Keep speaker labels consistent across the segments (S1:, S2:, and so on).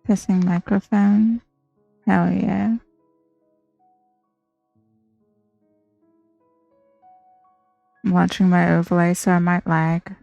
S1: Pissing microphone. Hell yeah. I'm watching my overlay, so I might lag.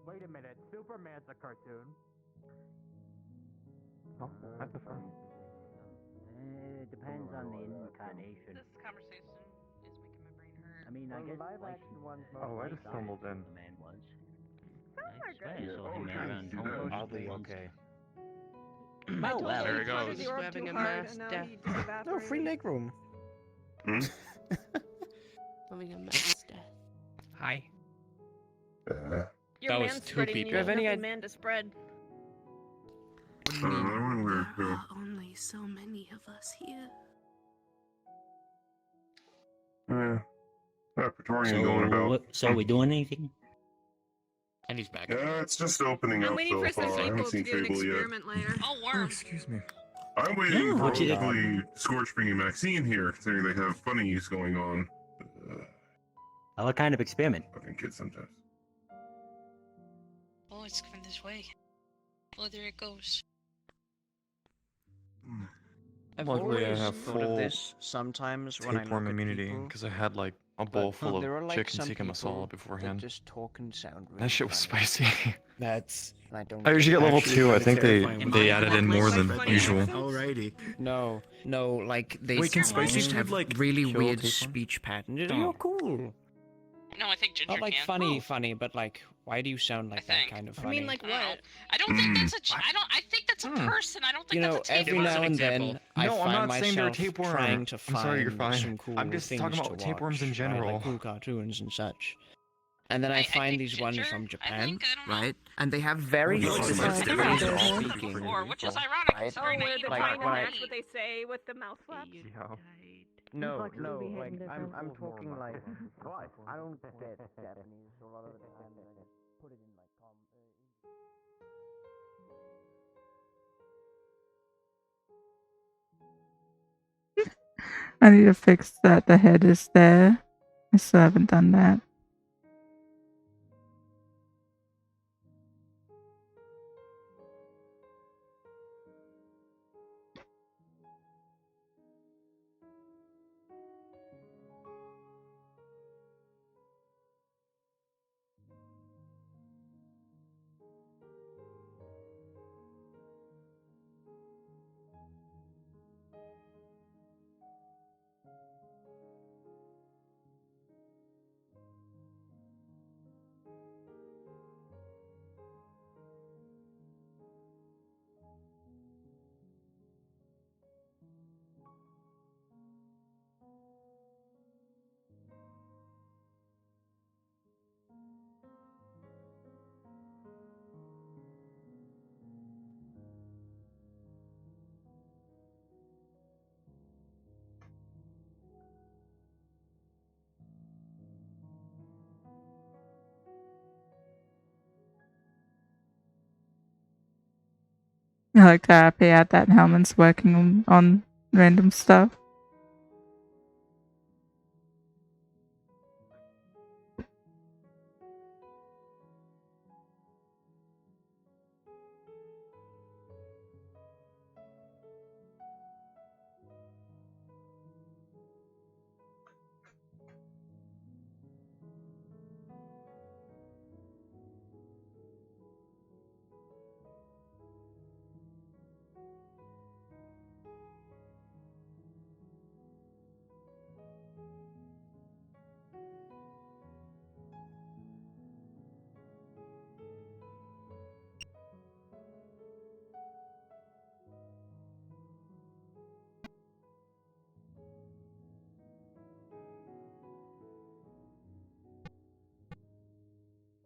S2: Wait a minute, Superman's a cartoon.
S3: Oh, that's a fun.
S4: It depends on the incarnation.
S5: This conversation is making my brain hurt.
S4: I mean, I guess
S2: live
S4: like
S2: action ones.
S3: Oh, I just stumbled in.
S4: The man was.
S5: Some are good.
S4: I saw him
S6: Yeah,
S4: around
S6: see that.
S4: home.
S3: Oddly okay.
S5: I told
S4: well,
S5: him
S7: there
S5: he
S7: it goes.
S5: punted you up
S7: Having
S5: too
S7: a
S5: hard,
S7: mass
S5: and now
S7: death.
S5: he just evaporated.
S8: No, free leg room.
S7: Having a mass death. Hi.
S5: Your
S7: That was
S5: man's
S7: two
S5: spreading.
S7: people.
S5: You have
S8: Do you have any
S5: nothing man to spread.
S6: I wonder where
S9: There are only so many of us here.
S6: that Praetorian going about.
S4: So are we doing anything?
S7: And he's back.
S6: Yeah, it's just opening
S5: I'm
S6: up
S5: waiting
S6: so
S5: for some
S6: far. I haven't
S5: people to
S6: seen
S5: do an
S6: Fable yet.
S5: experiment later. Oh,
S3: Oh,
S5: worm.
S3: excuse me.
S6: I'm waiting
S4: No,
S6: for
S4: what you did-
S6: hopefully Scorch bringing Maxine here, considering they have funnies going on.
S4: What kind of experiment?
S6: Fucking kids sometimes.
S9: Oh, it's coming this way. Oh, there it goes.
S8: I've
S3: Luckily, I
S8: always
S3: have
S8: thought of
S3: full
S8: this sometimes when I look
S3: tapeworm
S8: at
S3: immunity
S8: people,
S3: because I had like a
S8: but
S3: bowl full
S8: there are
S3: of
S8: like
S3: chicken
S8: some
S3: tikka
S8: people
S3: masala
S8: that
S3: beforehand.
S8: just talk and sound really
S3: That shit was
S8: funny.
S3: spicy.
S10: That's
S8: And I don't
S3: I usually get level
S10: actually
S3: 2. I
S10: kinda
S3: think
S10: terrifying.
S3: they
S5: Am I
S3: added in
S5: like
S3: more
S5: my
S3: than
S5: funny
S3: usual.
S5: accents?
S10: Alrighty.
S8: No, like they
S3: Wait, can spicy
S8: just
S3: food,
S8: have
S3: like,
S8: really
S3: kill
S8: weird
S3: tapeworm?
S8: speech patterns.
S3: Oh.
S8: You're cool.
S9: No, I think Ginger
S8: Not like
S9: can.
S8: funny, but like, why do you sound like that
S9: think.
S8: kind of
S5: I
S8: funny?
S5: mean, like
S9: I don't know.
S5: what?
S9: I don't think that's a. I think that's a
S3: Hmm.
S9: person. I don't think
S8: You know,
S9: that's a
S8: every
S7: Give us
S8: now
S7: an
S8: and
S7: example.
S8: then I
S3: No, I'm
S8: find
S3: not saying they're a
S8: myself
S3: tapeworm.
S8: trying to
S3: I'm
S8: find
S3: sorry, you're fine.
S8: some cool
S3: I'm just
S8: things
S3: talking
S8: to
S3: about tapeworms in
S8: watch, right?
S3: general.
S8: Like cool cartoons and such. And then I
S9: I
S8: find
S9: think
S8: these ones
S9: Ginger,
S8: from
S9: I
S8: Japan,
S9: think, I don't know.
S8: right? And they have very
S6: Oh,
S8: different
S6: that's
S8: ways
S6: different.
S8: of
S9: Speaking
S8: speaking.
S9: before, which is
S8: right?
S9: ironic
S5: Oh,
S9: considering
S5: where
S9: that you
S5: they're
S8: Like,
S5: trying to
S8: when I-
S5: match what they say with the mouth flaps?
S3: Yeah.
S8: No,
S2: like
S8: no,
S2: really
S8: like
S2: hitting
S8: I'm
S2: different-
S8: talking like
S2: What?
S8: I don't get Japanese, so a lot of the time they like put it in like
S1: I need to fix that the head is there. I still haven't done that. Like happy at that Helmin's working on random stuff.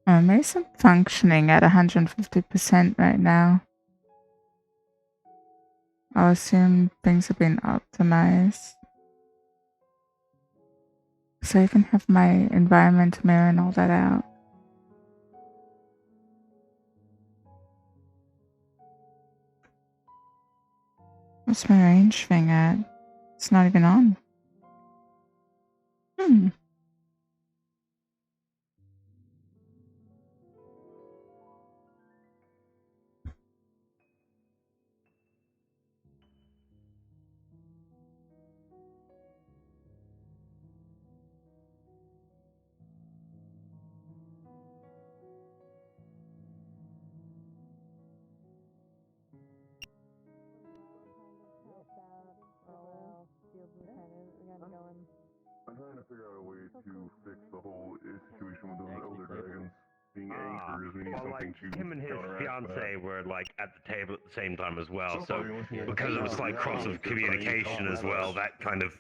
S1: Mason functioning at 150% right now. I'll assume things have been optimized. So I can have my environment mirror and all that out. What's my range thing at? It's not even on.
S6: I'm trying to figure out a way to fix the whole situation with those elder dragons being anchors. We need
S3: Well,
S6: something
S3: like,
S6: to
S3: him and his
S6: counteract
S3: fiance
S6: that.
S3: were like at the table at the same time as well. So
S6: Yeah.
S3: because it was like cross of communication as well, that kind of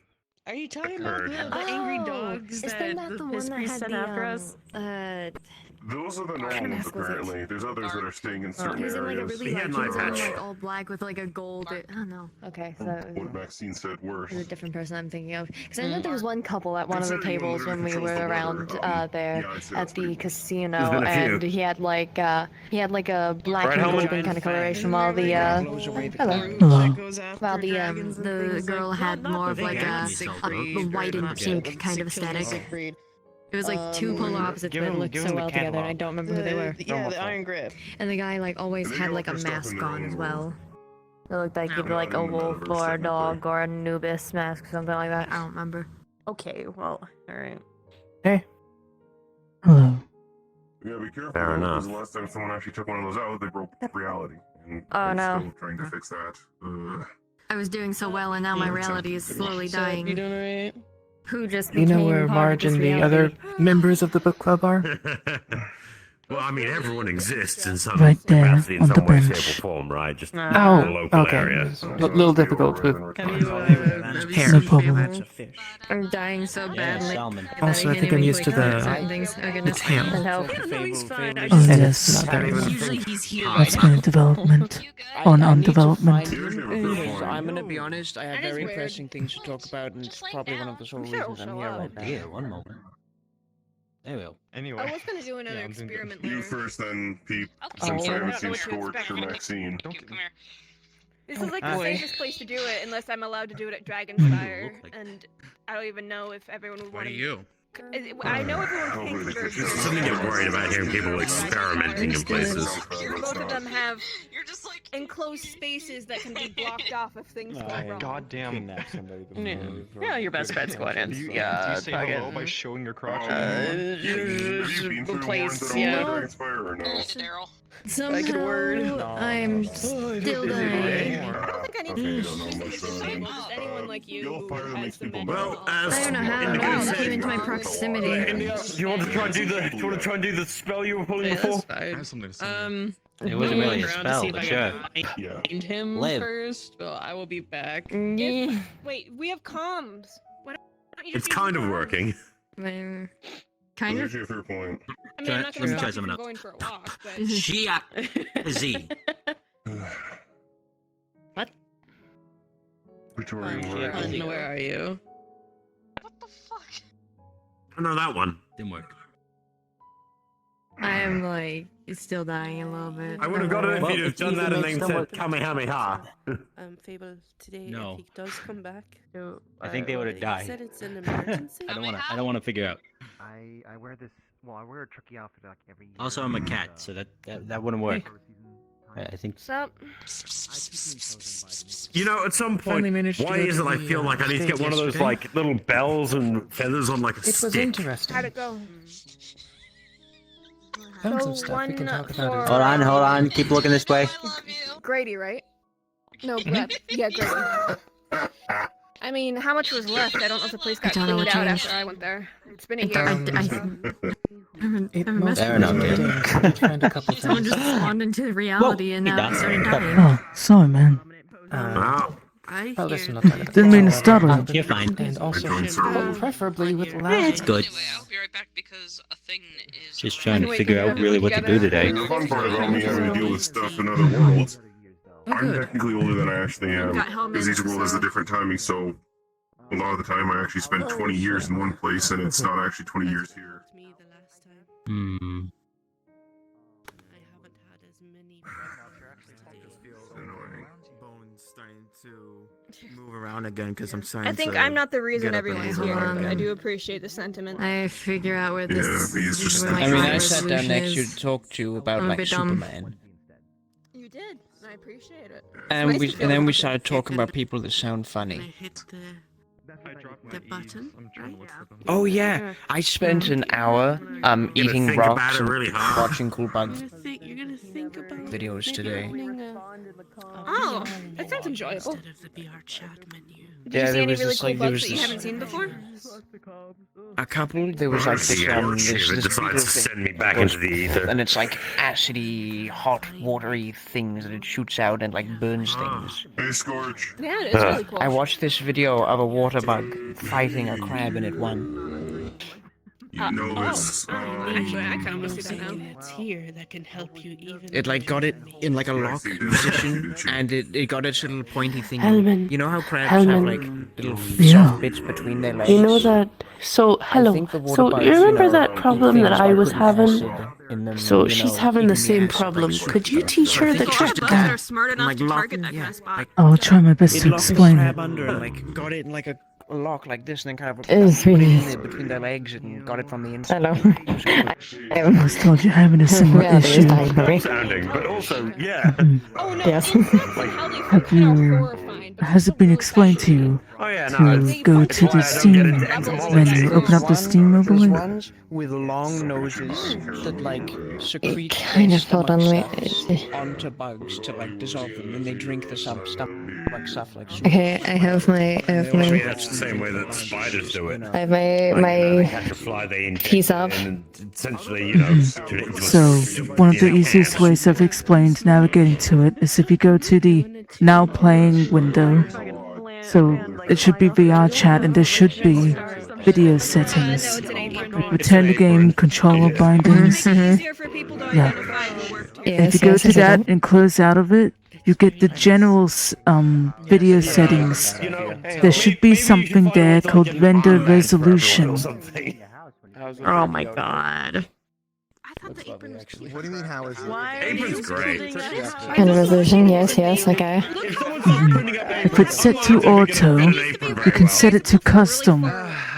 S7: Are you talking
S3: occurred.
S7: about the angry dogs
S10: Isn't that the one that had
S7: sent
S10: the
S7: after us?
S6: Those are the normal
S10: kind of
S6: ones,
S10: mask was it?
S6: apparently. There's others that are staying in
S10: He
S6: certain
S10: was in like a
S6: areas.
S10: really
S3: He
S10: like
S3: had
S10: he was
S3: an eye
S10: in
S3: patch.
S10: like all black with like a gold. Oh no. Okay, so that
S6: What
S10: was
S6: Maxine said worse.
S10: a different person I'm thinking of. Because I know there was one couple at one of the
S6: Considering one
S10: tables when we
S6: literally
S10: were
S6: controls the
S10: around
S6: weather,
S10: there
S6: yeah, I'd say
S10: at
S6: that's pretty
S10: the
S6: much.
S10: casino,
S3: There's been a few.
S10: and he had like a black
S3: Right,
S10: and
S3: Helmin?
S10: golden kind of coloration, while the hello.
S1: Hello.
S10: While the girl had more of like a white and pink kind of aesthetic. It was like two polar opposites
S3: give
S10: that
S3: him-
S10: looked
S3: give
S10: so
S3: him the
S10: well together, and I
S3: catalog.
S10: don't remember who they were.
S7: Yeah, the Iron Grip.
S10: And the guy like always
S6: They
S10: had
S6: all
S10: like a
S6: dressed up in
S10: mask
S6: their
S10: on
S6: own
S10: as
S6: world.
S10: well. It looked like either like a
S6: Not in the
S10: wolf
S6: metaverse,
S10: or a
S6: technically.
S10: dog or an Anubis mask, something like that. I don't remember.
S7: Okay, well, alright.
S1: Hello.
S6: Yeah, be careful.
S3: Fair
S6: though,
S3: enough.
S6: because the last time someone actually took one of those out, they broke reality. And
S10: Oh,
S6: I'm
S10: no.
S6: still trying to fix that.
S10: I was doing so well, and now my reality is slowly
S7: You
S10: dying.
S7: doing alright?
S10: Who just
S11: You know
S10: became
S11: where
S10: part of
S11: Marge
S10: this
S11: and the
S10: reality?
S11: other members of the book club are?
S3: Well, I mean, everyone exists in some
S1: Right there,
S3: capacity, in
S1: on
S3: some
S1: the
S3: way, shape, or
S1: bench.
S3: form, right? Just in
S11: Oh,
S3: the local
S11: okay.
S3: area.
S11: A little difficult with
S7: Have you,
S11: hair.
S1: No problem.
S10: I'm dying so
S4: Yeah,
S10: badly.
S4: salmon.
S10: that
S11: Also, I
S10: can't
S11: think I'm
S10: even
S11: used to
S10: click on
S11: the-
S10: certain things. Oh, goodness.
S11: tail.
S10: Hello.
S7: No, he's fine. I
S1: Oh
S7: just,
S11: And
S1: yes.
S11: it's not very much.
S7: usually he's here.
S1: What's been in development? On development.
S6: I'm
S7: gonna be honest, I have
S5: That is
S7: very
S5: weird.
S7: pressing things to talk about, and it's probably one of the sole
S5: I'm sure it'll
S7: reasons I'm
S5: show
S7: here
S5: up.
S7: right now.
S4: Dear, one moment. There we go.
S3: Anyway.
S5: I was gonna do another
S3: I'm doing good.
S5: experiment
S6: You
S5: later.
S6: first, then Pete.
S5: Okay.
S6: Since
S5: Yeah,
S6: I
S5: I
S6: haven't
S5: don't
S6: seen
S5: know what to
S6: Scorch
S5: expect.
S6: or Maxine.
S9: Come here.
S5: This is like
S7: Oh,
S5: the
S7: boy.
S5: safest place to do it, unless I'm allowed to do it at Dragonspire,
S4: Look like-
S5: and I don't even know if everyone would
S12: What
S5: want
S12: are
S5: to.
S12: you?
S5: I know everyone
S6: Hopefully
S5: thinks
S6: they
S5: they're
S6: fix it.
S3: Something to get worried about hearing people experimenting in places.
S5: Both of them have
S9: You're just like
S5: enclosed spaces that can be blocked off if things go wrong.
S3: Goddamn.
S7: Yeah, your best bet's going in.
S3: Do you say
S7: fucking-
S3: hello by showing your crotch?
S6: Have you been through
S7: place,
S6: ones that
S7: yeah.
S6: are Dragonspire or no?
S9: Daryl.
S10: Somehow,
S7: word.
S10: I'm still dying.
S5: I don't think I need
S6: Okay,
S5: to
S6: you
S5: be
S6: don't know much,
S5: disabled, just anyone like you
S6: you'll
S5: who
S6: fire that
S5: has
S6: makes
S5: some
S6: people
S5: mental
S3: Well,
S5: health.
S10: I don't know how.
S3: Yeah,
S10: No,
S3: you
S10: it came into my
S6: said-
S10: proximity.
S3: India, do you want to try and do the? Do you want to try and do the spell you were pulling
S7: Yeah,
S3: before?
S7: that's
S12: I
S7: fine.
S12: have something to say.
S4: It wasn't really a
S7: around to
S4: spell,
S7: see if
S4: but
S7: I
S4: sure.
S7: can
S6: Yeah.
S7: find him
S4: Live.
S7: first. Well, I will be back.
S10: Yeah.
S5: Wait, we have comms. Why don't you just
S3: It's
S5: use
S3: kind
S5: the
S3: of
S5: comms?
S3: working.
S10: Kind
S6: There's
S10: of.
S6: actually a fair point.
S5: I mean, I'm not
S4: Try-
S5: gonna
S4: let me try
S5: stop you
S4: something
S5: from
S4: else.
S5: going for a walk, but
S4: Shia Z.
S6: Victorian
S7: Hun,
S6: work.
S7: where are you?
S9: What the fuck?
S3: Oh, no, that one.
S4: Didn't work.
S10: I am like still dying a little bit.
S3: I would have got it if
S4: Well,
S3: you'd have
S11: it's
S3: done that
S11: either
S3: and
S11: makes
S3: then
S11: them
S3: said
S11: work-
S3: Kamehameha.
S8: Fable, today
S4: No.
S8: if he does come back,
S4: I think they would have
S8: he
S4: died.
S8: said it's an emergency.
S4: I don't wanna figure out.
S2: I wear this. Well, I wear a tricky outfit like every year.
S4: Also, I'm a cat, so that wouldn't work. I think.
S5: Sup?
S3: You know, at some
S7: Finally
S3: point,
S7: managed to
S3: why
S7: go
S3: is
S7: to
S3: it I
S7: the,
S3: feel like I need to get one of those
S7: yesterday.
S3: like little bells and feathers on like a
S11: It was
S3: stick?
S11: interesting.
S5: How'd it go?
S11: Found some
S5: So
S11: stuff we can
S5: one
S11: talk about
S5: for-
S11: it.
S4: Hold on. Keep looking this way.
S9: I love you.
S5: Grady, right? No, Brett. Yeah, Grady. I mean, how much was left? I don't know if the place got
S10: don't know
S5: cleaned
S10: what
S5: out
S10: changed.
S5: after I went there. It's been a
S10: I
S5: year.
S11: It
S10: haven't messed
S11: mostly
S4: Fair enough,
S11: was
S4: yeah.
S11: empty. I found a couple
S10: Someone
S11: things.
S10: just spawned into reality and
S4: he
S10: now
S4: died.
S10: started dying.
S1: Oh, sorry, man.
S3: Wow.
S11: Well, listen, not talking about
S1: Didn't mean to
S11: that.
S1: startle you.
S4: You're fine.
S11: And also,
S6: joined
S11: well, preferably with
S4: Yeah,
S11: loud.
S4: it's good.
S9: Anyway, I'll be right back because a thing is.
S4: Just trying to
S5: Wait,
S4: figure
S5: can
S4: out
S5: we
S4: really
S5: work
S4: what to do
S5: together?
S4: today.
S6: The fun part about me having to deal with stuff in other worlds,
S11: Oh,
S6: I'm
S11: good.
S6: technically older than I actually am,
S5: Got Helmin,
S6: because each world has a
S5: so-
S6: different timing, so a lot of the time I actually spend 20 years in one place, and it's not actually 20 years here.
S8: Me the last time.
S4: Hmm.
S8: I haven't had as many.
S7: Bones starting to move around again because I'm starting
S5: I think
S7: to
S5: I'm not the reason
S7: get up and
S5: everyone's
S7: move
S5: here,
S7: around
S5: but I
S7: again.
S5: do appreciate the sentiment.
S10: I figure out where
S6: Yeah,
S10: this.
S6: he's just-
S10: where my
S7: I mean, I
S10: current
S7: sat down
S10: resolution
S7: next to you
S10: is.
S7: to talk to you about
S10: I'm a
S7: like
S10: bit dumb.
S7: Superman,
S5: You did. I appreciate it.
S7: and
S5: nice
S7: we
S5: to feel
S7: and then we
S5: confident.
S7: started talking about people that sound
S8: I
S7: funny.
S8: hit the button. Right?
S7: Oh yeah, I spent an hour eating
S3: think about
S7: rocks
S3: it
S7: and
S3: really hard.
S7: watching cool bug
S8: You're gonna think about
S7: videos today.
S5: Oh, that sounds enjoyable.
S8: Instead of the BR chat menu.
S5: Did
S7: Yeah,
S5: you see
S7: there
S5: any
S7: was
S5: really
S7: this,
S5: cool
S7: like, there
S5: bugs
S7: was
S5: that you
S7: this-
S5: haven't seen before?
S7: A couple, there was like this
S3: Yeah,
S7: this
S3: if it
S7: this
S3: decides
S7: beetle
S3: to
S7: thing,
S3: send me back into the ether.
S7: and it's like acidy, hot, watery things that it shoots out and like burns things.
S6: Hey, Scorch.
S5: Yeah, it is really cool.
S7: I watched this video of a water bug fighting a crab and it won.
S6: You know this.
S5: Actually, I kind of want to see that now.
S8: It's here that can help you even.
S7: It like got it in like a lock position, and it got its little pointy thing.
S11: Helmin.
S7: You know how crabs have
S11: Helmin.
S7: like little
S1: Yeah.
S7: soft bits between their legs.
S11: You know that. So, hello.
S7: think the water
S11: So,
S7: bugs,
S11: you remember
S7: know,
S11: that
S7: eat
S11: problem that
S7: things
S11: I
S7: by
S11: was
S7: putting
S11: having?
S7: acid in them,
S11: So,
S7: you
S11: she's
S7: know,
S11: having the
S7: eating
S11: same
S7: acid, like,
S11: problem.
S7: soup
S11: Could you
S7: stuff.
S11: teach
S7: So
S11: her
S7: I
S11: the
S7: think
S11: trick?
S7: just
S5: bugs are smart enough
S7: like
S5: to
S7: lock-
S5: target that
S7: yeah,
S5: kind of spot.
S7: like-
S1: I'll try my best
S7: It
S1: to
S7: locked the
S1: explain
S7: crab
S1: it.
S7: under and like got it in like a lock like this, and then kind of
S11: It's
S7: put it
S11: really-
S7: in there between their legs and got it from the inside.
S11: Hello.
S1: I was told you're having a similar issue.
S3: Sounding, but also, yeah.
S5: Oh no,
S11: Yes.
S5: insects and how they
S1: Have
S5: function are
S1: you-
S5: horrifying. but
S1: Has
S5: they're
S1: it been
S5: so
S1: explained to you
S3: Oh yeah, no.
S1: to
S3: It's,
S1: go
S3: it's
S1: to
S3: why
S1: the
S3: I don't get
S1: Steam
S3: into
S1: when
S3: entomology.
S1: you open up the Steam
S7: There's
S1: mobile link?
S7: ones with long noses that like secrete
S11: kind
S7: their
S11: of felt on me.
S7: stomach onto bugs to like dissolve them, and they drink the stomach stuff like soup.
S10: Okay, I have my.
S3: Actually, that's the same way that spiders do it.
S10: I have my
S3: They
S10: my.
S3: catch a fly, they inject
S10: Piece
S3: it
S10: up.
S3: and essentially, you know, turn it into a
S1: So, one of the easiest ways I've explained navigating to it is if you go to the Now Playing window. So, it should be VR chat and there should be video settings. Return to game, controller bindings.
S5: easier for people to
S1: Yeah.
S5: identify who work together.
S1: And if you go to that and close out of it, you get the general video settings.
S3: You know,
S1: There should be something there called render resolution.
S10: Oh my god.
S5: I thought the apron was cute.
S2: What do you mean? How is it?
S3: Apron's great.
S10: And resolution, yes, okay.
S1: If it's set to auto, you can set it to custom,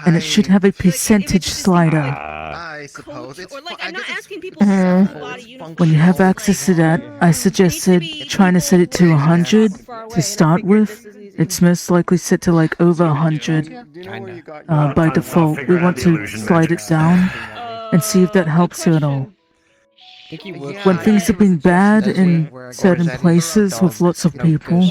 S1: and it should have a percentage slider.
S2: I suppose it's.
S5: Or like, I'm
S2: I
S5: not
S2: guess
S5: asking people to have a lot of uniforms.
S1: When you have access to that, I suggested trying to set it to 100 to start with. It's most likely set to like over 100 by default. We want to slide it down and see if that helps you at all. When things have been bad in certain places with lots of people,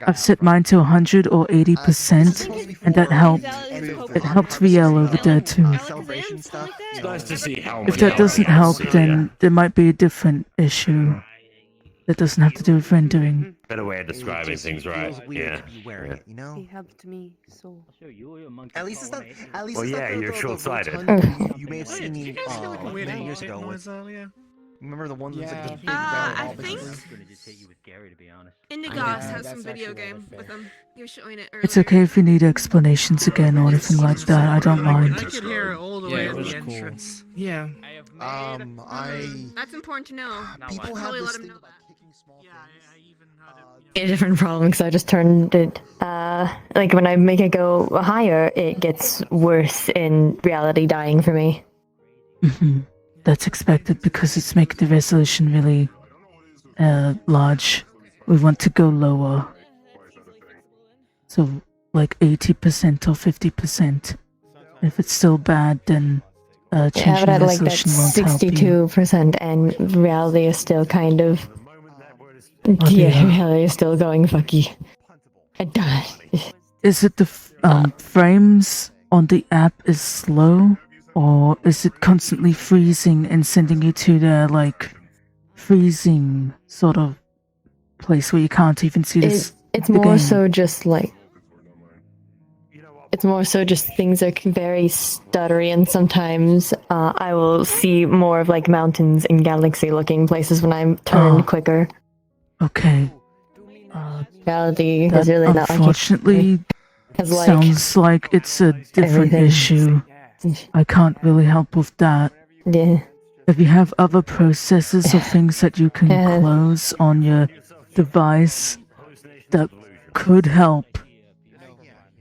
S1: I've set mine to 100 or 80%, and that helped. It helped VL over there too.
S2: celebration stuff.
S3: It's nice to see how
S1: If that doesn't help, then there might be a different issue that doesn't have to do with rendering.
S3: better way of describing things, right? Yeah.
S8: He helped me so.
S2: At least it's not. At least
S3: Well,
S2: it's not
S3: yeah,
S2: the-
S3: you're
S2: the
S3: short-sighted.
S2: rotund you may have seen me many years ago. Remember the one that's like the big
S5: I think
S4: I was gonna just hit you with Gary, to be honest.
S5: Indigoss has some video game with him. He was showing it earlier.
S1: It's okay if you need explanations again or anything like that. I don't mind.
S12: I could hear it all the way at the entrance. Yeah.
S5: That's important to know.
S12: People
S5: Probably let him know that.
S12: Yeah, I even heard
S10: A different problem because I just turned it. Like when I make it go higher, it gets worse in reality dying for me.
S1: That's expected because it's making the resolution really large. We want to go lower. So like 80% or 50%. If it's still bad, then changing
S10: Yeah, but
S1: the
S10: at like that
S1: resolution won't help you.
S10: 62% and reality is still kind of... Yeah, reality is still going fucky.
S1: Is it the frames on the app is slow? Or is it constantly freezing and sending you to the, like, freezing sort of place where you can't even see this?
S10: It's more so just, like... It's more so just things are very stuttery, and sometimes I will see more of, like, mountains and galaxy-looking places when I'm turned quicker.
S1: Okay.
S10: Reality is really not...
S1: Unfortunately, sounds like it's a different issue. I can't really help with that.
S10: Yeah.
S1: If you have other processes or things that you can close on your device, that could help.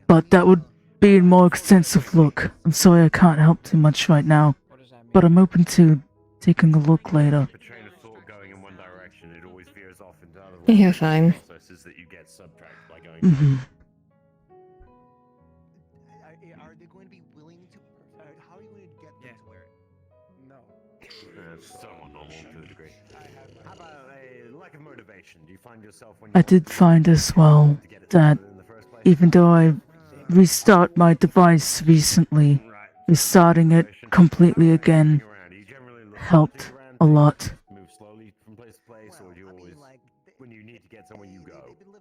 S1: But that would be a more extensive look. I'm sorry I can't help too much right now. But I'm open to taking a look later.
S10: You're fine.
S1: Mm-hmm. I did find as well that even though I restart my device recently, restarting it completely again helped a lot.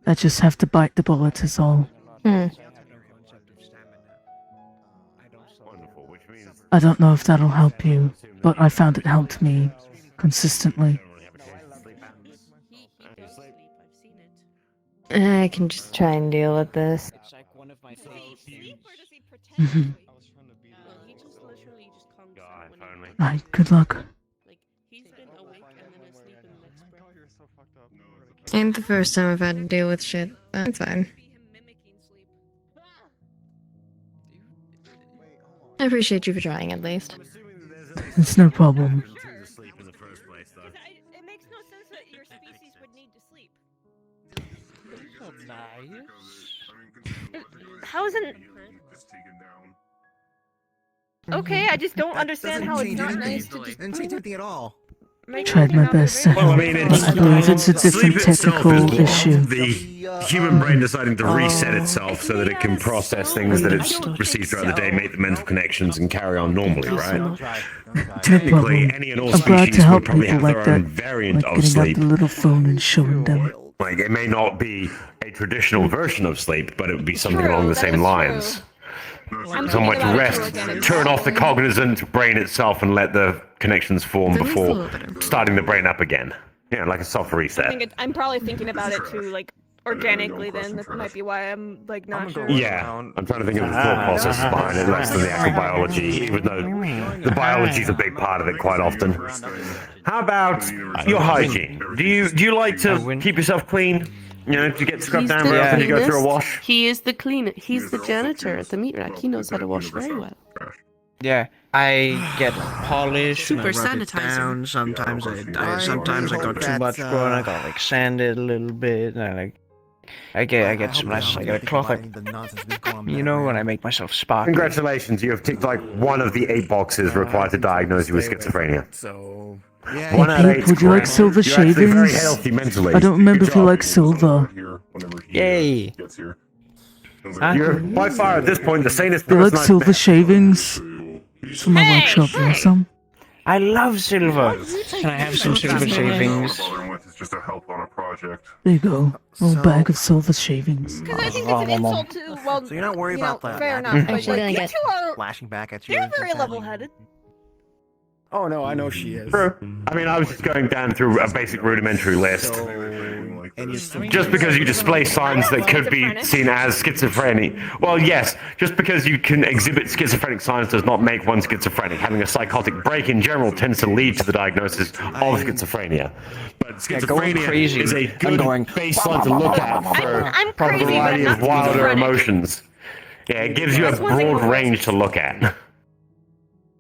S1: I just have to bite the bullet is all. I don't know if that'll help you, but I found it helped me consistently.
S10: I can just try and deal with this.
S9: It's like one of my
S1: Right, good luck.
S10: Ain't the first time I've had to deal with shit. That's fine. I appreciate you for trying at least.
S1: It's no problem.
S5: It makes no sense that your species would need to sleep. How isn't... Okay, I just don't understand how it's not nice to just...
S2: Didn't change anything at all.
S1: Tried my best to help. I believe it's a different technical issue.
S3: The human brain deciding to reset itself so that it can process things that it's received throughout the day, make the mental connections, and carry on normally, right? Technically, any and all
S1: I'm glad to
S3: species
S1: help
S3: would probably
S1: people
S3: have
S1: like
S3: their own
S1: that,
S3: variant
S1: like
S3: of
S1: getting out
S3: sleep.
S1: the little phone and showing them.
S3: Like, it may not be a traditional version of sleep, but it would be something along the same lines. So much rest, turn off the cognizant brain itself and let the connections form before starting the brain up again. Yeah, like a soft reset.
S5: I'm probably thinking about it too, like, organically then. That might be why I'm, like, not sure.
S3: Yeah, I'm trying to think of the thought process behind it, less than the actual biology, even though the biology is a big part of it quite often. How about your hygiene? Do you like to keep yourself clean? You know, to get scrubbed down very often, you go through a wash?
S11: He is the cleaner. He's the janitor at the meat rack. He knows how to wash very well.
S7: Yeah, I get polished.
S11: Super
S7: and I rub it
S11: sanitizer.
S7: down. Sometimes I got too much going. I got like sand it a little bit. And I get some nice. I get a cloth. You know, when I make myself sparkly.
S3: Congratulations, you have ticked like one of the 8 boxes required to diagnose you with schizophrenia.
S2: So...
S1: Hey Pete, would you like silver shavings?
S3: Very healthy mentally.
S1: I don't remember if you like silver.
S7: Yay!
S3: You're by far at this point the sanest
S1: You
S3: person
S1: like
S3: I've
S1: silver
S3: met.
S1: shavings? From my workshop, you want some?
S7: I love silver. Can I have some silver shavings?
S1: There you go. A whole bag of silver shavings.
S5: Because I think it's an insult to, well,
S2: So you're not worried about that?
S5: fair enough, but
S10: Actually,
S5: like,
S10: I
S5: you
S10: get
S5: two are,
S2: flashing back at you.
S5: they're very level-headed.
S7: Oh no, I know she is.
S3: True. I mean, I was just going down through a basic rudimentary list. Just because you display signs that could be seen as schizophrenia. Well, yes, just because you can exhibit schizophrenic signs does not make one schizophrenic. Having a psychotic break in general tends to lead to the diagnosis of schizophrenia. But schizophrenia is a good baseline to look at for a variety of wilder emotions. Yeah, it gives you a broad range to look at.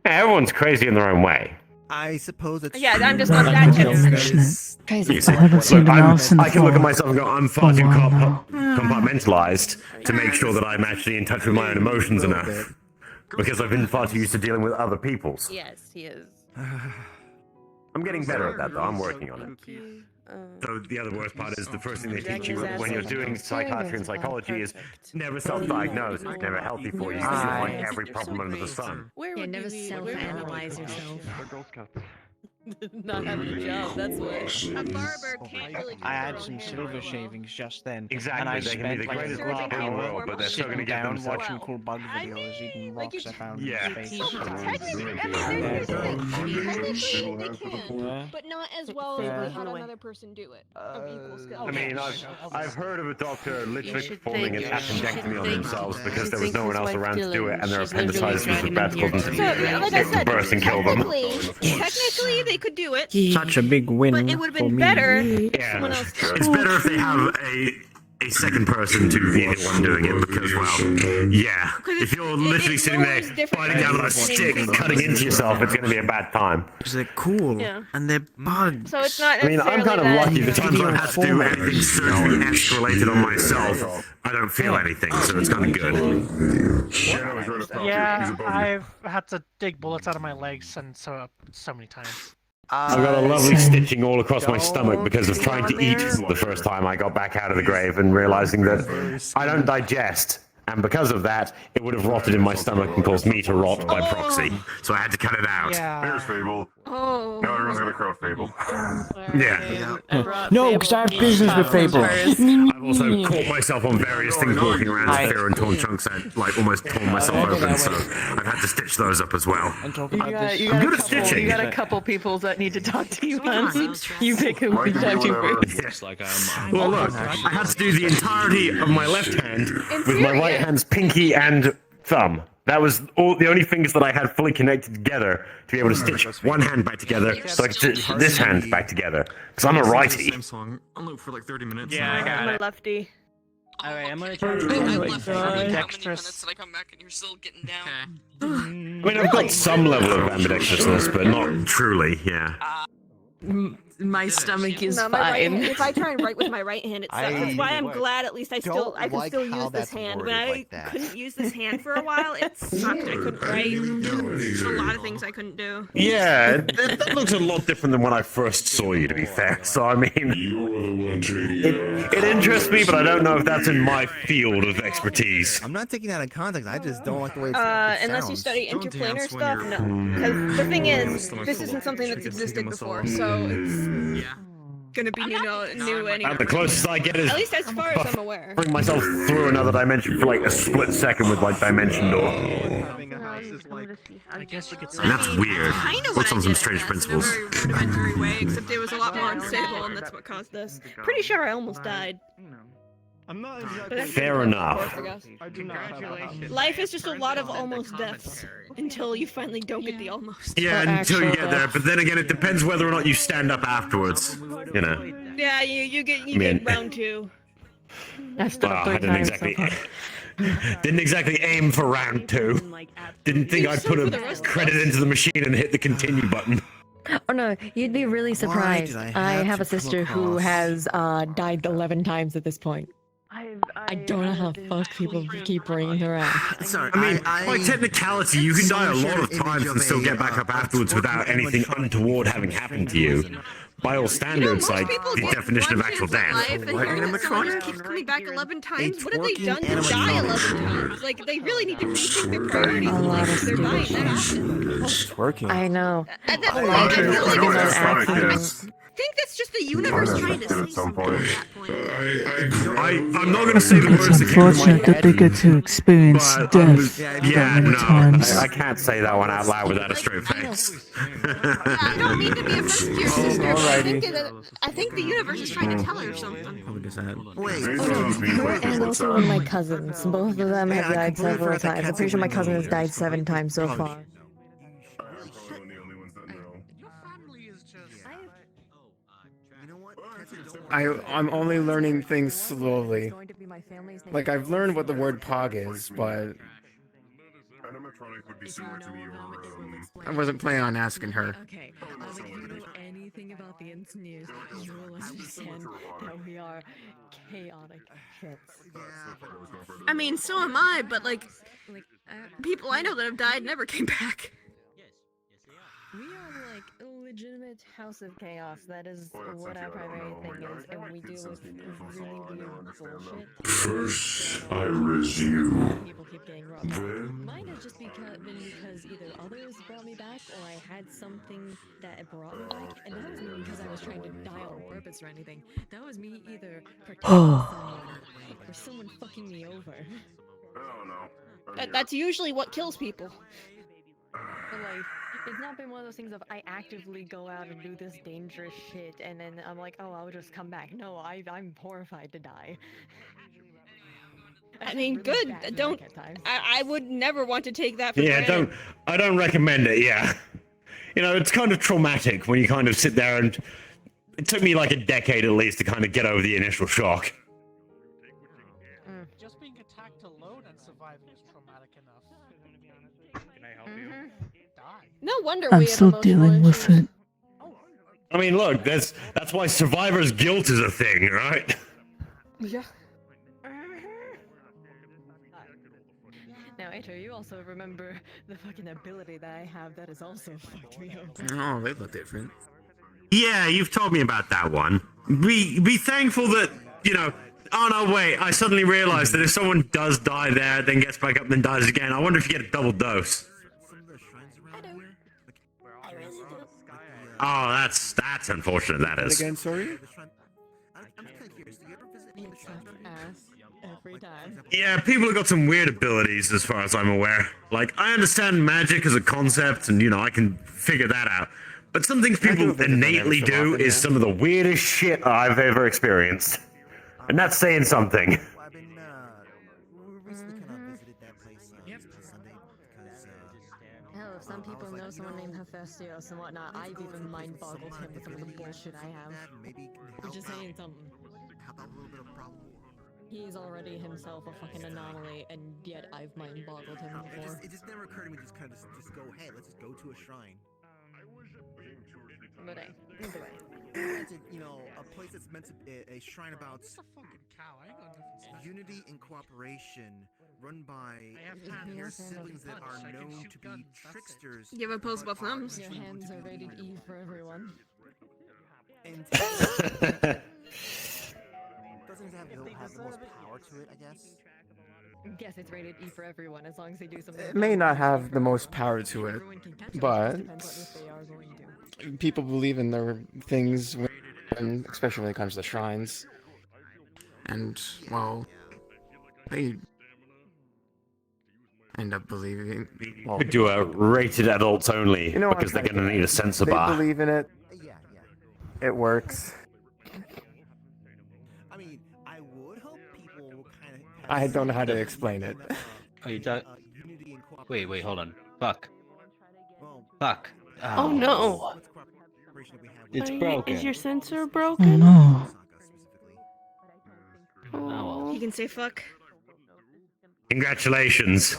S3: Yeah, everyone's crazy in their own way.
S8: I suppose it's.
S5: Yeah, I'm just not that
S1: Crazy. I haven't seen him else in
S3: I can look at
S1: for
S3: myself and go, I'm far too compartmentalized to make sure that I'm actually in touch with my own emotions enough. Because I've been far too used to dealing with other people's.
S11: Yes, he is.
S3: I'm getting better at that, though. I'm working on it. So the other worst part is the first thing they teach you when you're doing psychiatry and psychology is never self-diagnose. It's never healthy for you. You find every problem under the sun.
S11: Yeah, never self-analyze yourself. Not having a job, that's what.
S5: A barber can't really.
S7: I had some silver shavings just then.
S3: Exactly.
S7: And I
S3: They can be
S7: spent
S3: the greatest
S7: like
S3: job in the world, but they're still going to get
S7: down
S3: themselves.
S7: watching cool bug videos, eating rocks I found in space.
S5: Technically, I mean, there's this thing. Technically, they can, but not as well as they had another person do it of equal skill.
S3: I mean, I've heard of a doctor literally performing an appendectomy on themselves because there was no one else around to do it, and their appendicitis was about to cause them to
S5: Like I said,
S3: burst and kill them.
S5: technically they could do it,
S7: Such a big win.
S5: but it would have
S7: for
S5: been
S7: me.
S5: better if
S3: Yeah,
S5: someone else did it.
S3: it's better if they have a second person to be the one doing it because, well, yeah, if you're literally sitting there biting down on a stick and cutting into yourself, it's going to be a bad time.
S7: Because they're cool and they're bugs.
S5: So it's not.
S3: I mean, I'm kind of
S5: necessarily
S3: lucky. The
S5: that-
S3: times I've had to do anything surgery-esque related on myself, I don't feel anything, so it's kind of good.
S12: Yeah, I've had to dig bullets out of my legs and so many times.
S3: I've got a lovely stitching all across my stomach because of trying to eat the first time I got back out of the grave and realizing that I don't digest. And because of that, it would have rotted in my stomach and caused me to rot by proxy. So I had to cut it out.
S6: There's Fable.
S5: Oh.
S6: Now everyone's gonna crowd Fable.
S3: Yeah.
S7: No, because I have business with Fable.
S3: I've also caught myself on various things walking around the fair and torn chunks and like almost torn myself open, so I've had to stitch those up as well.
S7: And talk
S10: You
S7: about
S10: got,
S7: this.
S10: you
S3: I'm
S10: got
S3: good
S10: a
S3: at
S10: couple,
S3: stitching.
S10: you got a couple people that need to talk to you once. You pick who
S6: Might
S10: we
S6: be
S10: talk to
S6: whatever.
S10: first.
S4: Looks like I'm.
S3: Well, look, I had to do the entirety of my left hand with my right hand's pinky and thumb. That was the only fingers that I had fully connected together to be able to stitch one hand back together so I could stitch this hand back together. Because I'm a righty.
S6: Song. I'll loop for like 30 minutes.
S12: Yeah, I got
S5: I'm a
S12: it.
S5: lefty.
S4: Alright, I'm gonna try
S9: I've
S4: to.
S9: left for
S12: God.
S9: how many
S12: Dexterous.
S9: minutes and I come back and you're still getting down.
S3: I mean, I've got some level of ambidextrousness, but not truly, yeah.
S11: My stomach is
S5: No, my right
S11: fine.
S5: hand, if I try and write with my right hand, it sucks. That's why I'm glad at least I can still use this hand. When I couldn't use this hand for a while, it sucked. I couldn't write. There's a lot of things I couldn't do.
S3: Yeah, that looks a lot different than when I first saw you, to be fair. So, I mean, it interests me, but I don't know if that's in my field of expertise.
S8: I'm not taking that in context. I just don't like the way it
S5: Unless you
S8: sounds.
S5: study interplanar stuff, no. Because the thing is, this isn't something that's existed before, so it's gonna be new anyway.
S3: The closest I get is
S5: At least as far as I'm aware.
S3: bring myself through another dimension for like a split second with like dimension door.
S12: Having a house is like. I guess you could say.
S3: And that's weird.
S5: Kind of
S3: Looks on
S5: what I
S3: some
S5: did
S3: strange
S5: in a
S3: principles.
S5: very rudimentary way, except it was a lot more unstable, and that's what caused this. Pretty sure I almost died.
S12: I'm not
S5: But that's
S3: Fair
S5: pretty
S3: enough.
S5: close, I guess.
S12: Congratulations.
S5: Life is just a lot of almost deaths until you finally don't get the almost.
S3: Yeah,
S10: Or
S3: until you
S10: actual
S3: get there. But then again, it depends whether or not you stand up afterwards. You know.
S5: Yeah, you get
S3: Man.
S5: round two.
S10: I've stood
S3: Well,
S10: up
S3: I
S10: 3
S3: didn't
S10: times so
S3: exactly.
S10: far.
S3: Didn't exactly aim for round 2. Didn't think I'd put a credit into the machine and hit the continue button.
S10: Oh no, you'd be really surprised.
S8: did I
S10: I
S8: have
S10: have
S8: to
S10: a sister
S8: come
S10: who
S8: across-
S10: has died 11 times at this point. I don't know how the fuck people keep bringing her out.
S8: Sorry,
S3: I mean, by technicality, you can die a lot of times and still get back up afterwards without anything untoward having happened to you. By all standards, like the definition of actual death.
S5: Life, and hearing that someone just keeps coming back 11 times. What have they done to die 11 times? Like, they really need to rethink their priorities in life if they're dying that often.
S8: Twerking.
S10: I know.
S5: And then,
S10: I
S5: I feel like
S10: know
S5: it's
S10: accidents.
S5: think that's just the universe trying to say
S6: at some
S5: something
S6: point.
S5: at that point.
S3: I'm not going to say the
S1: It's
S3: words that came to my
S1: unfortunate that they
S3: head,
S1: get to experience
S3: but
S1: death
S3: yeah,
S1: that many
S3: no,
S1: times.
S3: I can't say that one out loud without a straight face.
S5: I don't mean to be offensive to your sister, but
S7: alrighty.
S5: I think the universe is trying to tell her something.
S10: And also one of my cousins. Both of them have died several times. I'm pretty sure my cousin has died 7 times so far.
S7: I'm only learning things slowly. Like, I've learned what the word pog is, but
S6: Animatronic would be similar to your,
S7: I wasn't planning on asking her.
S11: Okay, if you know anything about the news, you will understand that we are chaotic shits.
S5: I mean, so am I, but like, people I know that have died never came back.
S11: We are like a legitimate house of chaos. That is what our primary thing is, and we deal with really weird bullshit.
S6: First, I raise you.
S11: People keep getting robbed. Mine has just been because either others brought me back, or I had something that brought me back, and that wasn't because I was trying to die on purpose or anything. That was me either protecting someone or someone fucking me over.
S5: That's usually what kills people.
S10: But like, it's not been one of those things of I actively go out and do this dangerous shit, and then I'm like, oh, I'll just come back. No, I'm horrified to die.
S5: I mean, good. Don't. I would never want to take that for granted.
S3: I don't recommend it. Yeah, you know, it's kind of traumatic when you kind of sit there and. It took me like a decade at least to kind of get over the initial shock.
S12: Just being attacked alone and surviving is traumatic enough.
S2: Can I help you?
S5: No wonder
S1: I'm
S5: we have
S1: still
S5: emotional
S1: dealing with
S5: issues.
S1: it.
S3: I mean, look, that's why survivor's guilt is a thing, right?
S5: Yeah.
S10: Now, Aether, you also remember the fucking ability that I have that has also fucked me over.
S7: Oh, they look different.
S3: Yeah, you've told me about that one. Be thankful that, you know, oh no, wait, I suddenly realized that if someone does die there, then gets back up and then dies again, I wonder if you get a double dose. Oh, that's unfortunate, that is.
S7: Again, sorry?
S10: Every time.
S3: Yeah, people have got some weird abilities as far as I'm aware. Like, I understand magic as a concept and, you know, I can figure that out. But some things people innately do is some of the weirdest shit I've ever experienced. And that's saying something.
S10: Hell, if some people know someone named Hephaestus and whatnot, I've even mind-boggled him with some of the bullshit I have. We're just saying something. He's already himself a fucking anomaly, and yet I've mind-boggled him before.
S13: It just never occurred to me to just kind of just go, hey, let's just go to a shrine.
S10: But either way.
S13: Imagine, you know, a place that's meant to be a shrine about unity and cooperation, run by your siblings that are known to be tricksters.
S5: You have opposable thumbs.
S10: Your hands are rated E for everyone.
S13: And doesn't have the most power to it, I guess.
S10: Guess it's rated E for everyone as long as they do something.
S7: It may not have the most power to it, but people believe in their things, when, especially when it comes to shrines. And, well, they end up believing. Well,
S3: Could do a rated adults only,
S7: you know
S3: because they're going to need a censor bar.
S7: They believe in it. It works.
S13: I mean, I would hope people will kind of.
S7: I don't know how to explain it.
S4: Oh, you don't. Wait, hold on. Fuck. Fuck.
S5: Oh no.
S4: It's broken.
S5: Is your sensor
S1: Oh
S5: broken?
S1: no.
S5: Oh, you can say fuck.
S3: Congratulations.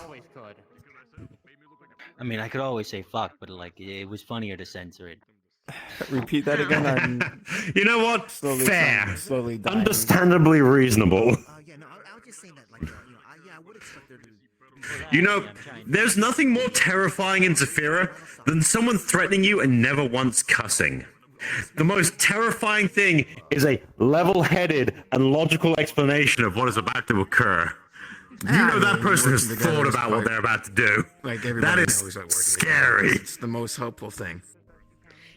S4: I mean, I could always say fuck, but like, it was funnier to censor it.
S7: Repeat that again. I'm
S3: You know what? Fair.
S7: slowly dying.
S3: Understandably reasonable.
S13: Yeah, no, I was just saying that, like, you know, I would expect there to be.
S3: You know, there's nothing more terrifying in Zafira than someone threatening you and never once cussing. The most terrifying thing is a level-headed and logical explanation of what is about to occur. You know that person has thought about what they're about to do.
S7: Like
S3: That
S7: everybody
S3: is
S7: knows that working
S3: scary.
S7: together. It's the most helpful thing.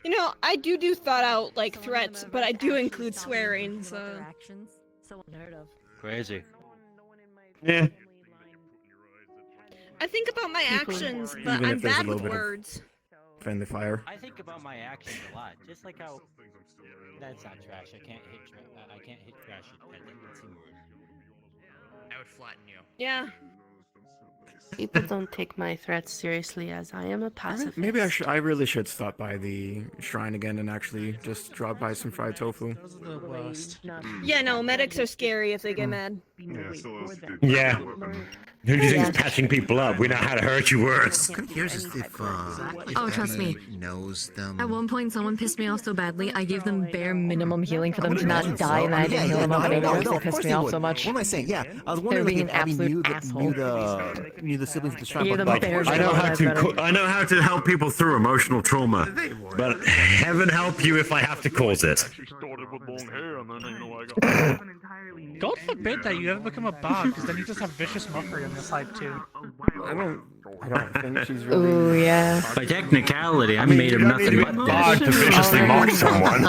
S5: You know, I do thought out like threats, but I do include swearing. So
S10: So unheard of.
S4: Crazy.
S3: Yeah.
S5: I think about my actions, but
S7: Even
S5: I'm
S7: if there's a
S5: bad
S7: little
S5: with
S7: bit of
S5: words.
S7: friendly fire.
S4: I think about my actions a lot, just like how. That's not trash. I can't hit. I can't hit trash. That's rude.
S13: I would flatten you.
S5: Yeah.
S14: People don't take my threats seriously as I am a pacifist.
S7: Maybe I really should stop by the shrine again and actually just drop by some fried tofu.
S12: Those are the worst.
S5: Yeah, no, medics are scary if they get mad.
S3: Yeah. Who do you think is patching people up? We know how to hurt you worse.
S13: Here's if
S11: Oh, trust me.
S13: knows them.
S11: At one point, someone pissed me off so badly, I gave them bare minimum healing for them to not die, and I didn't heal them up anymore because they pissed me off so much.
S8: What am I saying? Yeah, I was
S11: They're
S8: wondering
S11: being
S8: if
S11: an
S8: Abby
S11: absolute asshole.
S8: knew the siblings of the shrine.
S11: Give
S8: But
S11: them
S8: like,
S11: bare
S3: I know how
S11: minimum.
S3: to I know how to help people through emotional trauma, but heaven help you if I have to cause it.
S12: God forbid that you ever become a bard, because then you just have vicious mockery on your side too.
S7: I don't think she's really.
S14: Ooh, yeah.
S4: By technicality, I'm made of
S3: you don't need
S4: nothing
S3: to
S4: but
S3: be a bard to viciously mock someone.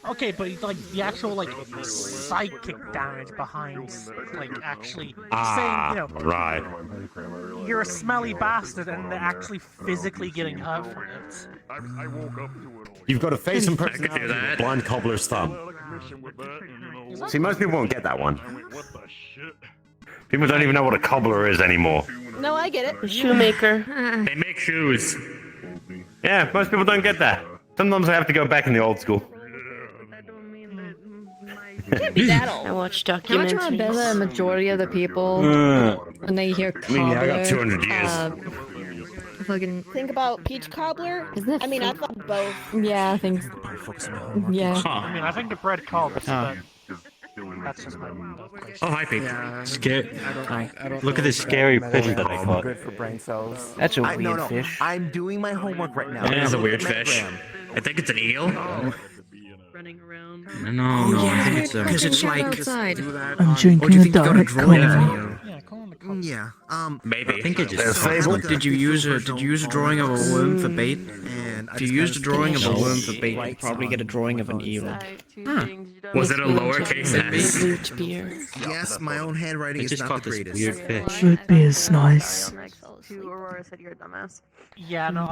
S12: Okay, but like the actual like psychic damage behind like actually saying, you know,
S3: right.
S12: you're a smelly bastard and they're actually physically getting hurt from it.
S3: You've got a face and personality with a blind cobbler's thumb. See, most people won't get that one. People don't even know what a cobbler is anymore.
S5: No, I get it.
S14: A shoemaker.
S3: They make shoes. Yeah, most people don't get that. Sometimes I have to go back in the old school.
S5: Can't be that
S14: I
S5: old.
S14: watch
S10: How much more
S14: documentaries.
S10: better a majority of the people when they hear
S3: I mean, yeah, I got
S10: cobbler,
S3: 200 years.
S10: fucking
S5: Think about peach cobbler.
S10: Isn't it
S5: I mean, I
S10: fun?
S5: thought both.
S10: yeah, I think yeah.
S12: I mean, I think the bread cobbs, but that's just my place.
S4: Oh, hi, people.
S7: Yeah, I don't
S4: Look at
S7: know
S4: this
S7: if
S4: scary
S7: that
S4: fish
S7: is
S4: that I caught.
S7: Good for brain cells.
S8: That's a weird fish. I'm doing my homework right now.
S4: It is a weird
S8: Look at
S4: fish.
S8: Graham.
S4: I think it's an eel.
S14: Running around.
S4: No, I think it's
S11: Because it's like outside.
S1: I'm drinking a diet cola.
S12: Yeah, call him a cobbler.
S13: Yeah.
S4: Maybe. I think it
S3: There's
S4: just.
S3: fable.
S7: Did you use a drawing of a worm for bait?
S13: And
S7: If you used a drawing of a
S4: No.
S7: worm for bait, you'd probably get a drawing of an eel.
S4: Was it a lowercase s?
S14: Root beer.
S13: yes, my own handwriting
S4: I
S13: is
S4: just
S13: not
S4: caught
S13: the
S4: this
S13: greatest.
S4: weird fish.
S1: Root beer's nice.
S14: Aurora said you're a dumbass.
S12: Yeah, no,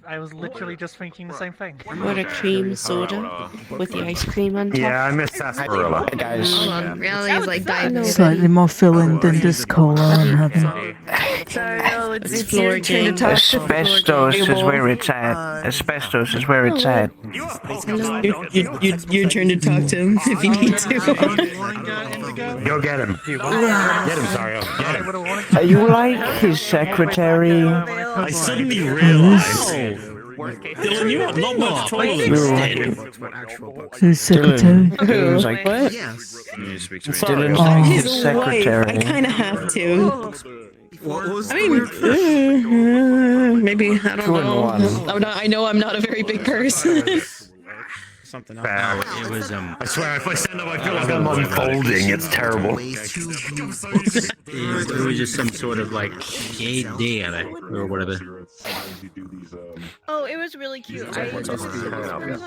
S12: I was literally just thinking the same thing.
S14: What a cream soda with the ice cream on top.
S3: Yeah, I miss sarsaparilla.
S8: Guys,
S11: Hold on, reality is like diabetes.
S1: Slightly more filling than this cola I'm having.
S14: It's floor game.
S8: asbestos is where it's at. Asbestos is where it's at.
S14: Your turn to talk to him if you need to.
S3: Go get him. Get him, Sario. Get him.
S8: Are you like his secretary?
S3: I suddenly realized.
S4: Dylan, you have not much taller than
S8: You're
S4: Stan.
S1: Who's secretary?
S8: He was like, what?
S13: Yes.
S8: Dylan's
S1: Oh.
S8: like his
S14: His wife. I
S8: secretary.
S14: kind of have to.
S13: What was
S14: I mean, maybe I don't
S8: Two in
S14: know.
S8: one.
S14: I know I'm not a very big person.
S7: Something
S4: No,
S7: else.
S4: it was
S3: I swear, if I stand up, I feel like I'm unfolding. It's terrible.
S4: It was just some sort of like idea or whatever.
S5: Oh, it was really cute. I just
S7: I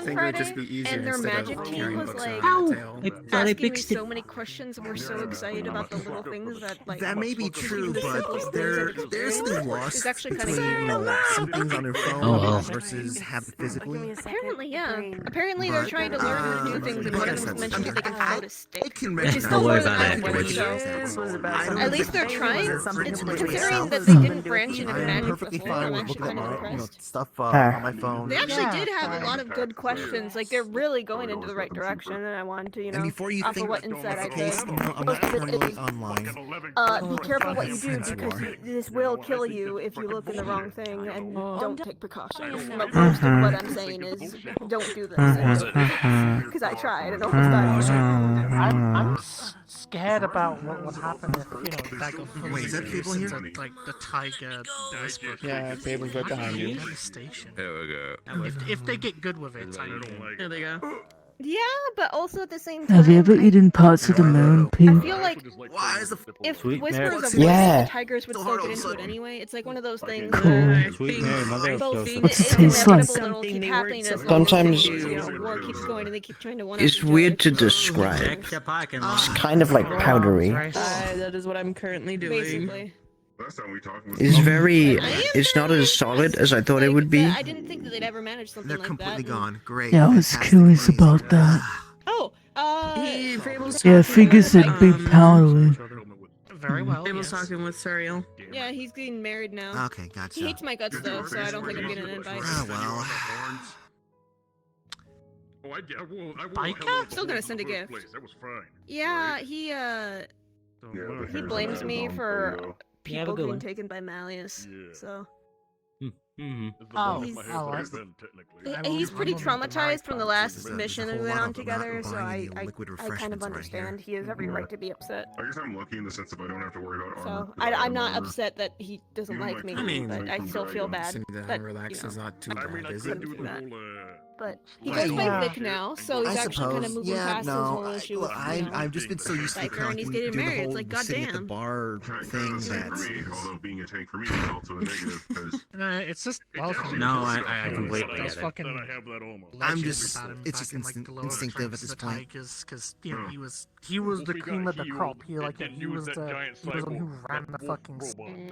S7: think it would just be easier
S5: and their
S7: instead
S5: magic
S7: of
S5: team
S7: carrying
S5: was
S7: books
S5: like
S7: on the tail.
S5: asking me so many questions and we're so excited about the little things that like
S13: That may be true,
S5: the
S13: but
S5: simplest
S13: there's
S5: things
S13: something
S5: it's
S13: lost
S5: actually kind
S13: between
S5: of
S13: some things on your phone
S4: Oh, well.
S13: versus have it physically.
S5: apparently, yeah. Apparently, they're trying to learn new things, and one of them mentioned that they can float a stick.
S13: It can
S5: Which is
S13: recognize
S5: still
S4: Don't worry
S5: more than
S4: about it
S5: halfway,
S4: afterwards.
S5: so at least they're trying. It's considering that they didn't branch into
S13: I'm
S5: magic
S13: perfectly
S5: before.
S13: fine
S5: I'm
S13: with
S5: actually
S13: looking at
S5: kind of
S13: my,
S5: impressed.
S13: stuff on my phone.
S5: They actually did have a lot of good questions. Like they're really going into the right direction, and I wanted to,
S13: And before you
S5: offer
S13: think
S5: what insight I
S13: that's the case,
S5: could.
S13: I'm not pointing it online.
S5: Be careful what you do because this will kill you if you look in the wrong thing and don't take precautions. But most of what I'm saying is don't do this because I tried and almost died.
S12: I'm scared about what would happen if the guy got fully
S13: Wait, is that people here?
S12: into, like the tiger iceberg.
S7: Yeah, Fable's right behind you.
S12: Devastation.
S3: There we go.
S12: If they get good with it, I mean,
S14: There they go.
S5: Yeah, but also at the same time,
S1: Have you ever eaten parts of the moon,
S5: I
S1: Pete?
S5: feel like if
S8: Sweet
S5: Whispers
S8: Mary.
S5: of Voice,
S7: Yeah.
S5: the tigers would still get into it anyway. It's like one of those things
S1: Cool.
S5: where
S8: Sweet Mary, mother of
S5: both
S8: Sophia.
S1: What's it
S5: it's
S1: taste like?
S5: inevitable it'll keep happening as long as
S7: Sometimes-
S5: the war keeps going and they keep trying to one up
S7: It's
S5: each
S7: weird
S5: other.
S7: to describe.
S4: Extra parking lot.
S7: It's kind of like powdery.
S14: That is what I'm currently doing.
S5: Basically.
S6: Last time we talked,
S7: It's very.
S5: I am
S7: It's not
S5: very
S7: as solid as I thought it
S5: like,
S7: would be.
S5: I didn't think that they'd ever manage something
S13: They're
S5: like
S13: completely
S5: that.
S13: gone. Great.
S1: Yeah, I was
S13: fantastic,
S1: curious
S13: amazing.
S1: about that.
S5: Oh,
S1: Yeah, I figures it'd be powdery.
S12: Very well.
S14: I was
S12: yes.
S14: talking with Suriel.
S5: yeah, he's getting married now.
S13: Okay, gotcha.
S5: He hates my guts though, so I don't think I'm getting an invite.
S13: Ah, well.
S12: Biker?
S5: Still gonna send a gift. Yeah, he blames me for
S4: You have a
S5: people
S4: good
S5: getting
S4: one.
S5: taken by Malleus. So
S4: Mm-hmm.
S12: Oh,
S5: He's-
S12: he's
S5: pretty traumatized from the last
S13: There's a
S5: mission that we
S13: whole
S5: went
S13: lot
S5: on
S13: of
S5: together,
S13: not
S5: so
S13: buying any
S5: I
S13: liquid
S5: kind of
S13: refreshments right here.
S5: understand. He has every right to be upset.
S6: I guess I'm lucky in the sense that I don't have to worry about
S5: So
S6: armor.
S5: I'm not upset that he doesn't like me,
S6: I mean,
S5: but I still feel bad
S7: Sitting down
S5: that
S7: and relax
S5: you
S7: is
S5: know,
S7: not too
S5: I
S7: bad, is it?
S5: couldn't do that. But he
S13: Well,
S5: goes by
S12: yeah.
S5: Vic now, so he's
S13: I
S5: actually kind of
S13: suppose.
S5: moving
S13: Yeah,
S5: past his whole
S13: no.
S5: issue
S13: Look,
S5: with
S13: I've just been so used to
S5: Biker, and he's
S13: doing
S5: getting
S13: the
S5: married. It's
S13: whole
S5: like,
S13: sitting at the
S5: goddamn.
S13: bar thing that.
S6: Although being a tank for me is also a negative because
S12: It's just well.
S4: No, I completely
S12: Those
S4: get it.
S12: fucking
S13: I'm
S12: legends
S13: just.
S12: about him
S13: It's just
S12: fucking, like, the lower
S13: instinctive at
S12: strengths
S13: this
S12: of the
S13: point.
S12: Tigers, because you know he was the cream of the crop. He was the one who ran the fucking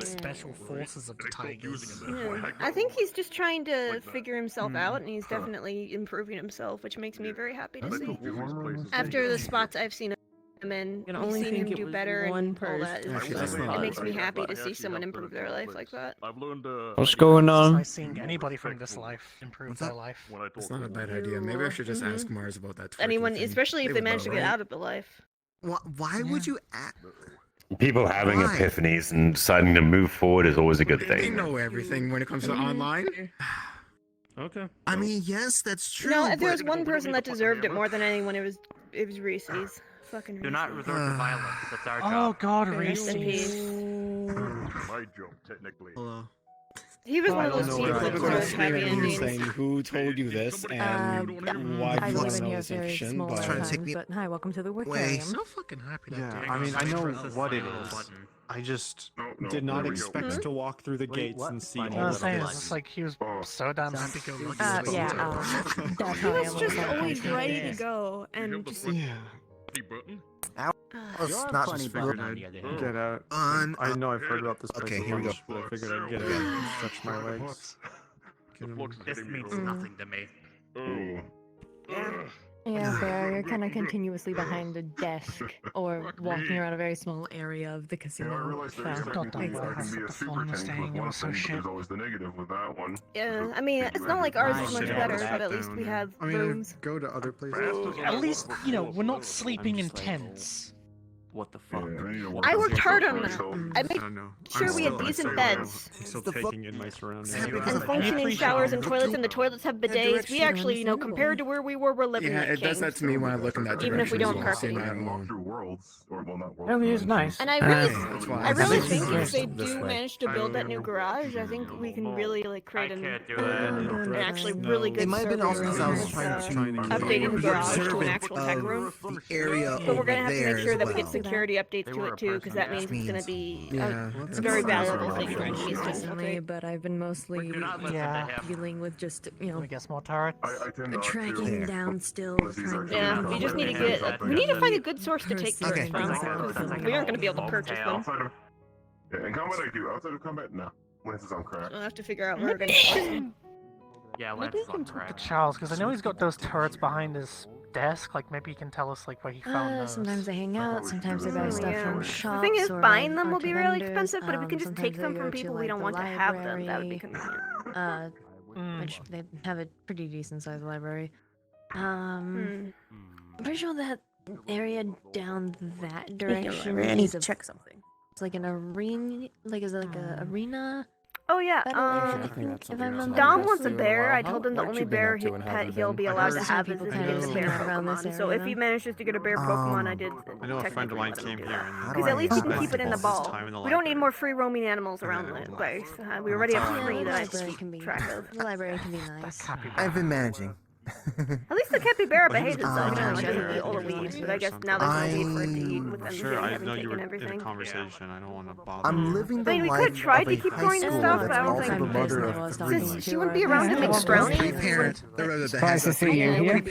S12: special forces of the Tigers.
S5: Yeah. I think he's just trying to figure himself out, and he's definitely improving himself, which makes me very happy to see. After the spots I've seen him in,
S14: can
S5: I've
S14: only
S5: seen
S14: think
S5: him
S14: it
S5: do
S14: was
S5: better
S14: one
S5: and all that.
S14: person.
S7: Actually, that's
S5: It
S7: not
S5: makes
S7: bad.
S5: me happy to see someone improve their life like that.
S7: What's going on?
S12: I've seen anybody from this life improve their life.
S7: It's not a bad idea. Maybe I should just ask Mars about that. twerking
S5: Anyone,
S7: thing.
S5: especially if
S13: They
S5: they
S13: would
S5: manage to
S13: know,
S5: get
S13: right?
S5: out of the life.
S13: Why would you?
S3: People having
S13: Why?
S3: epiphanies and deciding to move forward is always a good
S7: They
S3: thing.
S7: know everything when it comes to online.
S8: Okay.
S13: I mean, yes, that's true.
S5: No, if there
S13: but-
S5: was one person that deserved it more than anyone, it was Reese's. Fucking
S2: Do not
S5: Reese's.
S2: resort to violence. That's our
S12: Oh
S2: job.
S12: God,
S5: Rest in
S12: Reese's.
S5: peace.
S6: my job technically.
S13: Hello.
S5: He was one of
S7: I
S5: those
S7: don't
S5: people
S7: know.
S5: that
S7: People are
S5: deserved happy
S7: screaming at me
S5: endings.
S7: saying who told you this and why
S11: I
S7: do you want
S11: live
S7: to
S11: in
S7: know
S11: here
S7: this
S11: very
S7: fiction.
S11: small
S7: But
S13: Trying to take
S11: times,
S13: me
S11: but hi, welcome to the
S13: away.
S11: Wiccarium.
S12: So fucking happy that
S15: Yeah,
S12: day.
S15: I mean, I know
S2: Press this
S15: what it
S2: final
S15: is.
S2: button.
S15: I just
S6: Oh, no,
S15: did not
S6: there we go.
S15: expect to walk through the
S2: Wait,
S15: gates
S2: what?
S15: and see
S2: I
S15: all
S12: I was
S15: of
S12: saying,
S15: this.
S12: it's just like he was so damn happy-go-lucky.
S11: Yeah, that's how I
S5: He was
S11: am.
S5: just
S11: with
S5: always
S11: my
S5: ready to
S11: kids.
S5: go, and just
S15: Yeah.
S13: That's
S2: You're a
S13: not
S2: funny
S13: just
S2: button, on the other hand.
S15: Get out.
S13: On.
S15: I know I've heard about this place
S13: Okay,
S15: a
S13: here we
S15: bunch, but I figured I'd get out and stretch my legs. Get 'em-
S2: This means nothing to me.
S6: Oh.
S11: Yeah, Bear, you're kind of continuously behind a desk or walking around a very small area of the
S6: You know, I
S11: casino.
S6: realized very
S11: So,
S6: quickly
S12: Don't
S6: I can
S12: that's
S6: be a
S12: the
S6: super
S12: fun
S6: tank
S12: thing,
S6: with
S12: it
S6: one
S12: was so
S6: thing,
S12: shit.
S6: there's always the negative with that one.
S5: yeah. I mean, it's not like ours is much
S2: should've
S5: better,
S2: put
S5: but
S2: that
S5: at least
S2: down
S5: we
S2: there.
S5: have
S15: I mean,
S5: rooms.
S15: I go to other places.
S12: At least, you know, we're not sleeping in tents.
S2: What the
S6: Yeah,
S2: fuck?
S6: I need to work
S5: I
S6: on
S5: worked
S6: myself
S5: hard on
S6: for
S5: that.
S6: myself.
S5: I made
S15: I don't know.
S5: sure we had
S15: I'm
S5: decent
S15: still-
S5: beds.
S15: I'm still
S13: The fuck-
S15: taking in my surroundings.
S13: And
S5: And
S13: Because
S5: functioning
S12: every
S5: showers and
S12: time-
S5: toilets, and the toilets have
S13: That
S5: bidets.
S13: direction.
S5: We actually, you know,
S11: Understandable.
S5: compared to where we were living
S7: Yeah,
S5: like
S7: it does that
S5: kings.
S7: to me when I look in that direction.
S5: Even if we don't
S7: so
S5: carpet
S7: seeing
S5: it.
S7: that
S6: Walk
S7: alone.
S6: through worlds, or well, not worlds.
S8: I mean, it's nice.
S5: And I really,
S7: That's why
S5: I really
S7: think
S5: think
S7: it's
S5: if they
S7: this
S5: do
S7: way.
S5: manage to build that new garage, I think we can really like create an
S2: can't do that.
S5: actually
S15: No.
S5: really good
S13: It might have been
S5: server
S13: also because I was
S5: with,
S13: trying to
S5: updating the
S13: be
S5: garage to an
S13: observant
S5: actual tech
S13: of
S5: room.
S13: the area
S5: But we're
S13: over
S5: gonna have to
S13: there
S5: make sure
S13: as
S5: that we
S13: well.
S5: get security updates
S2: They
S5: to
S2: were
S5: it
S2: a
S5: too, because that
S2: person,
S5: means it's gonna be
S7: Yeah,
S5: a
S7: that's
S5: very
S7: a
S5: valuable
S7: problem.
S5: thing for enemies to
S11: recently,
S5: infiltrate.
S11: but I've been mostly
S2: Do not listen
S12: Yeah.
S2: to him.
S11: dealing with just, you know,
S12: I guess more turrets.
S6: I tend not
S11: tracking
S6: to.
S11: down still,
S6: Unless these
S11: trying
S6: are
S11: to
S5: Yeah, we just need to get. We need to find a good source to take
S11: Okay.
S5: turrets from. because We aren't gonna be able to purchase them.
S6: Outside of, yeah, in combat I do. Outside of combat, no. Lance is on crack.
S5: We'll have to figure out where we're gonna place them.
S2: Yeah,
S12: Maybe
S2: Lance
S12: you
S2: is
S12: can
S2: on
S12: talk to
S2: crack.
S12: Charles, because I know he's got those turrets behind his desk. Like, maybe he can tell us like where he found those.
S11: sometimes they hang out, sometimes they buy stuff
S5: Yeah.
S11: from
S5: The
S11: shops.
S5: thing is,
S11: or
S5: buying them
S11: art
S5: will be
S11: to
S5: really
S11: vendors,
S5: expensive, but if we can just
S11: sometimes
S5: take
S11: they
S5: them
S11: go
S5: from
S11: to,
S5: people
S11: like,
S5: we don't
S11: the
S5: want to have them, that would be
S11: library,
S5: convenient.
S11: which they have a pretty decent sized library.
S5: Hmm.
S11: I'm pretty sure that area down that
S5: Speaking of
S11: direction
S5: library, I need
S11: is
S5: to
S11: a,
S5: check something.
S11: it's like an arena, like is it like a arena?
S5: Oh yeah,
S11: battle area,
S7: I
S11: I
S7: think
S11: think,
S7: that's
S11: if
S7: something
S11: I'm
S7: else
S11: not
S7: I'll
S5: Dom
S7: have
S5: wants
S7: to
S5: a
S7: do
S5: bear.
S7: while.
S5: I told him the
S7: What
S5: only
S7: you been
S5: bear
S7: up to and how
S5: pet
S7: have you
S5: he'll
S7: been?
S5: be
S7: I
S5: allowed
S7: heard
S5: to
S11: some
S5: have is
S11: people
S5: his
S11: tend to
S5: biggest
S11: hang
S5: bear
S11: out around this
S5: Pokemon. So if he
S11: area.
S5: manages to get a bear Pokemon, I did.
S15: I know a friend of mine
S5: technically let him
S15: came
S5: do
S15: here
S5: that.
S15: and
S13: How do
S5: Because
S13: I
S5: at least he
S13: spend
S5: can keep it in the
S15: his
S5: ball.
S15: time in the
S5: We don't need
S15: library?
S5: more free roaming animals around
S15: then
S5: the place. We already have
S11: Yeah,
S5: three
S11: the
S5: that I
S11: library
S5: keep
S11: can be
S5: track of.
S11: the library can be nice.
S13: I've been managing.
S5: At least the capybara behaves itself, you know, like doesn't eat all the weeds. But I guess now there's no weed for it to eat with them
S15: Sure, I
S5: having
S15: know
S5: cake
S15: you were
S5: and
S15: in a
S5: everything.
S15: conversation. I don't want to bother
S16: I'm
S15: you.
S16: living
S5: I
S16: the
S5: mean, we
S16: life
S5: could try
S16: of
S5: to
S16: a
S5: keep
S16: high
S5: growing
S16: schooler
S5: stuff,
S16: that's
S5: but I don't
S16: also
S5: think
S16: the mother of three.
S5: since she wouldn't be around to make brownies.
S13: Free parent that has
S8: Surprised to see you here.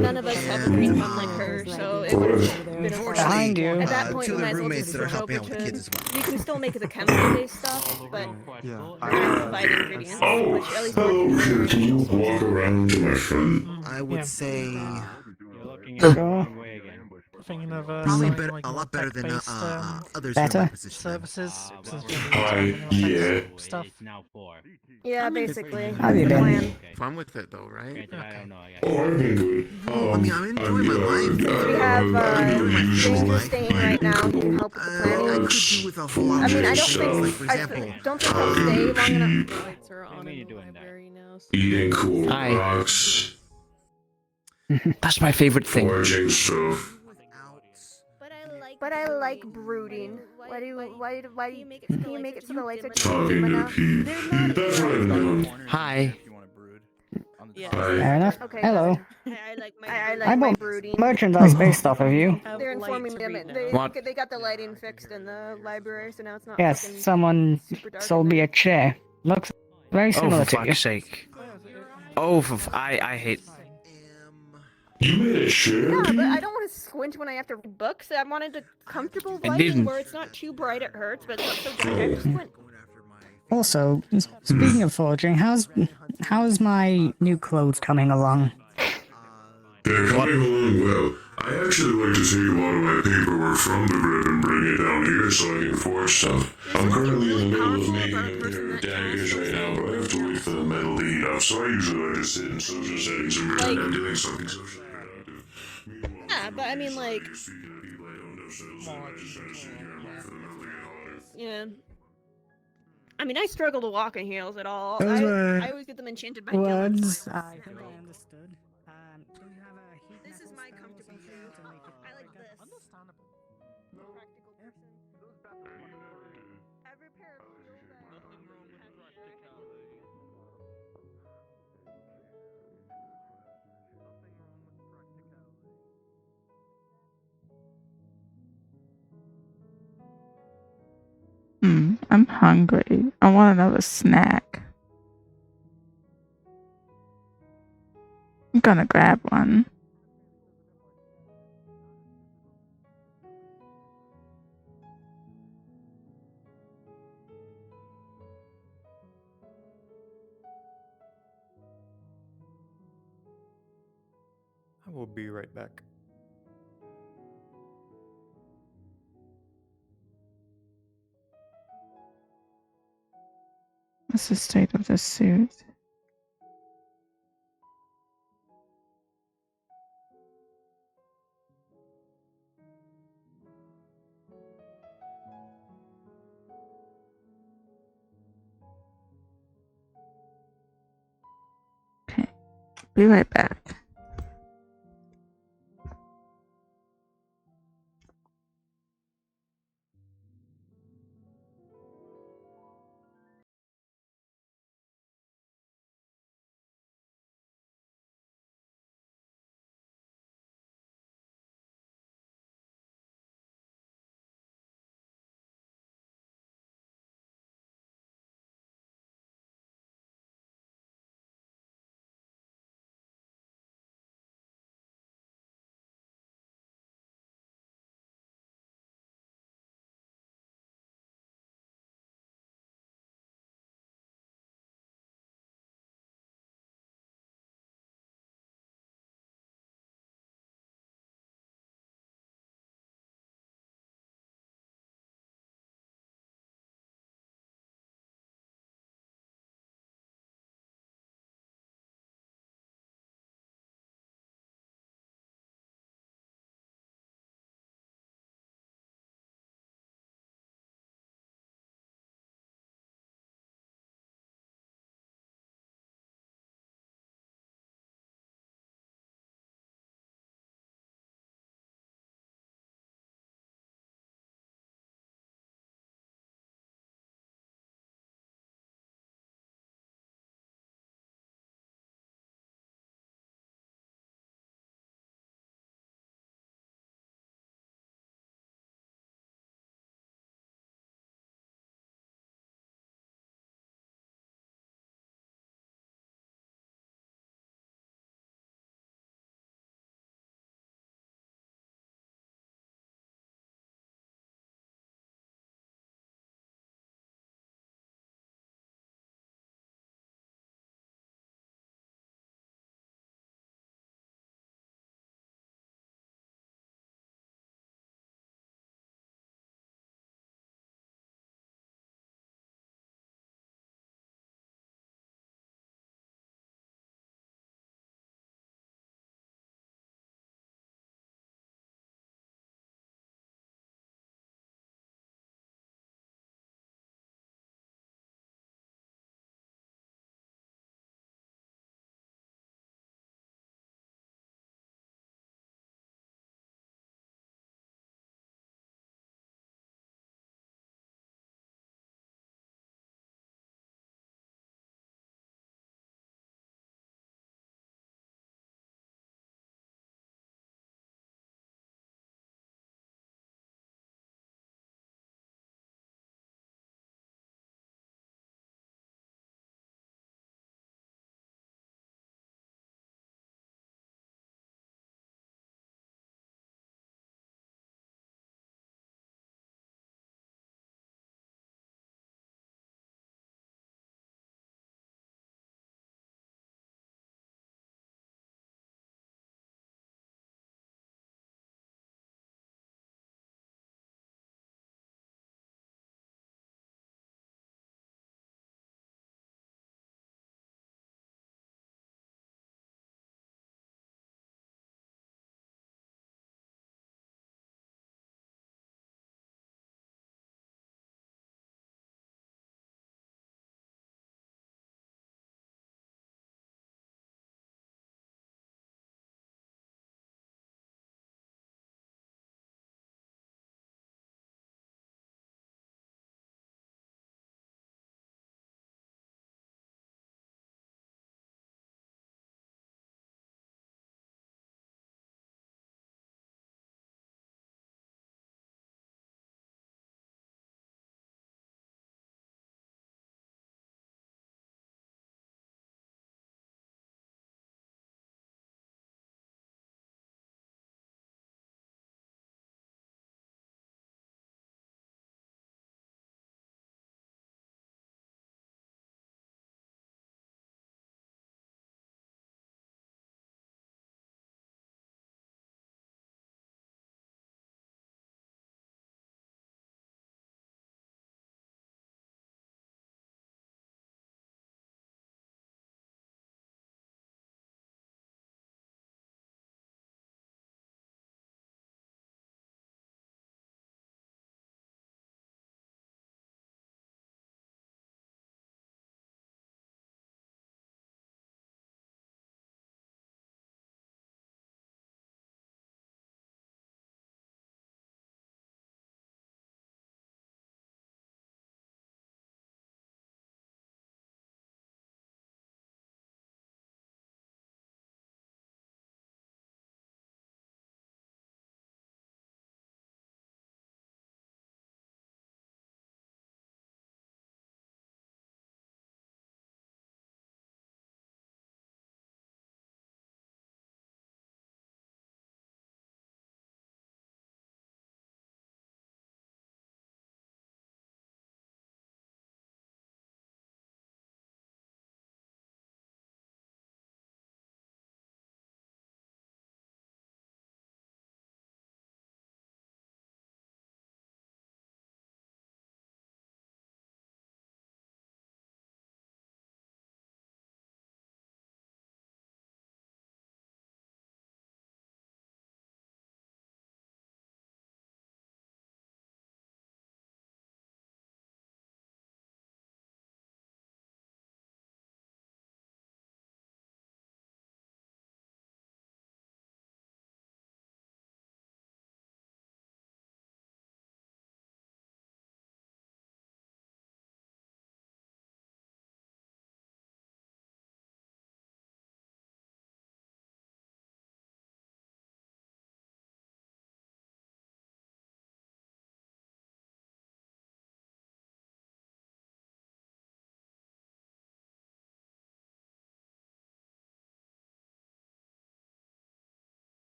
S5: None of us have a green thumb like her, so it would have been a
S8: Behind you.
S5: At that point,
S13: two
S5: we
S13: of
S5: might
S13: the
S5: as well
S13: roommates
S5: just
S13: that are
S5: switch
S13: helping
S5: over
S13: out with
S5: to.
S13: the kids as well.
S5: We can still make the chemical-based stuff, but try to provide ingredients, which at least
S6: Hello,
S5: working
S6: here,
S5: for.
S6: can you walk around, my friend?
S13: I would say
S4: You're looking at the wrong way again.
S12: Thinking of
S13: probably
S12: starting,
S13: better,
S12: like,
S13: a
S12: more
S13: lot better than
S12: tech-based,
S13: others here in my
S8: Better?
S13: position. Then.
S12: services. Since
S4: Well,
S12: we're doing
S6: yeah.
S12: stuff.
S4: It's now 4.
S5: Yeah,
S7: I'm in-
S5: basically.
S8: How
S5: That's
S8: you
S5: the
S8: been?
S5: plan.
S7: Fun with it though, right?
S4: Granted, I don't know. I
S6: Oh,
S4: got
S6: I've been good.
S13: I mean, I'm enjoying my life.
S5: We have
S6: I've been doing the usual,
S5: Danger
S6: like,
S5: staying right now. He can help with the
S13: I
S5: planning.
S13: could do with a whole lot
S5: I
S13: of
S5: mean, I don't
S13: things.
S5: think.
S13: Like, for
S5: I
S13: example,
S5: don't think he'll stay long enough.
S11: Lights are on in the library now.
S6: eating cool
S8: Hi.
S6: rocks,
S8: That's my favorite thing.
S6: foraging stuff.
S5: But I like brooding. Why do you make it so the lights are
S6: Talking
S5: dim
S6: to
S5: enough?
S6: Pete. That's what I'm doing.
S8: Hi.
S11: Yeah.
S6: Hi.
S8: Fair enough.
S5: Okay.
S8: Hello.
S5: I like
S8: I
S5: my
S8: bought
S5: brooding.
S8: merchandise based off of you.
S5: They're informing them.
S8: What?
S5: They got the lighting fixed in the library, so now it's not.
S8: Yes,
S5: fucking
S8: someone
S5: super dark
S8: sold
S5: in
S8: me
S5: there.
S8: a chair. Looks very
S7: Oh,
S8: similar
S7: for
S8: to you.
S7: fuck's sake. Oh, I hate.
S6: You made a chair?
S5: Yeah, but I don't want to squint when I have to read books. I wanted a comfortable
S8: I
S5: lighting
S8: didn't.
S5: where it's not too bright it hurts, but it's not so dark I have to squint.
S8: Also, speaking of foraging, how's my new clothes coming along?
S6: They're coming along well. I actually like to take a lot of my paperwork from the grid and bring it down here so I can forge stuff. I'm currently in the middle of making a pair of daggers right now, but I have to wait for the metal to heat up, so I usually like to sit in social settings and pretend I'm doing something socially productive.
S5: Yeah, but I mean, like, yeah. I mean, I struggle to walk in heels at all.
S8: Those were
S5: I always get them enchanted by Dylan.
S8: words I think I understood. Do you have a heat
S5: This is my comfortable shoe. I like this.
S12: Understandable.
S5: Practical person. Every pair of shoes that
S1: I'm hungry. I want another snack. I'm gonna grab one.
S15: I will be right back.
S1: What's the state of this suit? Okay, be right back.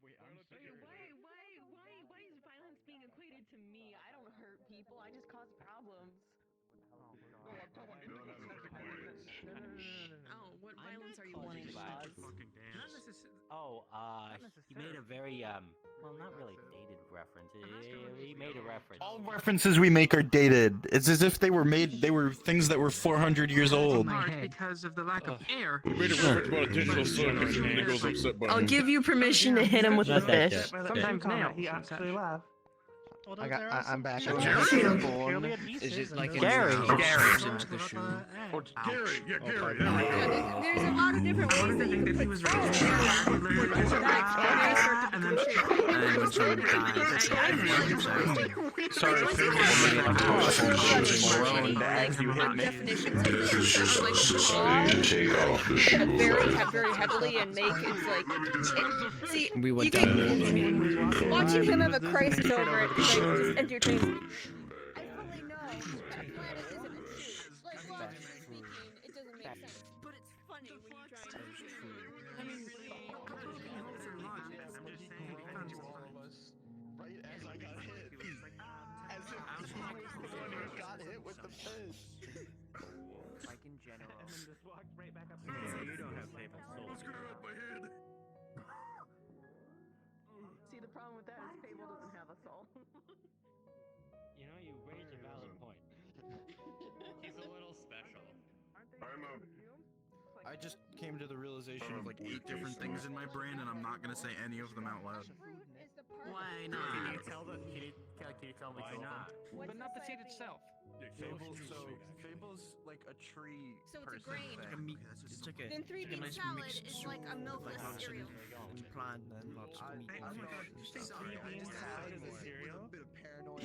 S10: Why is violence being equated to me? I don't hurt people. I just cause problems.
S11: Oh, what violence are you wanting to cause?
S4: He made a very well, not really dated reference. He made a reference.
S16: All references we make are dated. It's as if they were things that were 400 years old.
S7: Because of the lack of air.
S6: You made a reference about a digital sun if somebody goes upset by
S14: I'll give you permission to hit him with the fish.
S7: Sometimes now he actually laughs.
S15: I'm back.
S7: Is it like
S4: Gary?
S7: Gary.
S6: Gary, yeah, Gary.
S5: There's a lot of different ways that you can put very heavily and make it's like see you can watching him have a crisis over it just entertains me. I fully know that a planet isn't a shoe. Like logically speaking, it doesn't make sense, but it's funny when you try to.
S7: I mean,
S15: Right as I got hit. As if I got hit with the fish.
S2: Like in general.
S4: And then just walked right back up. You don't have Fable Soul.
S6: What's going on with my head?
S10: See, the problem with that is Fable doesn't have a soul.
S4: You know, you raised a valid point. He's a little special.
S16: I just came to the realization of like 8 different things in my brain, and I'm not gonna say any of them out loud.
S7: why not?
S12: Can you tell me
S4: Why not?
S12: But not the seed itself.
S16: Fable's like a tree
S5: So it's a
S16: person
S5: grain.
S16: thing.
S15: It's like a
S5: Then 3 bean salad is like a milkless cereal.
S15: and plant and lots of meat.
S12: Oh my god, you say three bean salad is a cereal?
S15: A bit of paranoia.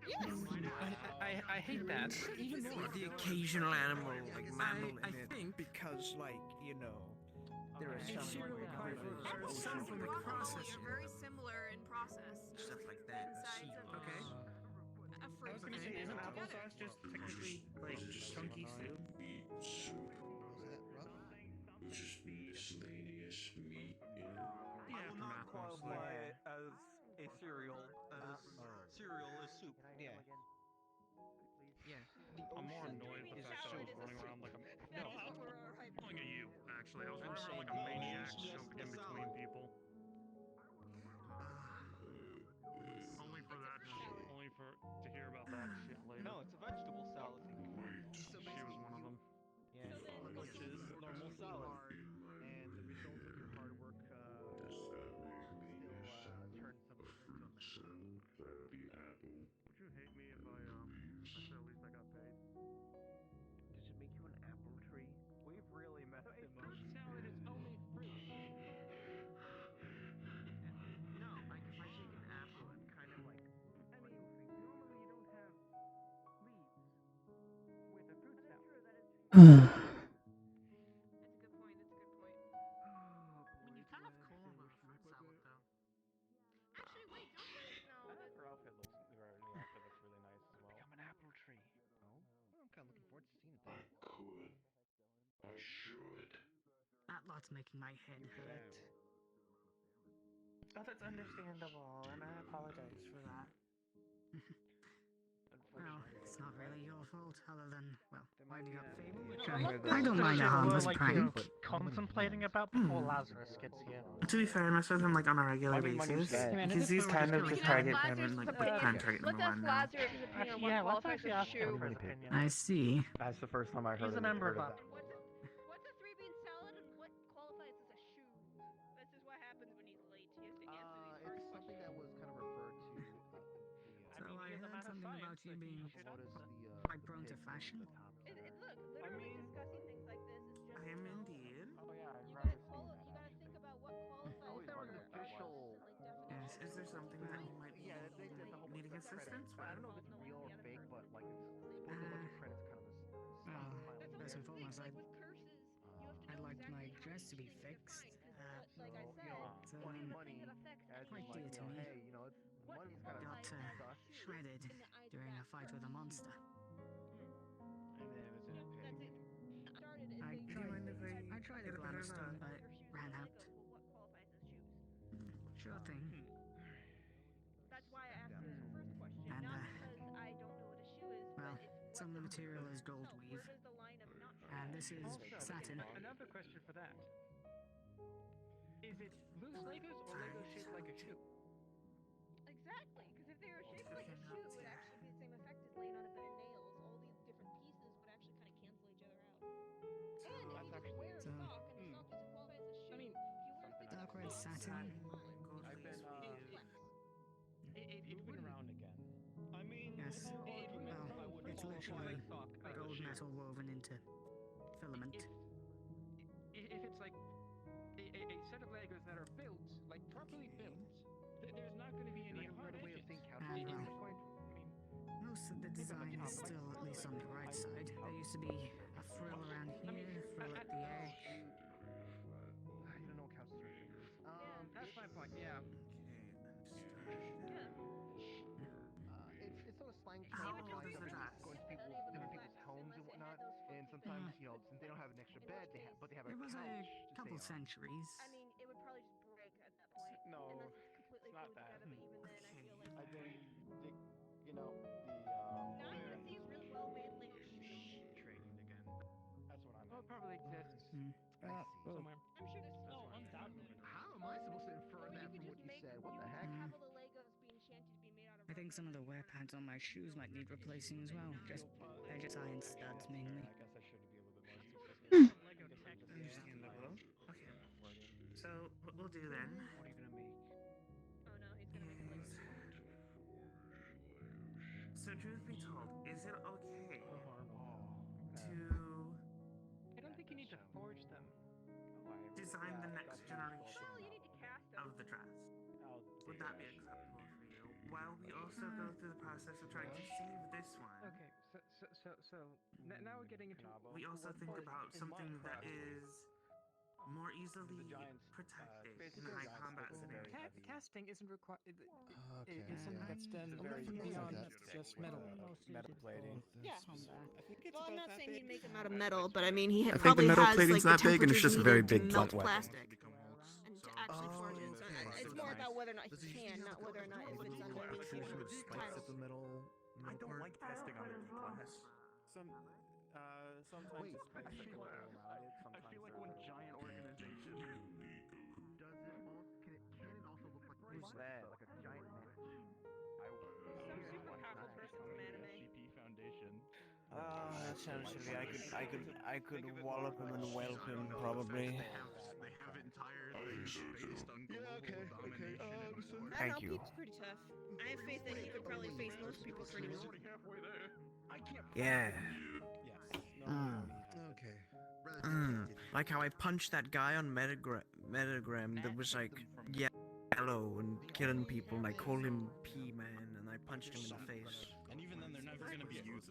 S12: Yes! I hate that.
S15: Even more. The occasional animal, like mammal
S7: I
S15: in it.
S7: think
S15: Because, like, you know, there are some
S7: cereal
S15: rivers, oceans,
S7: from the process.
S5: Very similar in process.
S15: stuff like that.
S5: Insides of
S7: Okay.
S5: a fruit.
S12: I was gonna say, isn't applesauce just technically like chunky soup?
S6: It's just miscellaneous meat, you know?
S12: Yeah, from applesauce.
S2: it as a cereal, cereal is soup.
S15: Yeah.
S7: Yeah.
S12: I'm more annoyed with the fact that I was running around like a... No, I was pulling at you, actually. I was running around like a maniac, jumping in between people. Only for that only to hear about that shit later.
S2: No, it's a vegetable salad.
S12: She was one of them.
S2: Yeah, which is normal salad. And the result of your hard work turns some
S12: Would you hate me if I said at least I got paid?
S2: Does it make you an apple tree? We've really messed him up.
S12: Fruit salad is only fruit.
S2: No, like if I take an apple and kind of like, I mean, normally you don't have leaves with a fruit salad.
S5: That's a good point.
S7: I mean, you kind of cool with a fruit salad, though.
S5: Actually, wait, don't no.
S2: Her outfit looks really nice as well. Become an apple tree. Oh, I'm kind of looking forward to seeing it.
S6: Could. I should.
S8: That lot's making my head hurt.
S12: Oh, that's understandable, and I apologize for that.
S8: Well, it's not really your fault, other than, well, winding up Fable, which
S12: Well,
S8: I don't mind a harmless
S12: like,
S8: prank.
S12: you know, contemplating about before Lazarus gets here.
S7: To be fair, I mess with him like on a regular basis. Because he's kind of the target
S5: Lazarus
S7: like
S5: put
S7: prime target
S5: let's
S7: number
S5: ask
S7: 1 now.
S5: Lazarus his opinion on what
S12: Yeah, let's
S5: qualifies
S12: actually
S5: as a
S12: ask him
S5: shoe.
S12: for his opinion.
S8: I see.
S15: That's the first time I heard
S12: He's a member of that.
S5: What's a 3 bean salad and what qualifies as a shoe? This is what happens when he's late. He has to answer these hard
S15: It's something that was kind of referred to.
S8: So I heard something about you being quite prone to fashion.
S5: Look, literally discussing things like this is just
S7: I am indeed.
S2: Oh yeah, I
S5: you
S2: remember
S5: gotta think about what qualifies.
S2: there was an official.
S7: Is there something that you might be needing assistance with?
S2: I don't know if it's real or fake, but like it's supposed to look at credits kind of as.
S8: Well, first and foremost, I'd like my dress to be fixed.
S5: Like I said,
S8: So,
S2: money,
S5: as
S8: quite dear to me.
S2: hey, you know, money's kind of
S8: Got shredded during a fight with a monster. I tried a glamstone, but it ran out.
S7: Sure.
S8: Sure thing.
S5: That's why I asked you this first question.
S8: And,
S5: Not because I don't know what a shoe is,
S8: well,
S5: but if
S8: some of the material is gold weave.
S5: where does the line of not
S8: And this is
S2: Also,
S8: satin.
S2: another question for that. Is it loose Legos or Legos shaped like a shoe?
S5: Exactly, because if they were shaped like a shoe, it would actually be the same effect as laying on a bed of nails. All these different pieces would actually kind of cancel each other out. And if you just wear a sock and the sock doesn't qualify as a shoe, if you wear a
S8: Dark red satin.
S16: I've been
S2: It's moving around again. I mean,
S8: Yes. Well, it's literally gold metal woven into filament.
S2: If it's like a set of Legos that are built, like properly built, there's not going to be any hard edges.
S8: And well, most of the design is still at least on the right side. There used to be a frill around here, a frill at the edge.
S2: I don't know what counts as ridiculous. That's my point. Yeah.
S15: It's sort of slang
S8: How
S15: term for
S8: old
S15: like
S8: is the dress?
S15: going to different people's homes and whatnot. And sometimes, you know, since they don't have an extra bed, but they have a
S8: It was
S15: couch
S8: a
S15: to
S8: couple
S15: stay on.
S8: centuries.
S5: I mean, it would probably just break at that point.
S2: No,
S5: unless it's completely
S2: it's not
S5: glued
S2: that.
S5: together, but even then, I feel like
S4: I've been digging up the.
S5: now you can see a really well-made Lego shoe.
S2: Trading again. That's what I'm. Well, it probably exists
S4: Somewhere.
S5: I'm sure there's
S4: Oh, undoubtedly.
S15: How am I supposed to infer that from what you said? What the heck?
S5: have all the Legos be enchanted to be made out of.
S8: I think some of the wear pads on my shoes might need replacing as well. They're just iron studs mainly.
S4: I guess I should be a little bit more specific.
S2: Lego text.
S8: Understandable. Okay. So what we'll do then
S2: What are you gonna make?
S5: Oh no, he's gonna make it like.
S1: So truth be told, is it okay to
S2: I don't think you need to forge them.
S1: design the next generation
S5: Well, you need to cast them.
S1: of the dress? Would that be acceptable for you? While we also go through the process of trying to save this one,
S2: Okay, so now we're getting into.
S1: we also think about something that is more easily protected in high combat scenarios.
S2: Casting isn't required.
S16: Okay.
S2: It's something that's done
S16: very
S2: beyond
S16: easy.
S2: just metal.
S16: Metal plating.
S5: Yeah.
S16: I think it's
S5: Well, I'm
S16: about
S5: not
S16: that
S5: saying
S16: big.
S5: he'd make them out of metal, but I mean, he
S7: I think the
S5: probably
S7: metal
S5: has
S7: plating's
S5: like the
S7: that big and it's just a very
S5: temperatures
S7: big
S5: needed to
S7: blunt
S5: melt
S7: weapon.
S5: plastic and to actually forge it. So it's more about whether or not he can, not whether or not if it's underneath his tiles.
S7: I don't like testing on the D-class.
S15: Sometimes
S13: Wait,
S15: the specs are around it.
S13: I feel like one giant organization.
S15: Does it all? Can it also look like
S13: Who's that? Like a giant match?
S5: Some super powerful person from anime.
S16: Foundation.
S17: Essentially, I could wallop him and whelp him probably.
S6: They have entire things based on global domination.
S5: I don't know, Pete's pretty tough. I have faith that he could probably face most people pretty well.
S17: Yeah.
S7: Okay.
S17: Like how I punched that guy on Metagram that was like yellow and killing people, and I called him P-Man, and I punched him in the face.
S16: And even then, they're never going to be used.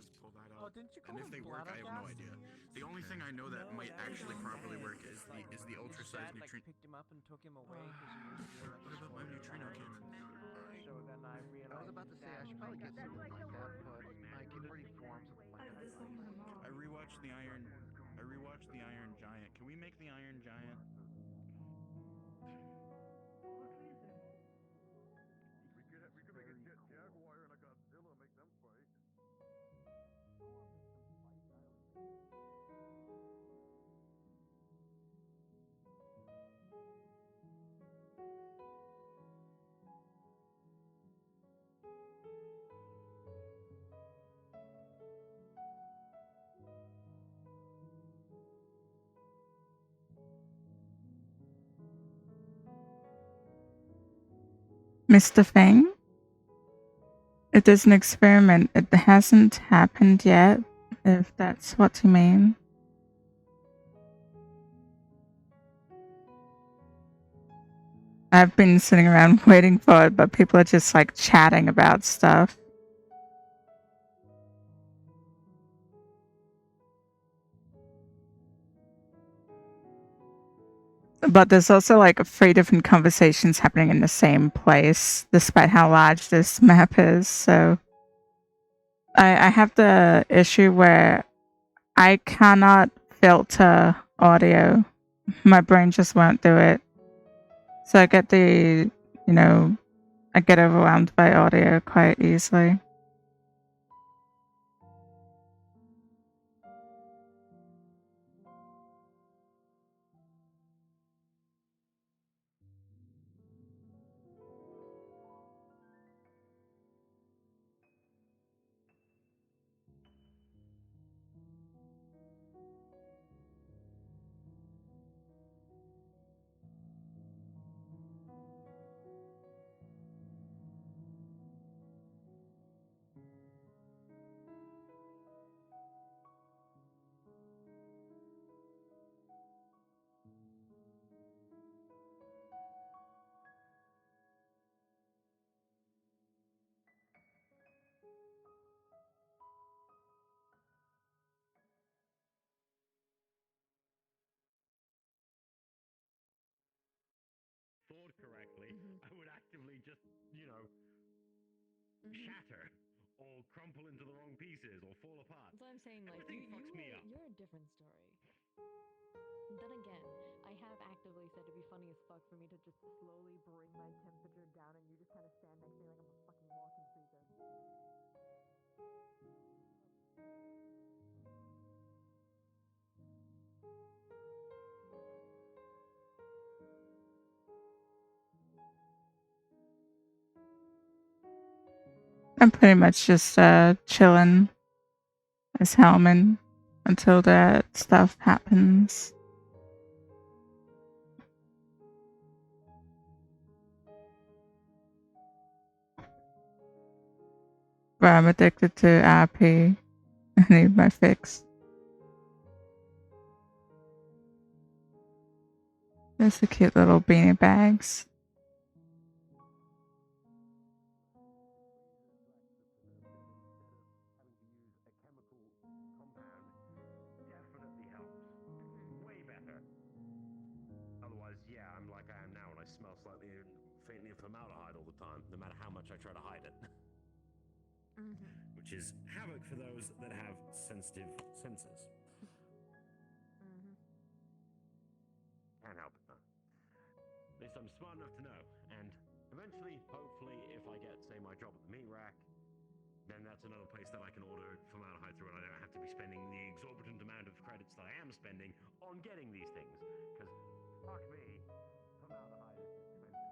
S12: Oh, didn't you call
S6: And if they work, I have no idea. The only thing I know that might actually properly work is the ultra-sized neutrino.
S2: Picked him up and took him away because
S6: What about my neutrino cannon?
S2: So then I realized.
S15: I was about to say I should probably get something like that, but I can already form something like that.
S16: I rewatched the Iron Giant. Can we make the Iron Giant?
S6: We could make a jet jaguar and a Godzilla, make them fight.
S18: Mr. Fang? It is an experiment. It hasn't happened yet, if that's what you mean. I've been sitting around waiting for it, but people are just like chatting about stuff. But there's also like 3 different conversations happening in the same place, despite how large this map is. So I have the issue where I cannot filter audio. My brain just won't do it. So I get the you know, I get overwhelmed by audio quite easily.
S3: Thought correctly, I would actively just, shatter or crumple into the wrong pieces or fall apart.
S11: That's what I'm saying. Like
S3: Everything fucks me up.
S11: you're a different story. Then again, I have actively said it'd be funny as fuck for me to just slowly bring my temperature down, and you just kind of stand next to me like I'm a fucking walking freezer.
S18: I'm pretty much just chilling as Helmin until that stuff happens. But I'm addicted to RP. I need my fix. There's the cute little beanie bags.
S3: Definitely helps. Way better. Otherwise, yeah, I'm like I am now, and I smell slightly and faintly of formaldehyde all the time, no matter how much I try to hide it. Which is havoc for those that have sensitive senses. Can't help it though. At least I'm smart enough to know, and eventually, hopefully, if I get, say, my job at the meat rack, then that's another place that I can order formaldehyde through, and I don't have to be spending the exorbitant amount of credits that I am spending on getting these things. Because, fuck me, formaldehyde is expensive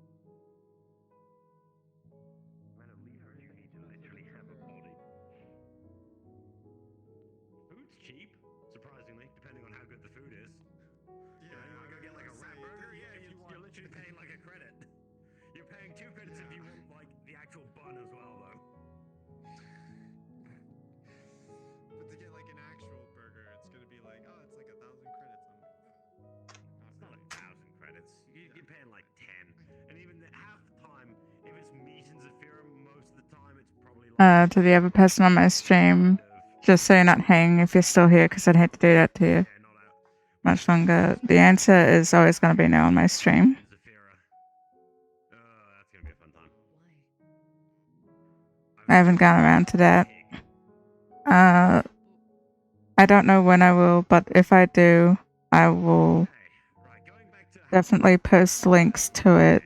S3: in bulk. Man, a liter, you need to literally have a body. Food's cheap, surprisingly, depending on how good the food is. Yeah, you want to go get like a wrap burger? Yeah, you're literally paying like a credit. You're paying 2 credits if you want like the actual bun as well, though.
S15: But to get like an actual burger, it's gonna be like, oh, it's like 1,000 credits.
S3: It's not 1,000 credits. You're paying like 10, and even half the time, if it's meat and Zephyra, most of the time it's probably like.
S18: To the other person on my stream, just so you're not hanging if you're still here, because I'd hate to do that to you much longer. The answer is always going to be no on my stream.
S3: That's gonna be a fun time.
S18: I haven't gone around to that. I don't know when I will, but if I do, I will definitely post links to it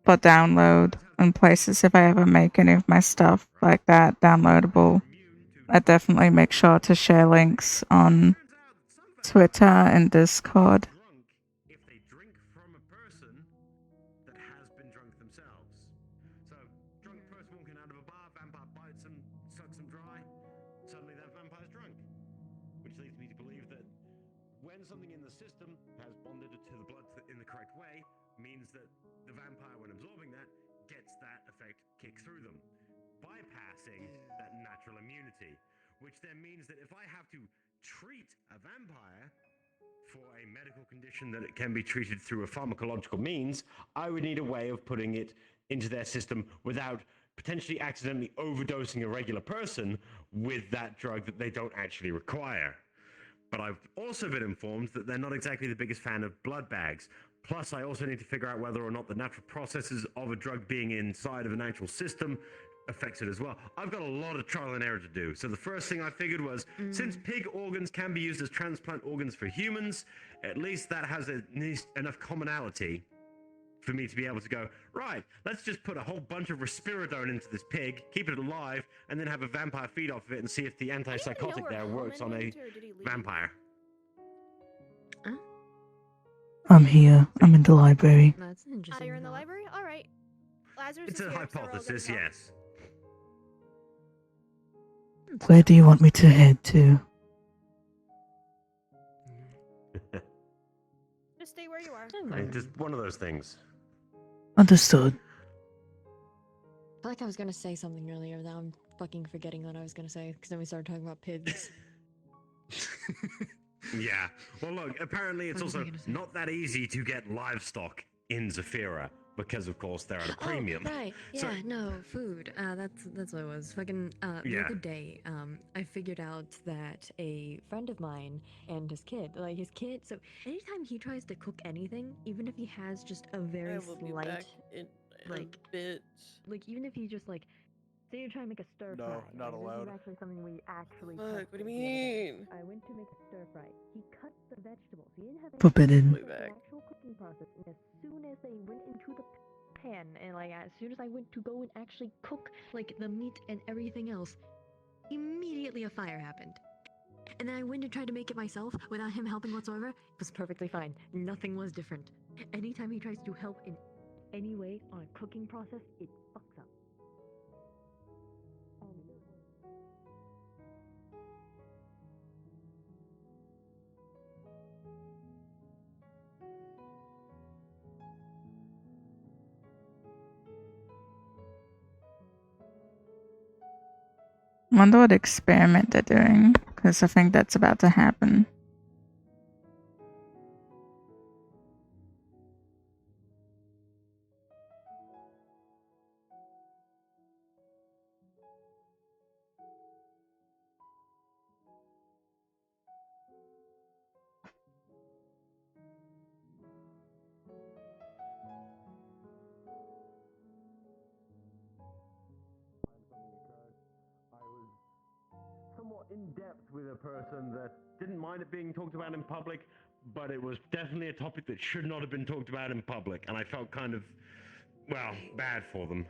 S18: for download and places if I ever make any of my stuff like that downloadable. I definitely make sure to share links on Twitter and Discord.
S3: If they drink from a person that has been drunk themselves. So, drunk person walking out of a bar, vampire bites them, sucks them dry, suddenly that vampire's drunk. Which leads me to believe that when something in the system has bonded to the blood in the correct way, means that the vampire, when absorbing that, gets that effect kick through them, bypassing that natural immunity. Which then means that if I have to treat a vampire for a medical condition that it can be treated through a pharmacological means, I would need a way of putting it into their system without potentially accidentally overdosing a regular person with that drug that they don't actually require. But I've also been informed that they're not exactly the biggest fan of blood bags. Plus, I also need to figure out whether or not the natural processes of a drug being inside of an actual system affects it as well. I've got a lot of trial and error to do. So the first thing I figured was, since pig organs can be used as transplant organs for humans, at least that has enough commonality for me to be able to go, right, let's just put a whole bunch of risperidone into this pig, keep it alive, and then have a vampire feed off of it and see if the antipsychotic there works on a vampire.
S1: I'm here. I'm in the library.
S11: That's an interesting.
S5: You're in the library? Alright. Lazarus
S3: It's
S5: is
S3: a
S5: here, so we're all
S3: hypothesis,
S5: gonna talk.
S3: yes.
S1: Where do you want me to head to?
S5: Just stay where you are.
S3: Just one of those things.
S1: Understood.
S11: I feel like I was gonna say something earlier. Now I'm fucking forgetting what I was gonna say because then we started talking about pigs.
S3: Yeah. Well, look, apparently it's also not that easy to get livestock in Zafira because, of course, they're at a premium.
S11: Oh, right. Yeah,
S3: So-
S11: no, food. That's what it was. Fucking the
S3: Yeah.
S11: other day, I figured out that a friend of mine and his kid, so anytime he tries to cook anything, even if he has just a very slight like
S19: bit.
S11: like even if he just like say you're trying to make a stir fry.
S19: No, not
S11: this
S19: allowed.
S11: is actually something we actually
S19: Fuck,
S11: tested
S19: what do you
S11: the other day.
S19: mean?
S11: I went to make a stir fry. He cut the vegetables. He didn't have any
S1: Forbidden.
S11: the actual cooking process. And as soon as they went into the pan and like as soon as I went to go and actually cook like the meat and everything else, immediately a fire happened. And then I went and tried to make it myself without him helping whatsoever. It was perfectly fine. Nothing was different. Anytime he tries to help in any way on a cooking process, it fucks up.
S18: I wonder what experiment they're doing, because I think that's about to happen.
S3: Somewhat in depth with a person that didn't mind it being talked about in public, but it was definitely a topic that should not have been talked about in public, and I felt kind of, well, bad for them.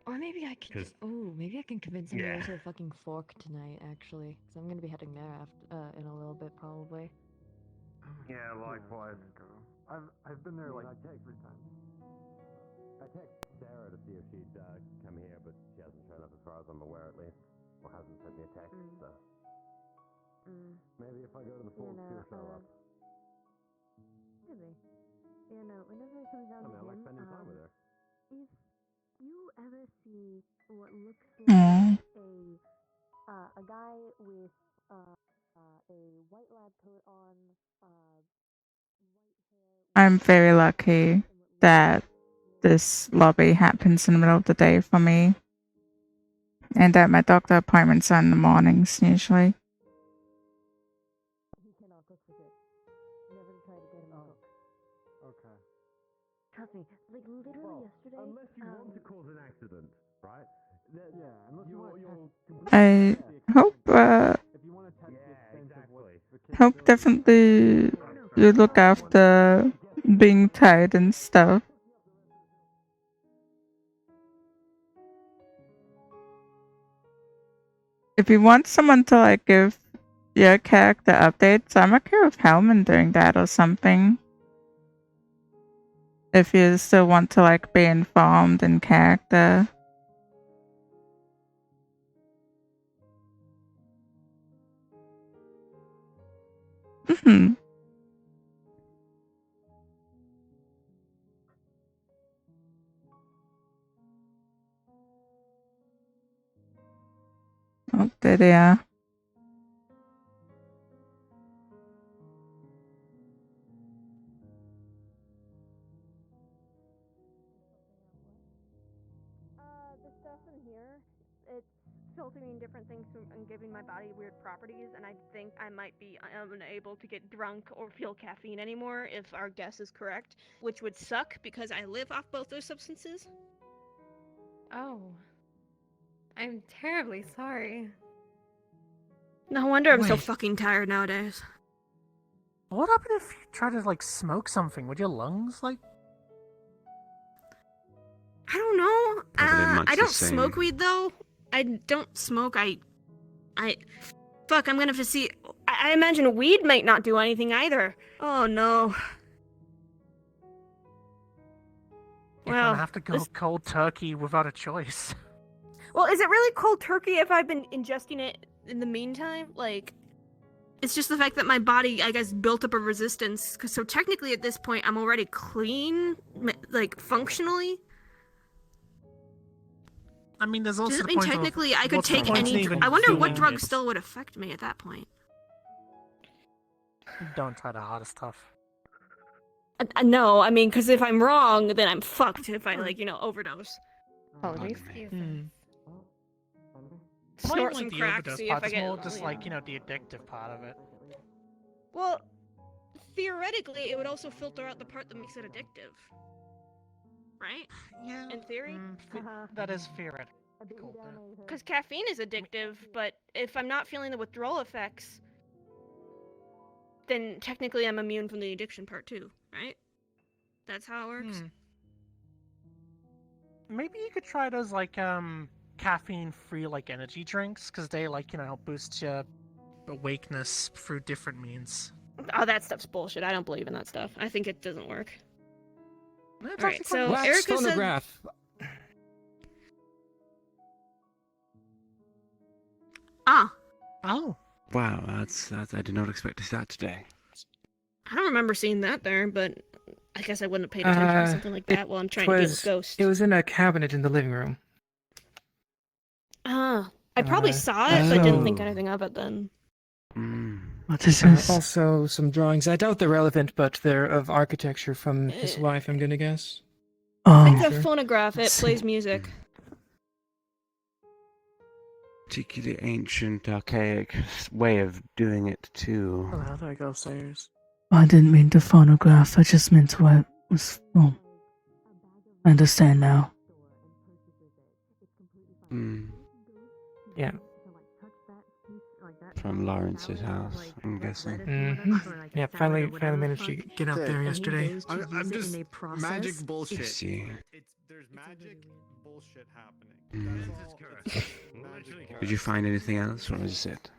S11: Or maybe I can. Oh, maybe I can convince him to
S3: Yeah.
S11: go to the fucking Fork tonight. Actually, because I'm gonna be heading there after in a little bit probably.
S3: Yeah, likewise.
S20: I've been there like 3 times.
S3: I texted Sarah to see if she'd come here, but she hasn't shown up as far as I'm aware, at least. Or hasn't sent me a text, so. Maybe if I go to the Fork, she'll show up.
S5: Maybe. Yeah, no, whenever it comes down
S3: I mean, I
S5: to
S3: like
S5: him,
S3: spending time with her.
S5: if you ever see what looks
S18: Mm.
S5: like a guy with a white lab coat on,
S18: I'm very lucky that this lobby happens in the middle of the day for me. And that my doctor appointments are in the mornings, usually.
S5: he cannot cook for shit. Never try to get him to cook.
S20: Okay.
S5: Trust me, like literally yesterday.
S3: Unless you want to cause an accident, right?
S20: Yeah, unless you want
S18: I hope,
S20: if you want to test the extent of what the
S18: hope definitely you look after being tired and stuff. If you want someone to like give your character updates, I'm okay with Helmin doing that or something. If you still want to like be informed in character. Mm-hmm. Oh, did ya?
S5: The stuff in here, it's filtering in different things and giving my body weird properties, and I think I might be unable to get drunk or feel caffeine anymore if our guess is correct, which would suck because I live off both those substances.
S10: Oh. I'm terribly sorry.
S5: No wonder I'm so
S12: Wait.
S5: fucking tired nowadays.
S12: What happened if you try to like smoke something? Would your lungs like
S5: I don't know.
S19: Probably much
S5: I
S19: the
S5: don't
S19: same.
S5: smoke weed though. I don't smoke. Fuck, I'm gonna have to see. I imagine weed might not do anything either. Oh no.
S12: You're gonna have to go cold turkey without a choice.
S5: Well, is it really cold turkey if I've been ingesting it in the meantime? Like, it's just the fact that my body, I guess, built up a resistance. So technically, at this point, I'm already clean, like functionally.
S12: I mean, there's also
S5: Does it
S12: the
S5: mean
S12: point of
S5: technically I could
S12: what's the
S5: take
S12: point
S5: any?
S12: in even
S5: I wonder what
S12: doing
S5: drug
S12: it?
S5: still would affect me at that point.
S12: Don't try the hardest stuff.
S5: No, I mean, because if I'm wrong, then I'm fucked. If I overdose.
S10: Holy
S5: Snort
S12: Not
S5: some
S12: like the
S5: crack,
S12: overdose
S5: see if
S12: part,
S5: I
S12: it's
S5: get.
S12: more just like, the addictive part of it.
S5: Well, theoretically, it would also filter out the part that makes it addictive. Right?
S12: Yeah.
S5: In theory?
S12: That is theoretical.
S5: Because caffeine is addictive, but if I'm not feeling the withdrawal effects, then technically I'm immune from the addiction part too, right? That's how it works?
S12: Maybe you could try those, like, caffeine-free, like, energy drinks, because they, like, help boost your awakeness through different means.
S5: Oh, that stuff's bullshit. I don't believe in that stuff. I think it doesn't work.
S12: Alright,
S5: so
S21: Wax
S5: Erica said...
S21: phonograph.
S5: Ah.
S12: Oh.
S19: Wow, that's I did not expect to see that today.
S5: I don't remember seeing that there, but I guess I wouldn't have paid attention to something like that while I'm trying to deal with ghosts.
S21: It was in a cabinet in the living room.
S5: I probably saw it, but didn't think anything of it then.
S21: What is this? Also, some drawings. I doubt they're relevant, but they're of architecture from his wife, I'm gonna guess.
S5: I think the phonograph, it plays music.
S19: Particularly ancient, archaic way of doing it too.
S21: Oh, how do I go upstairs?
S1: I didn't mean the phonograph. I just meant what it was. Oh, I understand now.
S21: Yeah.
S19: From Lawrence's house, I'm guessing.
S21: Yeah, finally managed to get up there yesterday.
S13: I'm just magic bullshit.
S19: I see.
S13: There's magic bullshit happening.
S19: Did you find anything else, or was it?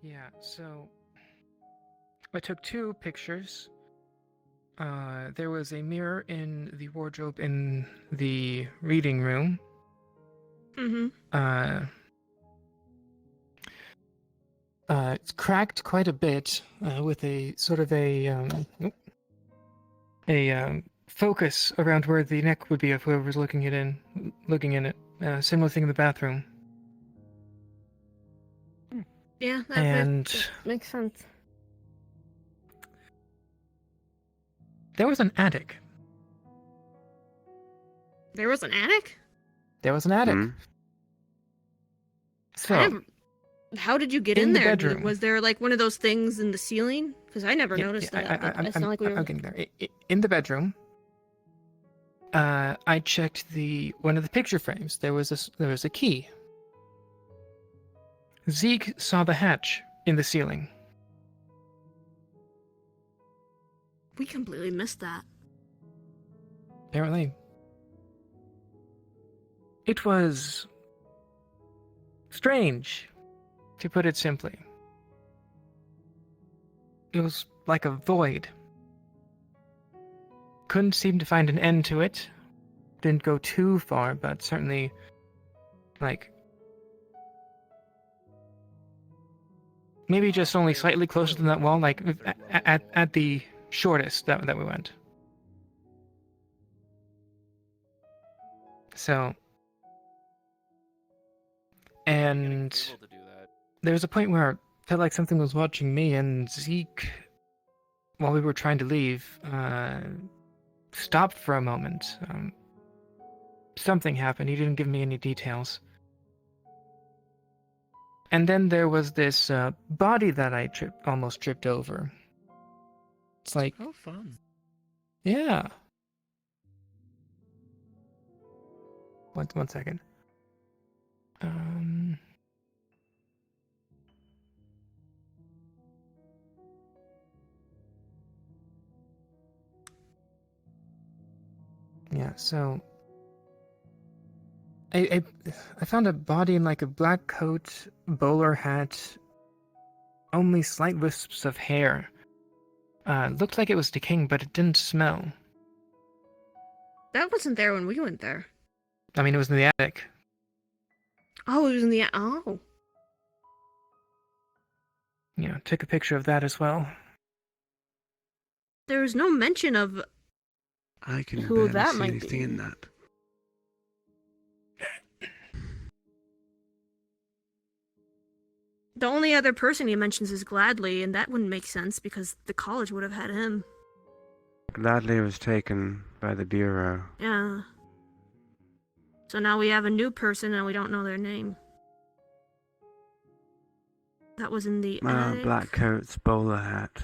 S21: Yeah, so I took 2 pictures. There was a mirror in the wardrobe in the reading room. It's cracked quite a bit, with a sort of a focus around where the neck would be if whoever's looking in it. Similar thing in the bathroom.
S5: Yeah,
S21: And
S5: makes sense.
S21: there was an attic.
S5: There was an attic?
S21: There was an attic. So,
S5: How did you get
S21: in
S5: in
S21: the
S5: there?
S21: bedroom.
S5: Was there like one of those things in the ceiling? Because I never noticed that. But it's not like we were.
S21: I'm getting there. In the bedroom, I checked one of the picture frames. There was a key. Zeke saw the hatch in the ceiling.
S5: We completely missed that.
S21: Apparently. It was strange, to put it simply. It was like a void. Couldn't seem to find an end to it. Didn't go too far, but certainly, like, maybe just only slightly closer than that wall, like at the shortest that we went. So, and there was a point where I felt like something was watching me, and Zeke, while we were trying to leave, stopped for a moment. Something happened. He didn't give me any details. And then there was this body that I almost tripped over. It's like,
S12: Oh, fun.
S21: yeah. One second. Yeah, so I found a body in like a black coat, bowler hat, only slight wisps of hair. Looked like it was decaying, but it didn't smell.
S9: That wasn't there when we went there.
S21: I mean, it was in the attic.
S9: Oh, it was in the oh.
S21: Yeah, took a picture of that as well.
S9: There was no mention of
S19: I can
S9: who
S19: barely
S9: that
S19: see
S9: might
S19: anything
S9: be.
S19: in that.
S9: The only other person he mentions is Gladly, and that wouldn't make sense because the college would have had him.
S19: Gladly was taken by the Bureau.
S9: Yeah. So now we have a new person and we don't know their name. That was in the attic.
S19: Black coats, bowler hat.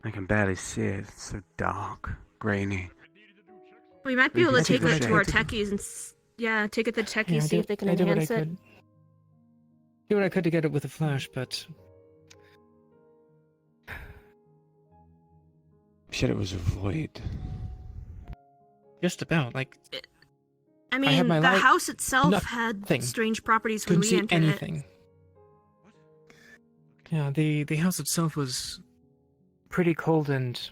S19: I can barely see it. It's so dark, grainy.
S9: We might be able to
S19: can see
S9: take
S19: the
S9: it to our
S19: shade.
S9: techies and take it to techies,
S21: Yeah,
S9: see if they can
S21: I did what I
S9: enhance it.
S21: could. Did what I could to get it with a flash, but
S19: You said it was a void.
S21: just about like.
S9: I
S21: I had
S9: mean,
S21: my
S9: the
S21: light-
S9: house itself had
S21: nothing.
S9: strange properties when
S21: Couldn't
S9: we
S21: see
S9: entered
S21: anything. Yeah, the house itself was pretty cold and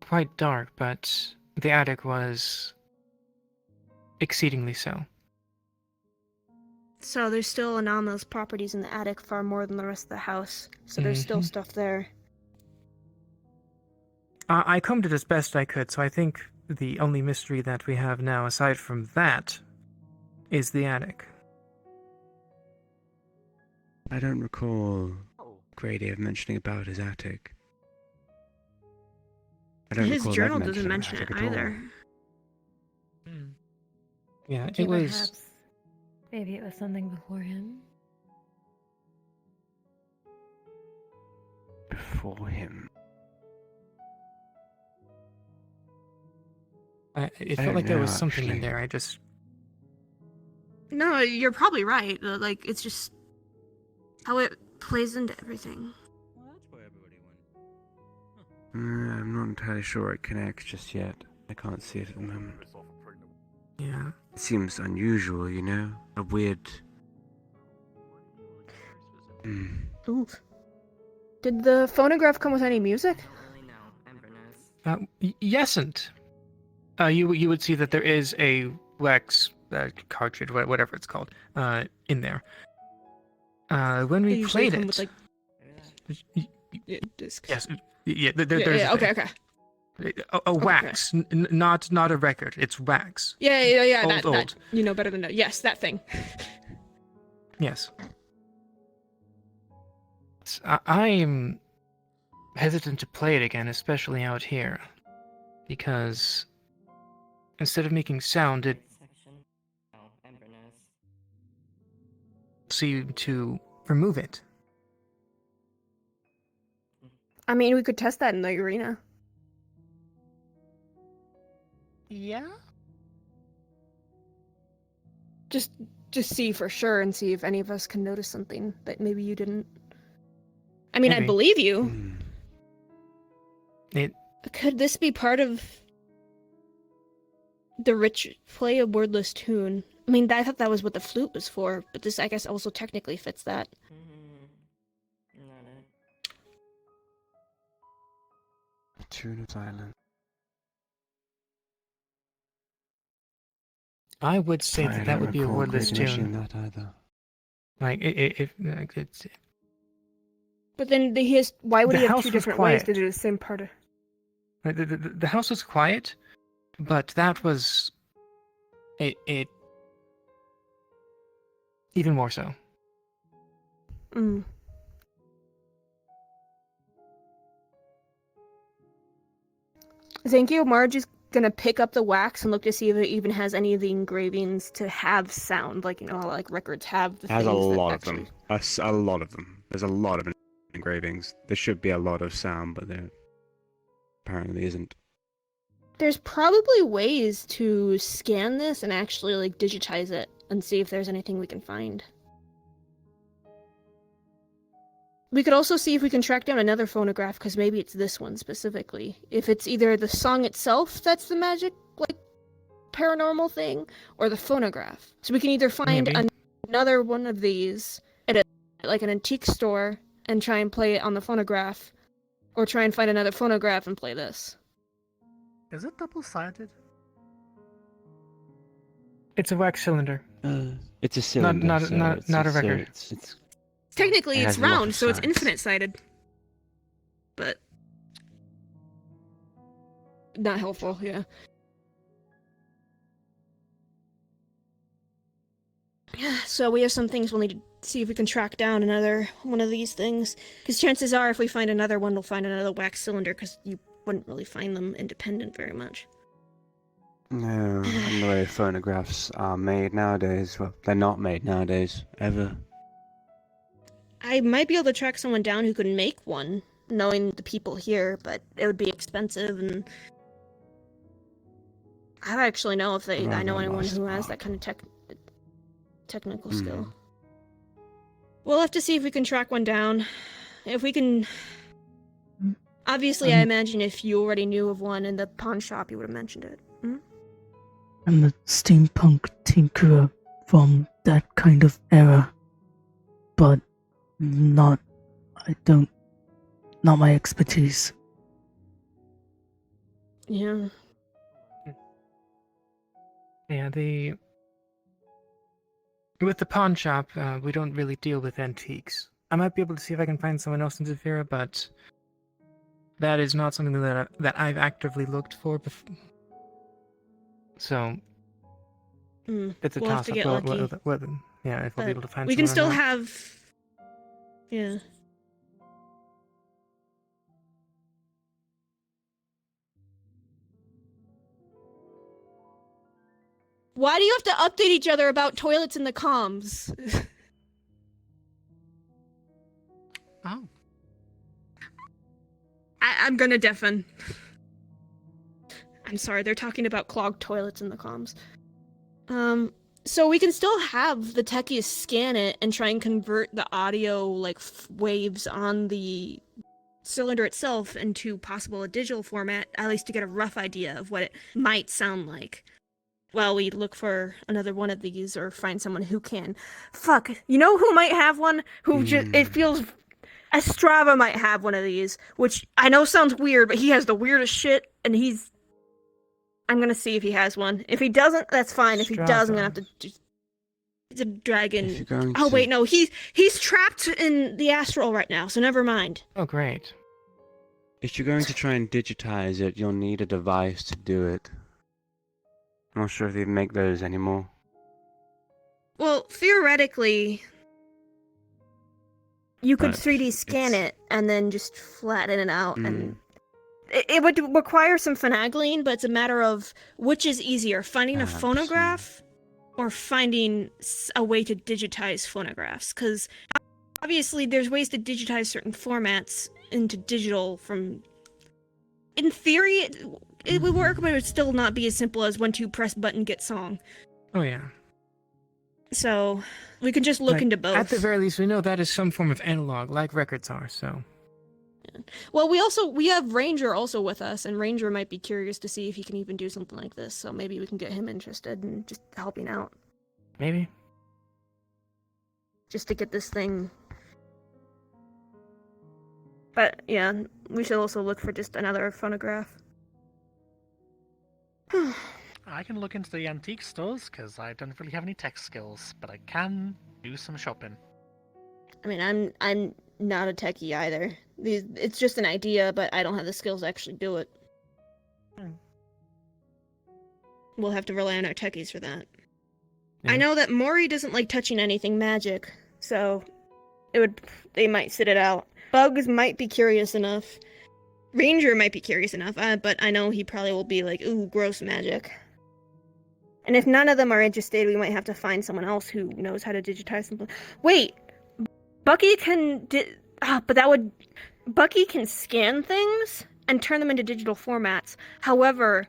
S21: quite dark, but the attic was exceedingly so.
S9: So there's still anomalous properties in the attic far more than the rest of the house. So there's still
S21: Mhm.
S9: stuff there.
S21: I combed it as best I could, so I think the only mystery that we have now, aside from that, is the attic.
S19: I don't recall Grady ever mentioning about his attic. I don't
S9: His
S19: recall
S9: journal
S19: Ned
S9: doesn't
S19: mentioning
S9: mention it
S19: attic at all.
S9: either.
S21: Yeah,
S10: Okay,
S21: it was.
S10: perhaps maybe it was something before him.
S19: Before him.
S21: It
S19: I
S21: felt like
S19: don't
S21: there
S19: know,
S21: was something in
S19: actually.
S21: there. I just.
S9: No, you're probably right. Like, it's just how it plays into everything.
S19: I'm not entirely sure it connects just yet. I can't see it at the moment.
S21: Yeah.
S19: It seems unusual, you know? A weird...
S9: Ooh. Did the phonograph come with any music?
S21: Yesn't. You would see that there is a wax cartridge, whatever it's called, in there. When
S9: They
S21: we
S9: usually
S21: played
S9: come
S21: it.
S9: with, like, discs.
S21: Yes. Yeah. There's
S9: yeah,
S21: a
S9: okay,
S21: thing.
S9: okay.
S21: A wax, not a record. It's wax.
S9: Yeah,
S21: Old,
S9: that
S21: old.
S9: you know better than that. Yes, that thing.
S21: Yes. I'm hesitant to play it again, especially out here, because instead of making sound, it seemed to remove it.
S9: I mean, we could test that in the arena.
S12: Yeah?
S9: Just see for sure and see if any of us can notice something that maybe you didn't. I mean, I
S21: Maybe.
S9: believe you.
S21: It.
S9: Could this be part of the rich play a wordless tune? I mean, I thought that was what the flute was for, but this, I guess, also technically fits that.
S19: Tune of silence.
S21: I would say
S19: I
S21: that
S19: don't
S21: would be a
S19: recall
S21: wordless
S19: Grady mentioning
S21: tune.
S19: that either.
S21: Like it's.
S9: But then he has. Why would
S21: The
S9: he have
S21: house
S9: two
S21: was
S9: different ways
S21: quiet.
S9: to do the same part of?
S21: Like, the house was quiet, but that was it even more so.
S9: Mm. Thank you. Marge is gonna pick up the wax and look to see if it even has any of the engravings to have sound, like you know, how, like records have the
S7: It has a
S9: things that
S7: lot of
S9: actually...
S7: them. A lot of them. There's a lot of engravings. There should be a lot of sound, but there apparently isn't.
S9: There's probably ways to scan this and actually like digitize it and see if there's anything we can find. We could also see if we can track down another phonograph, because maybe it's this one specifically. If it's either the song itself that's the magic, like, paranormal thing, or the phonograph. So we can either find another one of these at like an antique store and try and play it on the phonograph, or try and find another phonograph and play this.
S12: Is it double-sided?
S21: It's a wax cylinder.
S19: It's a cylinder.
S21: Not a record.
S19: It's
S9: Technically,
S19: it
S9: it's
S19: has a lot
S9: round,
S19: of
S9: so it's
S19: sides.
S9: infinite-sided. But not helpful, yeah. So we have some things we'll need to see if we can track down another one of these things. Because chances are, if we find another one, we'll find another wax cylinder, because you wouldn't really find them independent very much.
S19: No, and the way phonographs are made nowadays, well, they're not made nowadays, ever.
S9: I might be able to track someone down who could make one, knowing the people here, but it would be expensive, and I don't actually know if I know anyone who has that kind of technical skill. We'll have to see if we can track one down. If we can... Obviously, I imagine if you already knew of one in the pawn shop, you would have mentioned it. Hmm?
S1: I'm a steampunk tinkerer from that kind of era, but not my expertise.
S9: Yeah.
S21: Yeah, with the pawn shop, we don't really deal with antiques. I might be able to see if I can find someone else in Zafira, but that is not something that I've actively looked for before. So it's a
S9: we'll have to
S21: toss-up.
S9: get lucky.
S21: Yeah, if we'll be able to find.
S9: We can
S21: someone or
S9: still
S21: not.
S9: have. Yeah. Why do you have to update each other about toilets in the comms?
S12: Oh.
S9: I'm gonna deafen. I'm sorry, they're talking about clogged toilets in the comms. So we can still have the techies scan it and try and convert the audio, like, waves on the cylinder itself into possible a digital format, at least to get a rough idea of what it might sound like. While we look for another one of these or find someone who can. Fuck, you know who might have one? Who just, it feels... Estrava might have one of these, which I know sounds weird, but he has the weirdest shit, and he's... I'm gonna see if he has one. If he doesn't, that's fine. If he does, I'm gonna have to just... It's a dragon. Oh, wait, no, he's trapped in the astral right now, so never mind.
S21: Oh, great.
S19: If you're going to try and digitize it, you'll need a device to do it. I'm not sure if they make those anymore.
S9: Well, theoretically... You could 3D scan it and then just flatten it out, and it would require some finagling, but it's a matter of which is easier, finding a phonograph or finding a way to digitize phonographs. Because obviously there's ways to digitize certain formats into digital from... In theory, it would work, but it would still not be as simple as 1, 2, press button, get song.
S21: Oh yeah.
S9: So we can just look into both.
S21: At the very least, we know that is some form of analog, like records are. So.
S9: Well, we have Ranger also with us, and Ranger might be curious to see if he can even do something like this. So maybe we can get him interested in just helping out.
S21: Maybe.
S9: Just to get this thing. But yeah, we should also look for just another phonograph.
S12: I can look into the antique stores, because I don't really have any tech skills, but I can do some shopping.
S9: I mean, I'm not a techie either. It's just an idea, but I don't have the skills to actually do it. We'll have to rely on our techies for that. Yeah. I know that Mori doesn't like touching anything magic, so they might sit it out. Bugs might be curious enough. Ranger might be curious enough, but I know he probably will be like, ooh, gross magic. And if none of them are interested, we might have to find someone else who knows how to digitize something. Wait! Bucky can... Bucky can scan things and turn them into digital formats. However,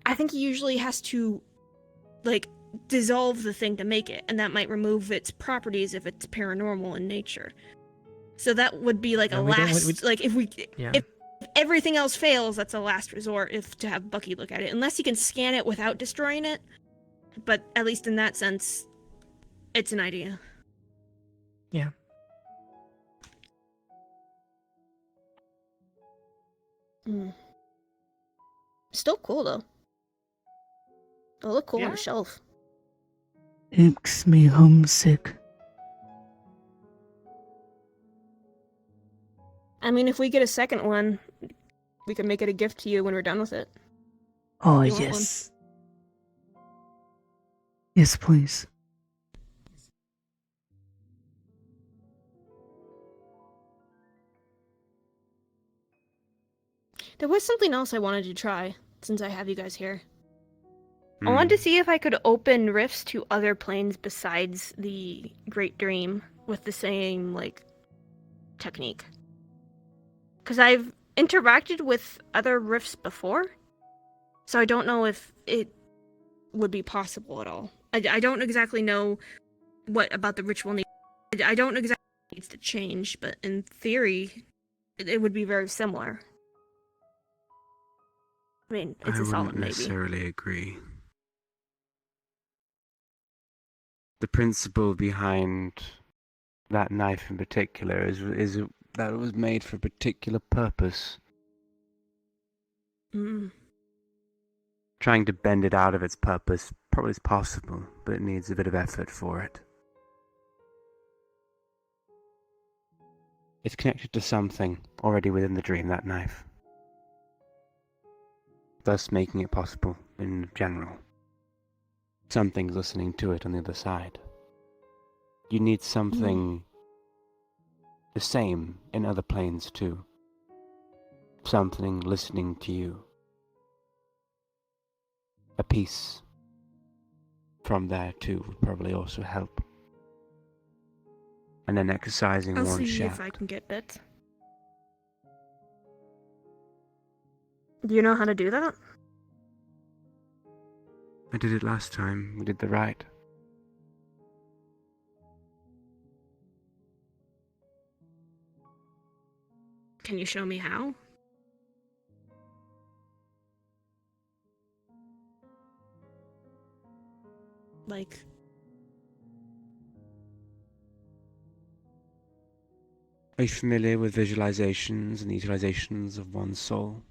S9: I think he usually has to, like, dissolve the thing to make it, and that might remove its properties if it's paranormal in nature. So that would be like
S21: Yeah,
S9: a
S21: we don't-
S9: last,
S21: we-
S9: like if
S21: Yeah.
S9: if everything else fails, that's a last resort if to have Bucky look at it. Unless you can scan it without destroying it. But at least in that sense, it's an idea.
S21: Yeah.
S9: Still cool though. It'll look cool on
S10: Yeah.
S9: a shelf.
S1: Makes me homesick.
S9: I mean, if we get a second one, we can make it a gift to you when we're done with it.
S1: Oh,
S9: You want
S1: yes. Yes, please.
S9: There was something else I wanted to try since I have you guys here. I
S19: Hmm.
S9: wanted to see if I could open rifts to other planes besides the Great Dream with the same, like, technique. Because I've interacted with other rifts before, so I don't know if it would be possible at all. I don't exactly know what about the ritual needs. I don't exactly what needs to change, but in theory, it would be very similar. I mean, it's
S19: I
S9: a solid
S19: wouldn't
S9: maybe.
S19: necessarily agree. The principle behind that knife in particular is that it was made for a particular purpose.
S9: Mm.
S19: Trying to bend it out of its purpose probably is possible, but it needs a bit of effort for it. It's connected to something already within the dream, that knife. Thus making it possible in general. Something's listening to it on the other side. You need something the same in other planes too. Something listening to you. A piece from there too would probably also help. And then exercising
S9: I'll
S19: one
S9: see
S19: shaft.
S9: if I can get bit. Do you know how to do that?
S19: I did it last time. We did the right.
S9: Can you show me how? Like,
S19: Are you familiar with visualizations and the utilizations of one's soul?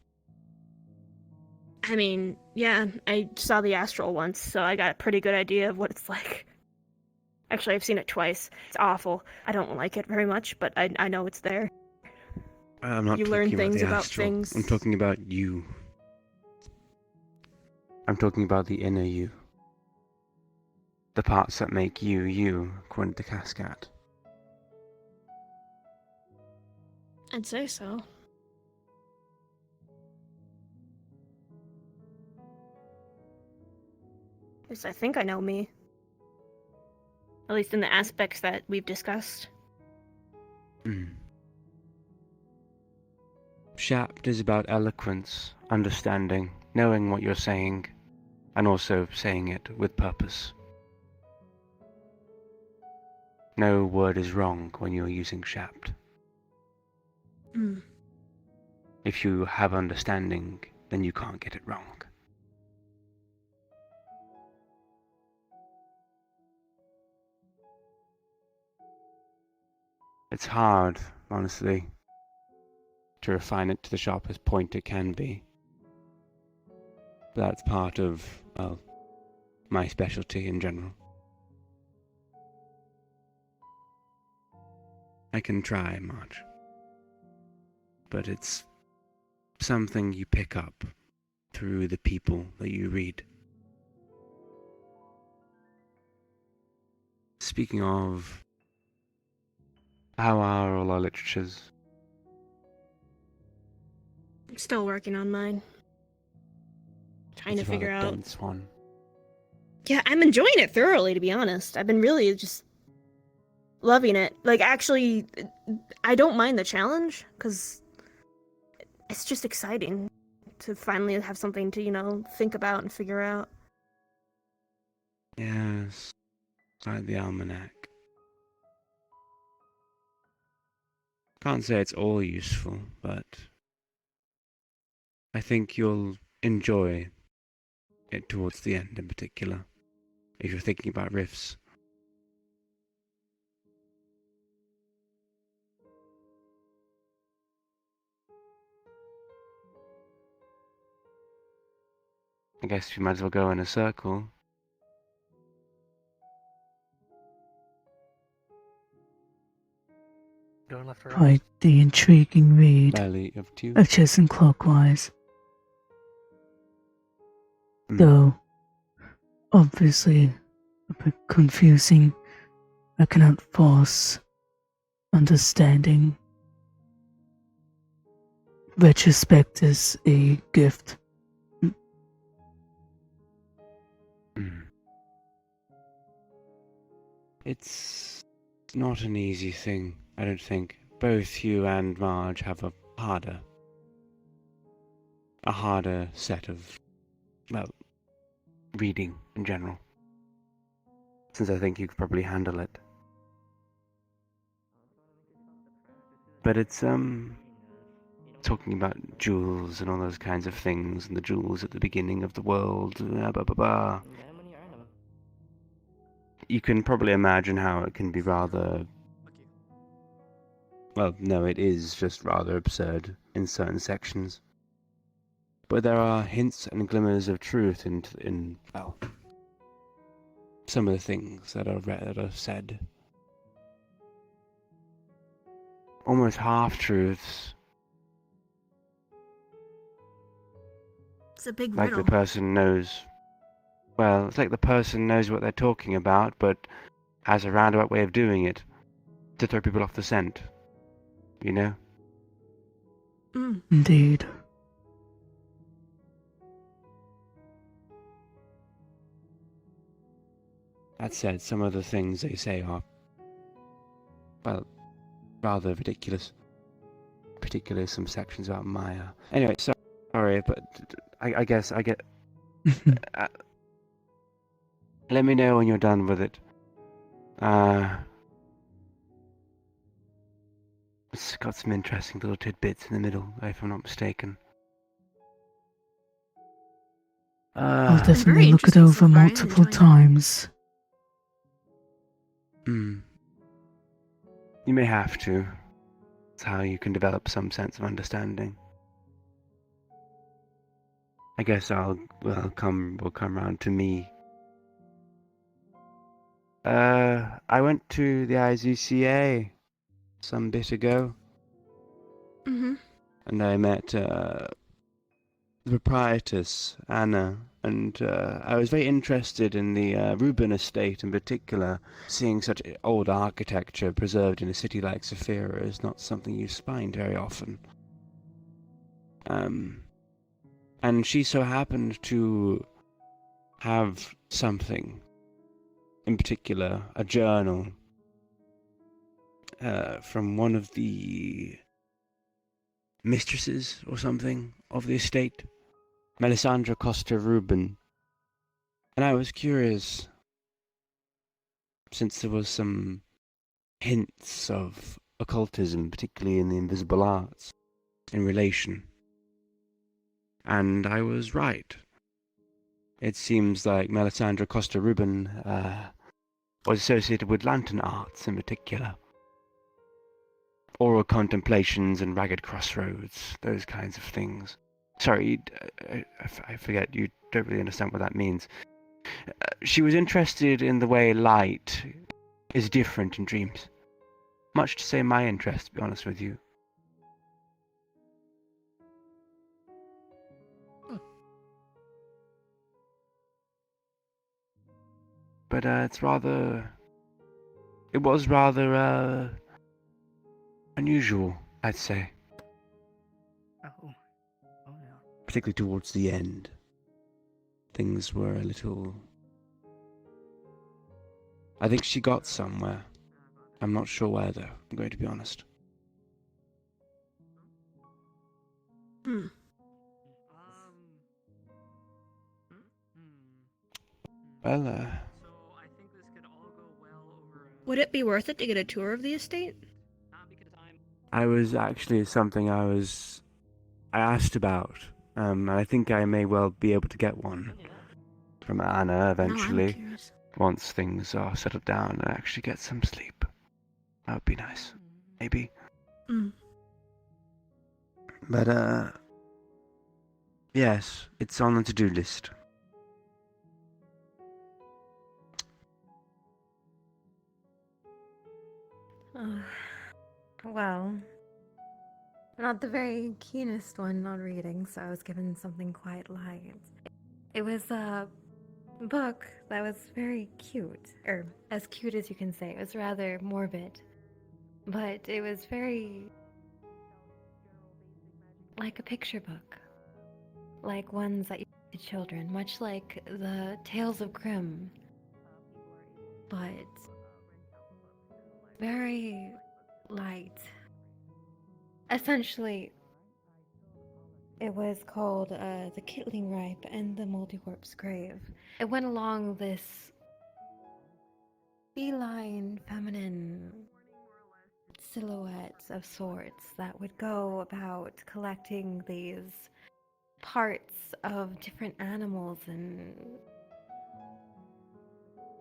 S9: I mean, yeah, I saw the astral once, so I got a pretty good idea of what it's like. Actually, I've seen it twice. It's awful. I don't like it very much, but I know it's there.
S19: I'm not
S9: You
S19: talking
S9: learn
S19: about
S9: things
S19: the
S9: about
S19: astral.
S9: things.
S19: I'm talking about you. I'm talking about the inner you. The parts that make you, you, according to Cascat.
S9: I'd say so. Yes, I think I know me. At least in the aspects that we've discussed.
S19: Shapt is about eloquence, understanding, knowing what you're saying, and also saying it with purpose. No word is wrong when you're using Shapt.
S9: Mm.
S19: If you have understanding, then you can't get it wrong. It's hard, honestly, to refine it to the sharpest point it can be. But that's part of, well, my specialty in general. I can try much, but it's something you pick up through the people that you read. Speaking of, how are all our literatures?
S9: I'm still working on mine. Trying
S19: It's
S9: to
S19: a rather
S9: figure out.
S19: dense one.
S9: Yeah, I'm enjoying it thoroughly, to be honest. I've been really just loving it. Like, actually, I don't mind the challenge, because it's just exciting to finally have something to, think about and figure out.
S19: Yes, like the almanac. Can't say it's all useful, but I think you'll enjoy it towards the end in particular, if you're thinking about rifts. I guess we might as well go in a circle.
S12: Going left or right?
S1: Quite the intriguing read.
S19: Barely up to you.
S1: I've chosen clockwise. Though, obviously, a bit confusing. I cannot force understanding. Retrospect is a gift.
S19: It's not an easy thing, I don't think. Both you and Marge have a harder set of, well, reading in general. Since I think you could probably handle it. But it's, talking about jewels and all those kinds of things, and the jewels at the beginning of the world, blah blah blah. You can probably imagine how it can be rather... Well, no, it is just rather absurd in certain sections. But there are hints and glimmers of truth in well, some of the things that are said. Almost half-truths.
S5: It's a big
S19: Like
S5: riddle.
S19: the person knows... Well, it's like the person knows what they're talking about, but has a roundabout way of doing it to throw people off the scent. You know?
S1: Indeed.
S19: That said, some of the things they say are, well, rather ridiculous. Particularly some sections about Maya. Anyway, sorry, but I guess I get... let me know when you're done with it. It's got some interesting little tidbits in the middle, if I'm not mistaken.
S1: I'll definitely look it over multiple times.
S19: You may have to. It's how you can develop some sense of understanding. I guess we'll come round to me. I went to the IZCA some bit ago. And I met the proprietress, Anna, and I was very interested in the Reuben estate in particular. Seeing such old architecture preserved in a city like Saphira is not something you find very often. And she so happened to have something, in particular, a journal from one of the mistresses or something of the estate, Melisandre Costa Rubin. And I was curious, since there was some hints of occultism, particularly in the invisible arts, in relation. And I was right. It seems like Melisandre Costa Rubin was associated with lantern arts in particular. Oral contemplations and ragged crossroads, those kinds of things. Sorry, I forget, you don't really understand what that means. She was interested in the way light is different in dreams. Much to say my interest, to be honest with you. But it was rather unusual, I'd say.
S12: Oh no.
S19: Particularly towards the end. Things were a little... I think she got somewhere. I'm not sure where though, I'm going to be honest. Well,
S9: Would it be worth it to get a tour of the estate?
S19: I was actually something I asked about. I think I may well be able to get one from Anna eventually.
S9: curious.
S19: Once things are settled down and I actually get some sleep. That would be nice. Maybe.
S9: Mm.
S19: But, yes, it's on the to-do list.
S14: Well, not the very keenest one on reading, so I was given something quite light. It was a book that was very cute, or as cute as you can say. It was rather morbid, but it was very like a picture book, like ones that you give to children, much like the Tales of Grimm, but very light. Essentially, it was called The Kittling Ripe and the Multiwarp's Grave. It went along this feline, feminine silhouette of sorts that would go about collecting these parts of different animals and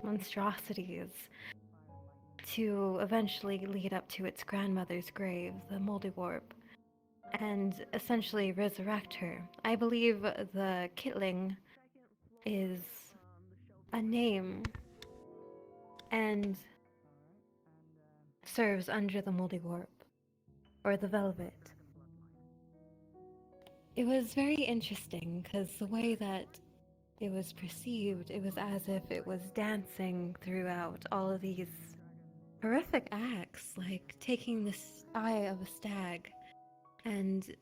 S14: monstrosities to eventually lead up to its grandmother's grave, the Moldywarp, and essentially resurrect her. I believe the Kittling is a name and serves under the Moldywarp, or the Velvet. It was very interesting because the way that it was perceived, it was as if it was dancing throughout all of these horrific acts, like taking the eye of a stag and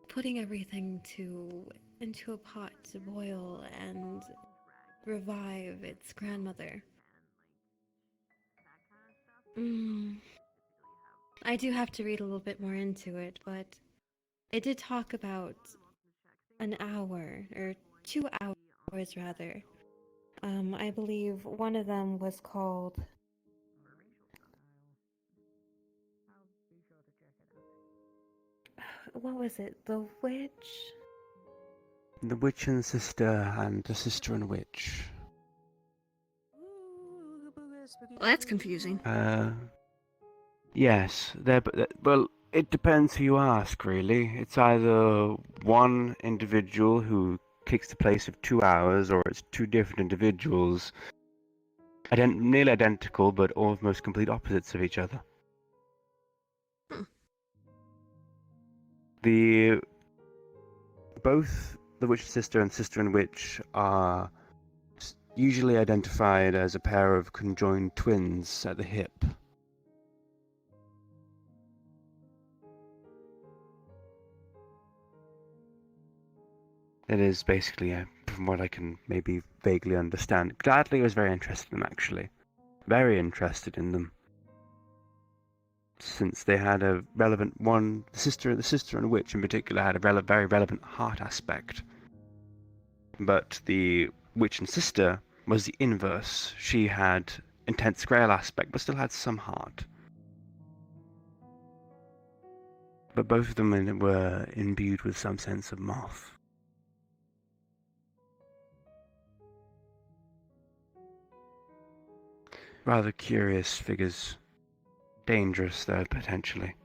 S14: putting everything into a pot to boil and revive its grandmother. I do have to read a little bit more into it, but it did talk about an hour, or 2 hours rather. I believe one of them was called... What was it? The Witch?
S19: The Witch and Sister, and the Sister and Witch.
S9: Well, that's confusing.
S19: Yes, well, it depends who you ask, really. It's either one individual who takes the place of 2 hours, or it's two different individuals, nearly identical, but almost complete opposites of each other. Both the Witch Sister and Sister and Witch are usually identified as a pair of conjoined twins at the hip. It is basically, from what I can maybe vaguely understand. Gladly was very interested in them, actually. Very interested in them. Since they had a relevant one, the sister and witch in particular had a very relevant heart aspect. But the witch and sister was the inverse. She had intense grail aspect, but still had some heart. But both of them were imbued with some sense of moth. Rather curious figures. Dangerous, though, potentially.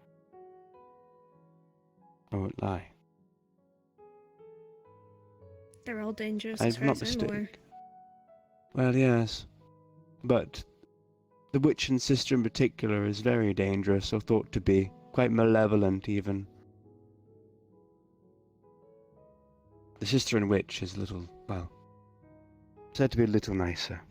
S19: I won't lie.
S9: They're all dangerous
S19: I'm
S9: as far
S19: not
S9: as I'm aware.
S19: mistaken. Well, yes. But the witch and sister in particular is very dangerous, or thought to be. Quite malevolent, even. The sister and witch is a little, well, said to be a little nicer.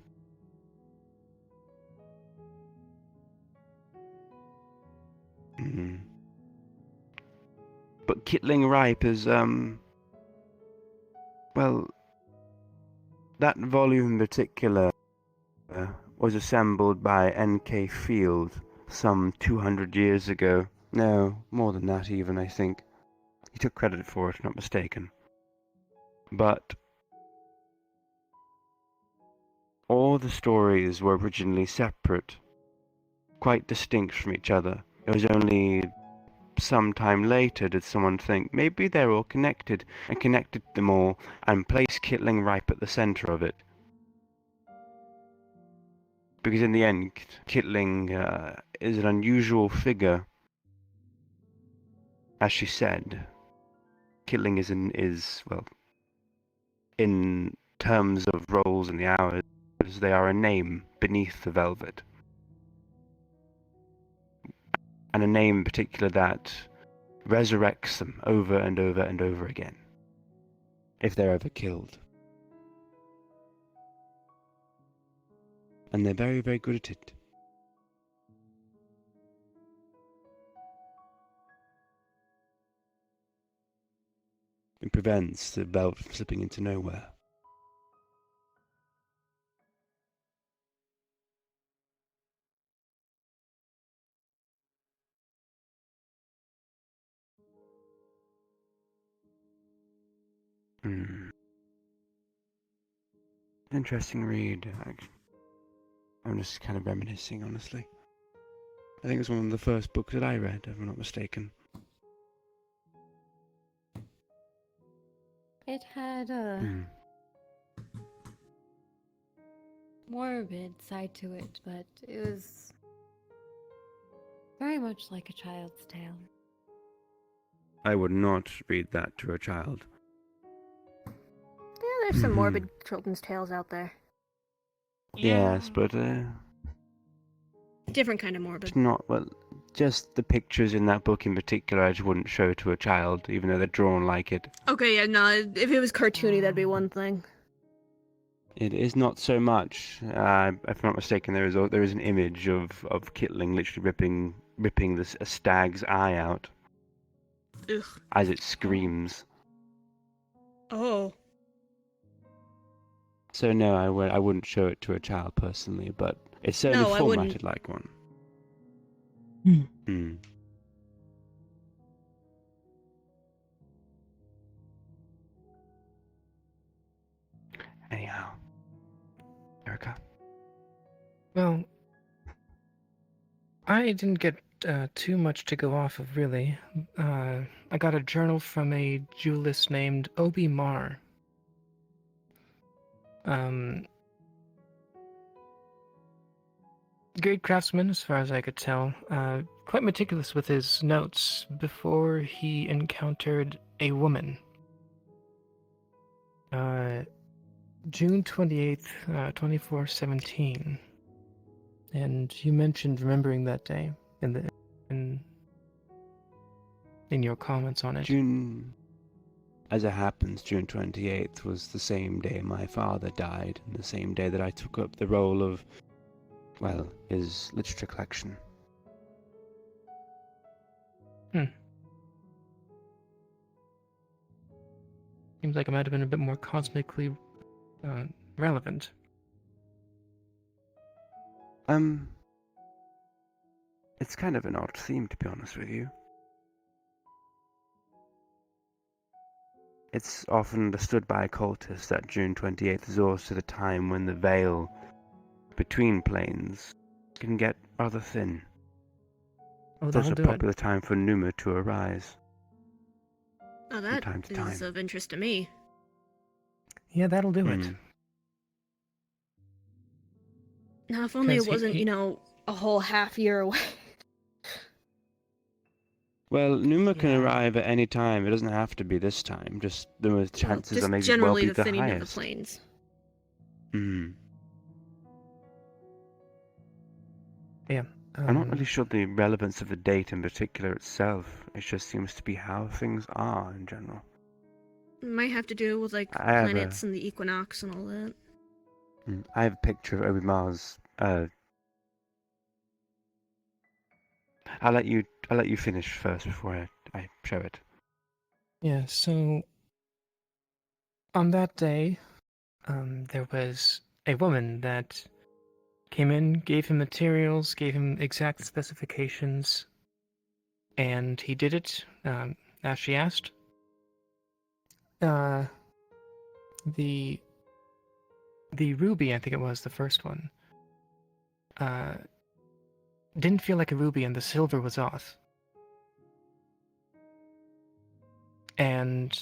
S19: But Kittling Ripe is, well, that volume in particular was assembled by N.K. Field some 200 years ago. No, more than that even, I think. He took credit for it, if not mistaken. But all the stories were originally separate, quite distinct from each other. It was only some time later did someone think maybe they're all connected, and connected them all and placed Kitling right at the center of it. Because in the end, Kitling is an unusual figure. As she said, Kitling is well, in terms of roles in the hours, they are a name beneath the velvet. And a name in particular that resurrects them over and over and over again, if they're ever killed. And they're very, very good at it. It prevents the velvet from slipping into nowhere. Interesting read. I'm just kind of reminiscing, honestly. I think it was one of the first books that I read, if I'm not mistaken.
S14: It had a morbid side to it, but it was very much like a child's tale.
S19: I would not read that to a child.
S5: Yeah, there's some morbid children's tales out there.
S19: Yes, but
S9: Different kind of morbid.
S19: it's not, well, just the pictures in that book in particular I just wouldn't show to a child, even though they're drawn like it.
S9: Okay, yeah, no, if it was cartoony, that'd be one thing.
S19: It is not so much. If I'm not mistaken, there is an image of Kitling literally ripping a stag's eye out.
S9: Ugh.
S19: As it screams.
S9: Oh.
S19: So no, I wouldn't show it to a child personally, but it's certainly
S9: No, I
S19: formatted
S9: wouldn't.
S19: like one. Anyhow, Erica.
S21: Well, I didn't get too much to go off of, really. I got a journal from a duelist named Obi Mar. Great craftsman, as far as I could tell. Quite meticulous with his notes before he encountered a woman. June 28th, 2417. And you mentioned remembering that day in your comments on it.
S19: As it happens, June 28th was the same day my father died, and the same day that I took up the role of, well, his literature collection.
S21: Seems like it might have been a bit more cosmically relevant.
S19: It's kind of an odd theme, to be honest with you. It's often understood by occultists that June 28th is also the time when the veil between planes can get rather thin.
S21: Oh,
S19: It's also
S21: that'll
S19: a
S21: do it.
S19: popular time for Numa to arise.
S9: Oh, that
S19: time to
S9: is
S19: time.
S9: of interest to me.
S21: Yeah, that'll do it.
S9: Now, if only it
S21: 'Cause
S9: wasn't, a whole half year away.
S19: Well, Numa can arrive at any time. It doesn't have to be this time. Just the chances
S9: Just
S19: are maybe
S9: generally
S19: well be
S9: the
S19: the
S9: thinning of the
S19: highest.
S9: planes.
S21: Yeah.
S19: I'm not really sure the relevance of the date in particular itself. It just seems to be how things are in general.
S9: It might have to do with, like,
S19: I have
S9: planets and the equinox and all that.
S19: I have a picture of Obi Mars. I'll let you finish first before I show it.
S21: Yeah, so on that day, there was a woman that came in, gave him materials, gave him exact specifications, and he did it as she asked. The ruby, I think it was the first one, didn't feel like a ruby, and the silver was off. And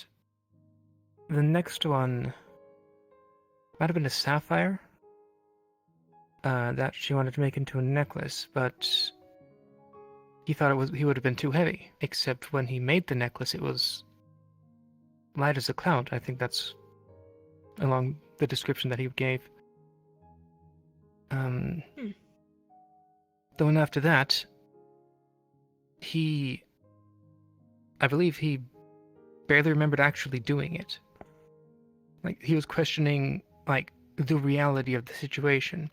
S21: the next one might have been a sapphire that she wanted to make into a necklace, but he thought he would have been too heavy. Except when he made the necklace, it was light as a cloud. I think that's along the description that he gave. The one after that, I believe he barely remembered actually doing it. Like, he was questioning, like, the reality of the situation.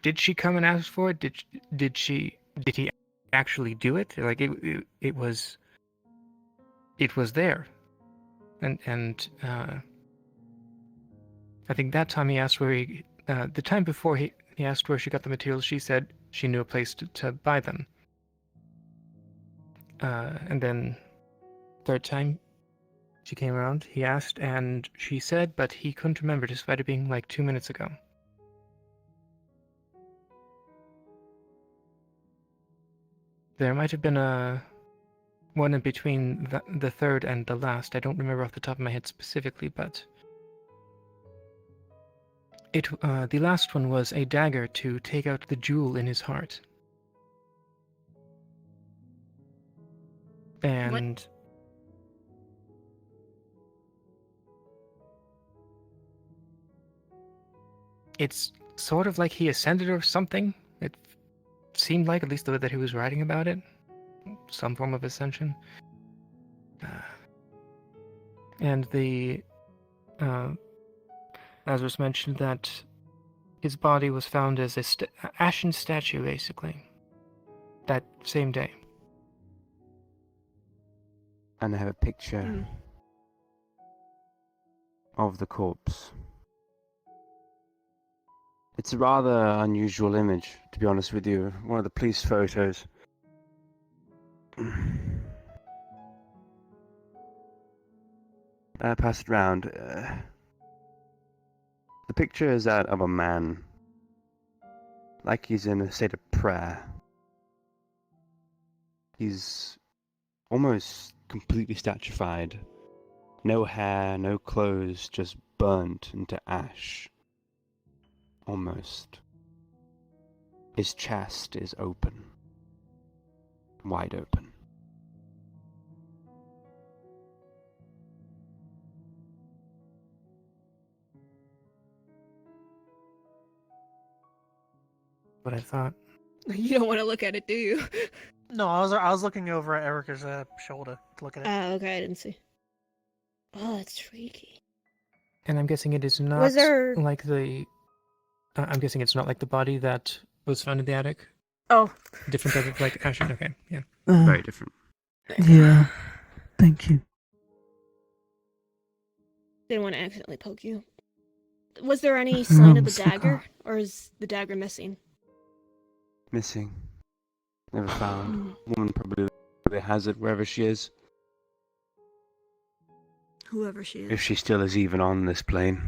S21: Did she come and ask for it? Did he actually do it? Like, it was there. And I think that time he asked where the time before he asked where she got the materials, she said she knew a place to buy them. And then third time she came around, he asked, and she said, but he couldn't remember, despite it being like 2 minutes ago. There might have been one in between the third and the last. I don't remember off the top of my head specifically, but the last one was a dagger to take out the jewel in his heart. And
S9: What?
S21: it's sort of like he ascended or something. It seemed like, at least the way that he was writing about it, some form of ascension. And as was mentioned, that his body was found as a ashen statue, basically, that same day.
S19: And I have a picture of the corpse. It's a rather unusual image, to be honest with you. One of the police photos. Pass it round. The picture is that of a man, like he's in a state of prayer. He's almost completely statuified. No hair, no clothes, just burnt into ash. Almost. His chest is open. Wide open.
S21: What I thought.
S9: You don't want to look at it, do you?
S12: No, I was looking over at Erica's shoulder to look at it.
S9: Okay, I didn't see. Oh, that's freaky.
S21: And I'm guessing it is not
S9: Was there-
S21: like the... I'm guessing it's not like the body that was found in the attic?
S9: Oh.
S21: Different type of, like, ashen? Okay, yeah.
S19: Very different.
S1: Yeah. Thank you.
S9: Didn't want to accidentally poke you. Was there any sign of the
S1: sweetheart.
S9: dagger, or is the dagger missing?
S19: Missing. Never found. Woman probably has it wherever she is.
S9: Whoever she is.
S19: If she still is even on this plane.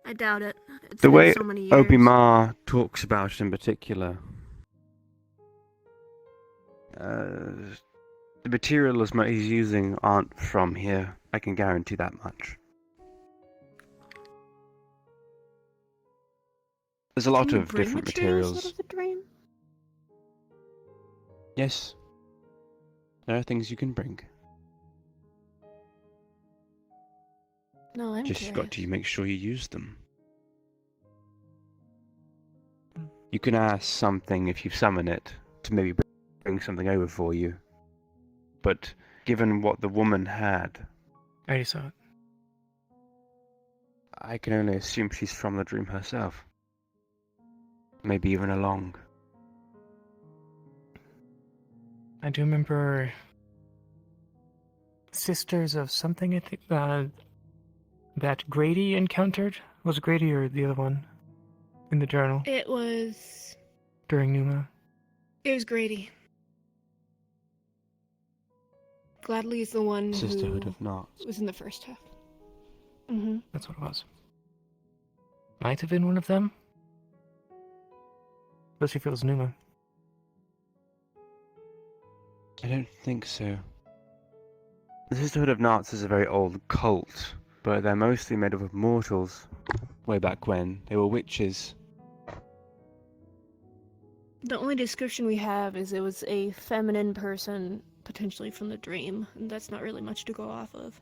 S9: I doubt it. It's
S19: The
S9: been
S19: way
S9: so many years.
S19: Obi-Ma talks about it in particular. The materials he's using aren't from here. I can guarantee that much. There's a lot
S9: Can you
S19: of
S9: bring
S19: different
S9: materials
S19: materials.
S9: out of the drain?
S19: Yes. There are things you can bring.
S9: No, I'm
S19: Just
S9: curious.
S19: got to make sure you use them. You can ask something if you summon it to maybe bring something over for you. But given what the woman had,
S21: I already saw it.
S19: I can only assume she's from the dream herself. Maybe even along.
S21: I do remember Sisters of something, I think, that Grady encountered. Was it Grady or the other one in the journal
S9: It was...
S21: during Numa?
S9: It was Grady. Gladly is the one
S19: Sisterhood
S9: who
S19: of Knots.
S9: was in the first half. Mm-hmm.
S21: That's what it was. Might have been one of them. Especially if it was Numa.
S19: I don't think so. The Sisterhood of Knots is a very old cult, but they're mostly made up of mortals. Way back when, they were witches.
S9: The only description we have is it was a feminine person, potentially from the dream, and that's not really much to go off of.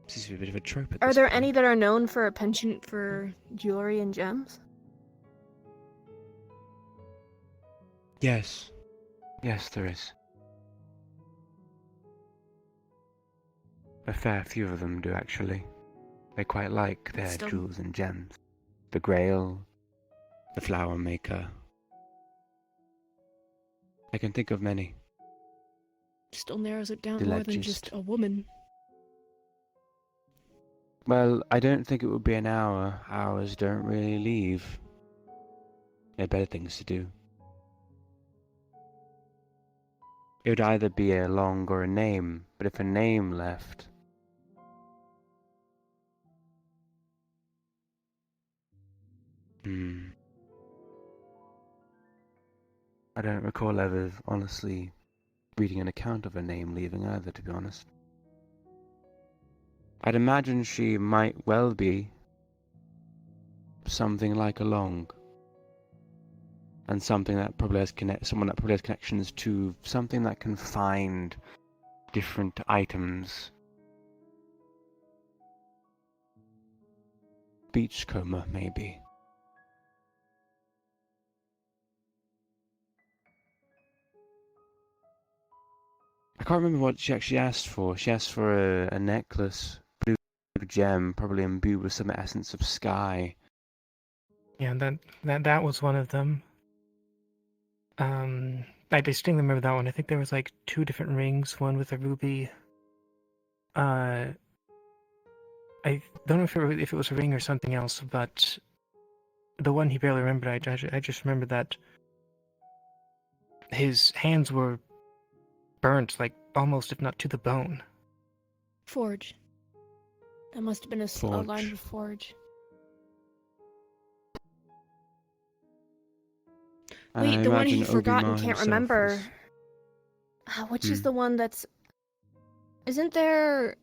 S19: This is a bit of a trope at
S9: Are
S19: this
S9: there
S19: point.
S9: any that are known for a penchant for jewelry and gems?
S19: Yes. Yes, there is. A fair few of them do, actually. They quite like their
S9: Still-
S19: jewels and gems. The Grail, the Flower Maker. I can think of many.
S9: Still narrows it down
S19: The
S9: more than just
S19: Legist.
S9: a woman.
S19: Well, I don't think it would be an hour. Hours don't really leave. There are better things to do. It would either be a long or a name, but if a name left... I don't recall ever, honestly, reading an account of a name leaving either, to be honest. I'd imagine she might well be something like a long. And something that probably has someone that probably has connections to something that can find different items. Beachcomber, maybe. I can't remember what she actually asked for. She asked for a necklace, blue gem, probably imbued with some essence of sky.
S21: Yeah, that was one of them. I distinctly remember that one. I think there was like 2 different rings, one with a ruby. I don't know if it was a ring or something else, but the one he barely remembered, I just remember that his hands were burnt, like almost, if not to the bone.
S9: Forge. That must have been a
S19: Forge.
S9: line with Forge.
S19: And
S9: Wait,
S19: I
S9: the one he
S19: imagine
S9: forgot
S19: Obi-Ma
S9: and can't
S19: himself
S9: remember.
S19: was-
S9: Which is the one that's... Isn't there...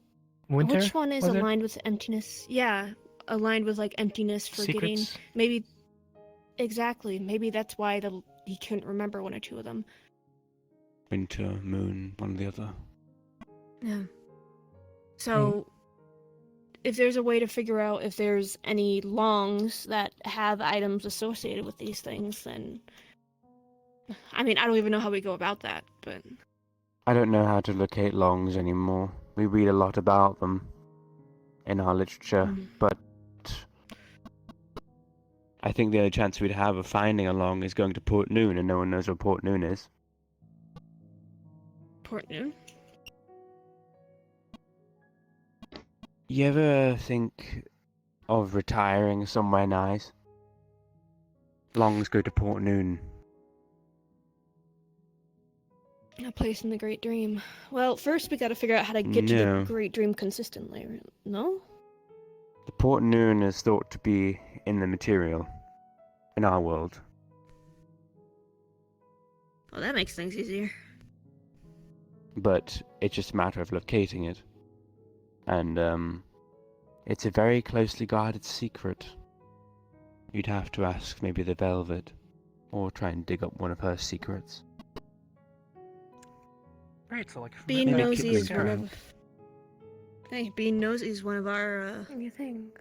S21: Winter?
S9: Which one is
S21: was it?
S9: aligned with emptiness? Yeah, aligned with like emptiness, forgetting.
S21: Secrets?
S9: Maybe... Exactly. Maybe that's why he couldn't remember one or two of them.
S19: Winter, Moon, one or the other.
S9: Yeah. So, if there's a way to figure out if there's any longs that have items associated with these things, then... I mean, I don't even know how we go about that, but...
S19: I don't know how to locate longs anymore. We read a lot about them in our literature, but I think the only chance we'd have of finding a long is going to Port Noon, and no one knows where Port Noon is.
S9: Port Noon?
S19: You ever think of retiring somewhere nice? Longs go to Port Noon.
S9: A place in the Great Dream. Well, first we gotta figure out how to get to
S19: No.
S9: the Great Dream consistently, no?
S19: The Port Noon is thought to be in the material, in our world.
S9: Well, that makes things easier.
S19: But it's just a matter of locating it. And, it's a very closely guarded secret. You'd have to ask maybe the Velvet, or try and dig up one of her secrets.
S21: Right, so like...
S9: Being
S19: Maybe
S9: nosy is
S19: Kipling
S9: one
S19: Crown.
S9: of... Hey, being nosy is one of our,
S14: You think?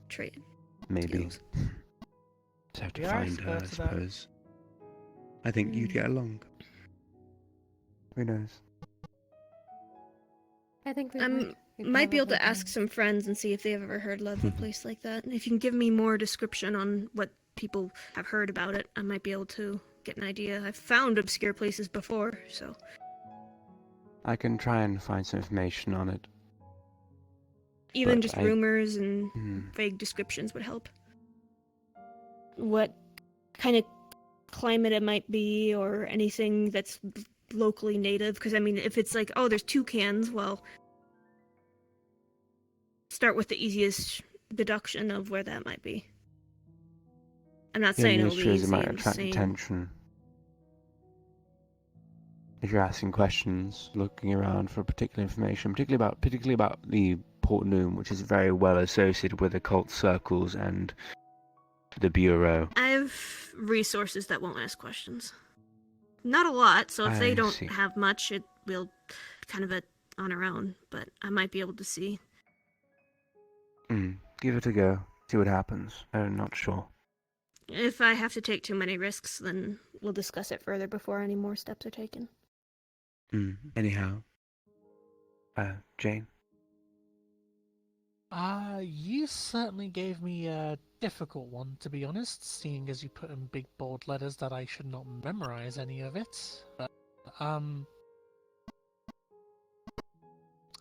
S9: trait.
S19: Maybe. Just have to
S21: We are
S19: find her, I
S21: supposed to that.
S19: suppose. I think you'd get along. Who knows?
S14: I think we
S9: Might be able to
S14: probably
S9: ask some friends and see if they've ever heard of a place like that. And if you can give me more description on what people have heard about it, I might be able to get an idea. I've found obscure places before, so...
S19: I can try and find some information on it.
S9: Even
S19: But
S9: just
S19: I-
S9: rumors and
S19: Hmm.
S9: vague descriptions would help. What kind of climate it might be, or anything that's locally native. Because, I mean, if it's like, oh, there's toucans, well... Start with the easiest deduction of where that might be. I'm not
S19: The
S9: saying
S19: only
S9: it'll
S19: issue
S9: be
S19: is it
S9: easy.
S19: might
S9: I'm just
S19: attract
S9: saying.
S19: attention. If you're asking questions, looking around for particular information, particularly about the Port Noom, which is very well associated with occult circles and the Bureau.
S9: I have resources that won't ask questions. Not a lot, so if they
S19: I
S9: don't
S19: see.
S9: have much, it will kind of on our own. But I might be able to see.
S19: Give it a go. See what happens. I'm not sure.
S9: If I have to take too many risks, then we'll discuss it further before any more steps are taken.
S19: Anyhow. Jane?
S12: You certainly gave me a difficult one, to be honest, seeing as you put in big bold letters that I should not memorize any of it. But,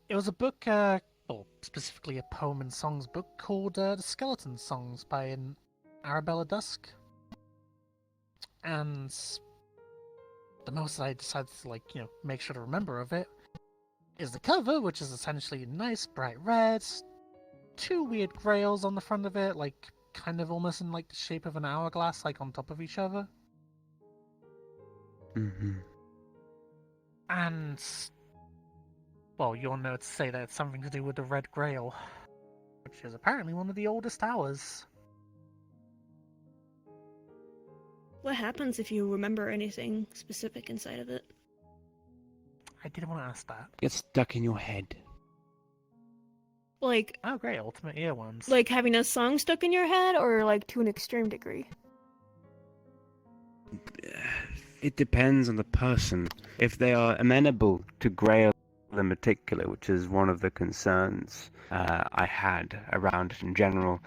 S12: it was a book, or specifically a poem and songs book called The Skeleton Songs by an Arabella Dusk. And the most I decided to, make sure to remember of it is the cover, which is essentially nice, bright red, two weird grails on the front of it, kind of almost in the shape of an hourglass, on top of each other. And, well, your notes say that it's something to do with the Red Grail, which is apparently one of the oldest hours.
S9: What happens if you remember anything specific inside of it?
S12: I didn't want to ask that.
S19: It's stuck in your head.
S12: Oh great, ultimate ear ones.
S9: Like having a song stuck in your head, or to an extreme degree?
S19: It depends on the person. If they are amenable to Grail in particular, which is one of the concerns I had around it in general,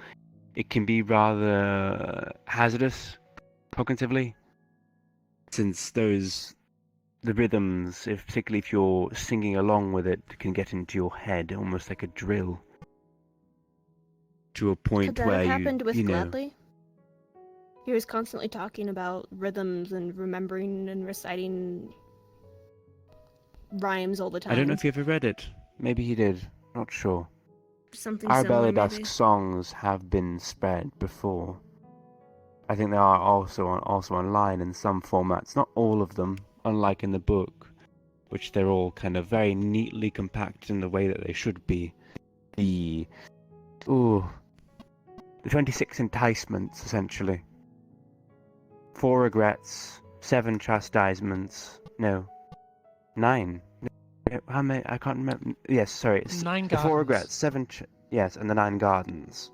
S19: it can be rather hazardous cognitively, since the rhythms, particularly if you're singing along with it, can get into your head almost like a drill to a point
S9: Could that
S19: where
S9: have happened with
S19: you know.
S9: Gladly? He was constantly talking about rhythms and remembering and reciting rhymes all the time.
S19: I don't know if you ever read it. Maybe he did. Not sure.
S9: Something
S19: Arabella
S9: similar,
S19: Dusk
S9: maybe.
S19: songs have been spread before. I think they are also online in some formats. Not all of them, unlike in the book, which they're all kind of very neatly compacted in the way that they should be. The 26 enticements, essentially. 4 regrets, 7 chastisements. No, 9. How many? I can't remember. Yes, sorry.
S12: 9
S19: the 4
S12: gardens.
S19: regrets, 7. Yes, and the 9 gardens.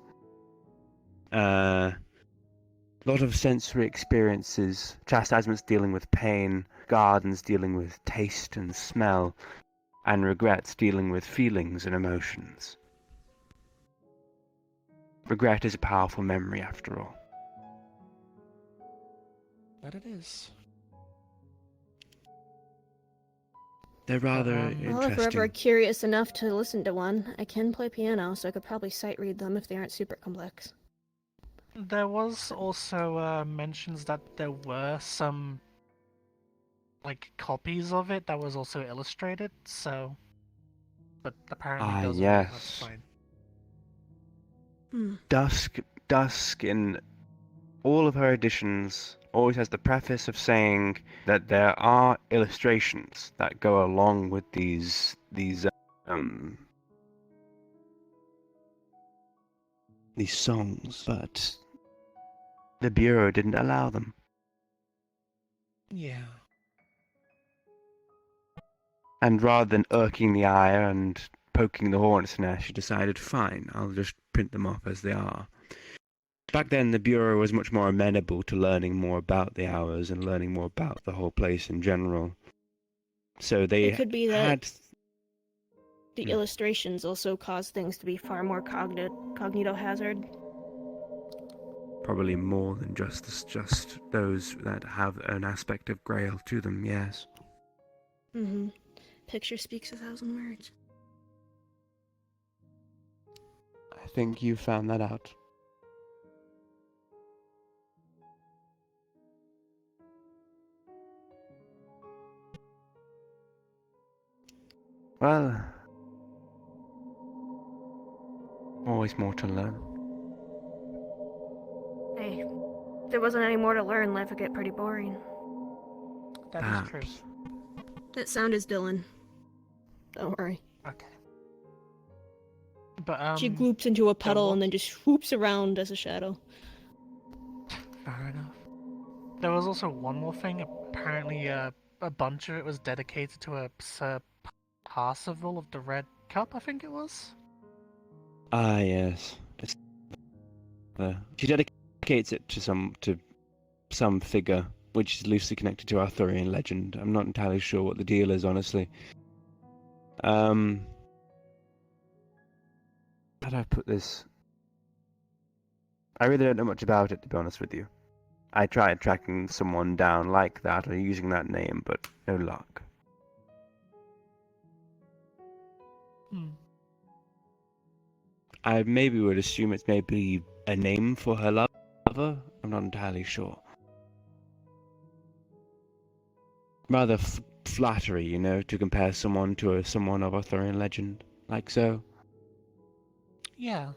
S19: Lot of sensory experiences. Chastisements dealing with pain, gardens dealing with taste and smell, and regrets dealing with feelings and emotions. Regret is a powerful memory, after all.
S12: That it is.
S19: They're rather
S9: Well, if we're
S19: interesting.
S9: ever curious enough to listen to one, I can play piano, so I could probably sight read them if they aren't super complex.
S12: There was also mentions that there were some copies of it that was also illustrated, so but apparently those are hard to find.
S19: Dusk in all of her editions always has the preface of saying that there are illustrations that go along with these songs, but the Bureau didn't allow them.
S12: Yeah.
S19: And rather than irking the eye and poking the hornet's nest, she decided, fine, I'll just print them off as they are. Back then, the Bureau was much more amenable to learning more about the hours and learning more about the whole place in general. So they
S9: It could be that
S19: had...
S9: the illustrations also cause things to be far more cognito-hazard.
S19: Probably more than just those that have an aspect of Grail to them, yes.
S9: Mm-hmm. Picture speaks 1,000 words.
S19: I think you found that out. Well, always more to learn.
S9: Hey,
S5: If there wasn't any more to learn, life would get pretty boring.
S12: That is true.
S9: That sound is Dylan. Don't worry.
S12: Okay. But
S9: She gloops into a puddle and then just swoops around as a shadow.
S12: Fair enough. There was also one more thing. Apparently, a bunch of it was dedicated to a Sir Parsival of the Red Cup, I think it was.
S19: Ah, yes. She dedicates it to some figure, which is loosely connected to Arthurian legend. I'm not entirely sure what the deal is, honestly. How do I put this? I really don't know much about it, to be honest with you. I tried tracking someone down like that or using that name, but no luck. I maybe would assume it's maybe a name for her lover. I'm not entirely sure. Rather flattery, you know, to compare someone to someone of Arthurian legend, like so.
S12: Yeah,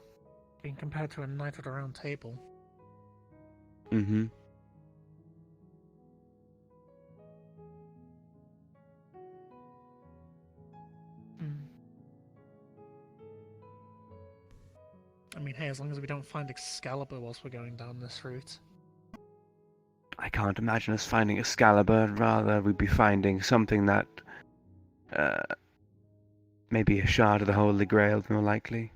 S12: being compared to a knight of the round table.
S19: Mm-hmm.
S12: I mean, hey, as long as we don't find Excalibur whilst we're going down this route.
S19: I can't imagine us finding Excalibur. Rather, we'd be finding something that, maybe a shard of the Holy Grail, more likely.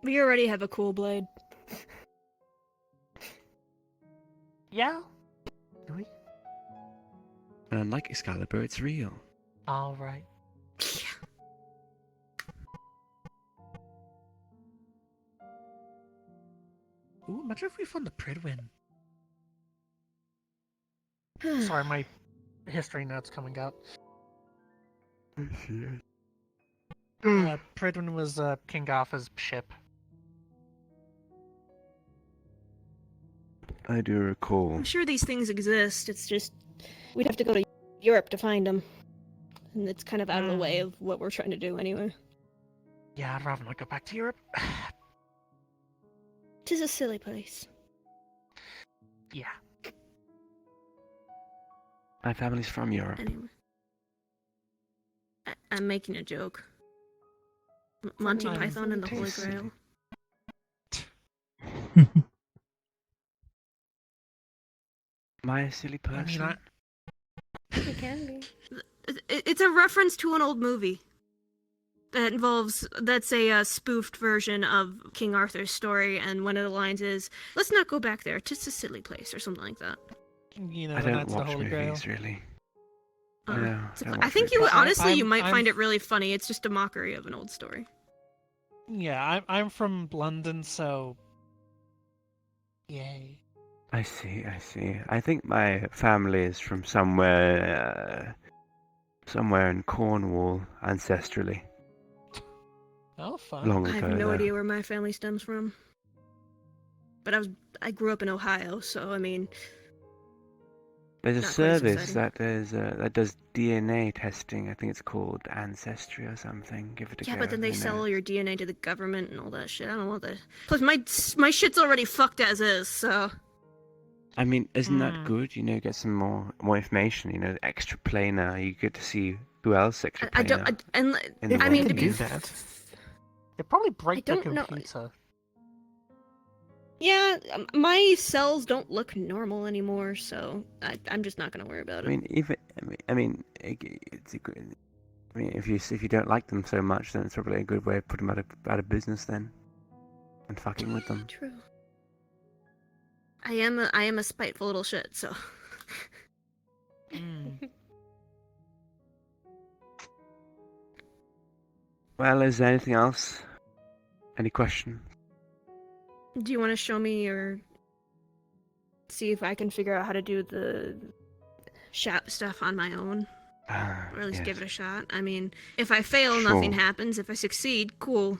S9: We already have a cool blade.
S12: Yeah? Do we?
S19: And unlike Excalibur, it's real.
S12: Alright. Ooh, imagine if we found the Pridwin. Sorry, my history notes coming up. Pridwin was King Arthur's ship.
S19: I do recall.
S9: I'm sure these things exist. It's just we'd have to go to Europe to find them, and it's kind of out of the way of what we're trying to do anyway.
S12: Yeah, I'd rather not go back to Europe.
S9: Tis a silly place.
S12: Yeah.
S19: My family's from Europe.
S9: Anyway, I'm making a joke. Monty Python and the Holy Grail.
S19: Am I a silly person?
S14: It can be.
S9: It's a reference to an old movie that's a spoofed version of King Arthur's story, and one of the lines is, "Let's not go back there. It's a silly place," or something like that.
S12: You know,
S19: I don't
S12: that's the
S19: watch
S12: Holy
S19: movies,
S12: Grail.
S19: really.
S9: I think you honestly you might find it really funny. It's just a mockery of an old story.
S12: Yeah, I'm from London, so yay.
S19: I see. I think my family is from somewhere in Cornwall, ancestrally.
S12: Oh, fun.
S19: Long
S9: I
S19: ago,
S9: have no
S19: though.
S9: idea where my family stems from. But I grew up in Ohio, so I mean.
S19: There's a
S9: not quite as
S19: service
S9: exciting.
S19: that does DNA testing. I think it's called Ancestry or something. Give it a go.
S9: Yeah, but then they
S19: you
S9: sell
S19: know.
S9: all your DNA to the government and all that shit. I don't want that. Plus, my shit's already fucked as is, so.
S19: I mean, isn't that good? You know, get some more information. You know, extra planar. You get to see who else extra planar.
S9: I don't.
S19: in the
S9: I mean,
S19: world,
S9: to
S19: you
S9: be.
S19: know?
S12: It'd probably break the
S9: don't know.
S12: computer.
S9: Yeah, my cells don't look normal anymore, so I'm just not gonna worry about it.
S19: I mean, it's a good. I mean, if you don't like them so much, then it's probably a good way to put them out of business then, and fucking with them.
S9: True. I am a spiteful little shit, so.
S19: Well, is there anything else? Any questions?
S9: Do you want to show me or see if I can figure out how to do the shop stuff on my own? Or at least give it a shot. I mean, if I fail, nothing
S19: Sure.
S9: happens. If I succeed, cool.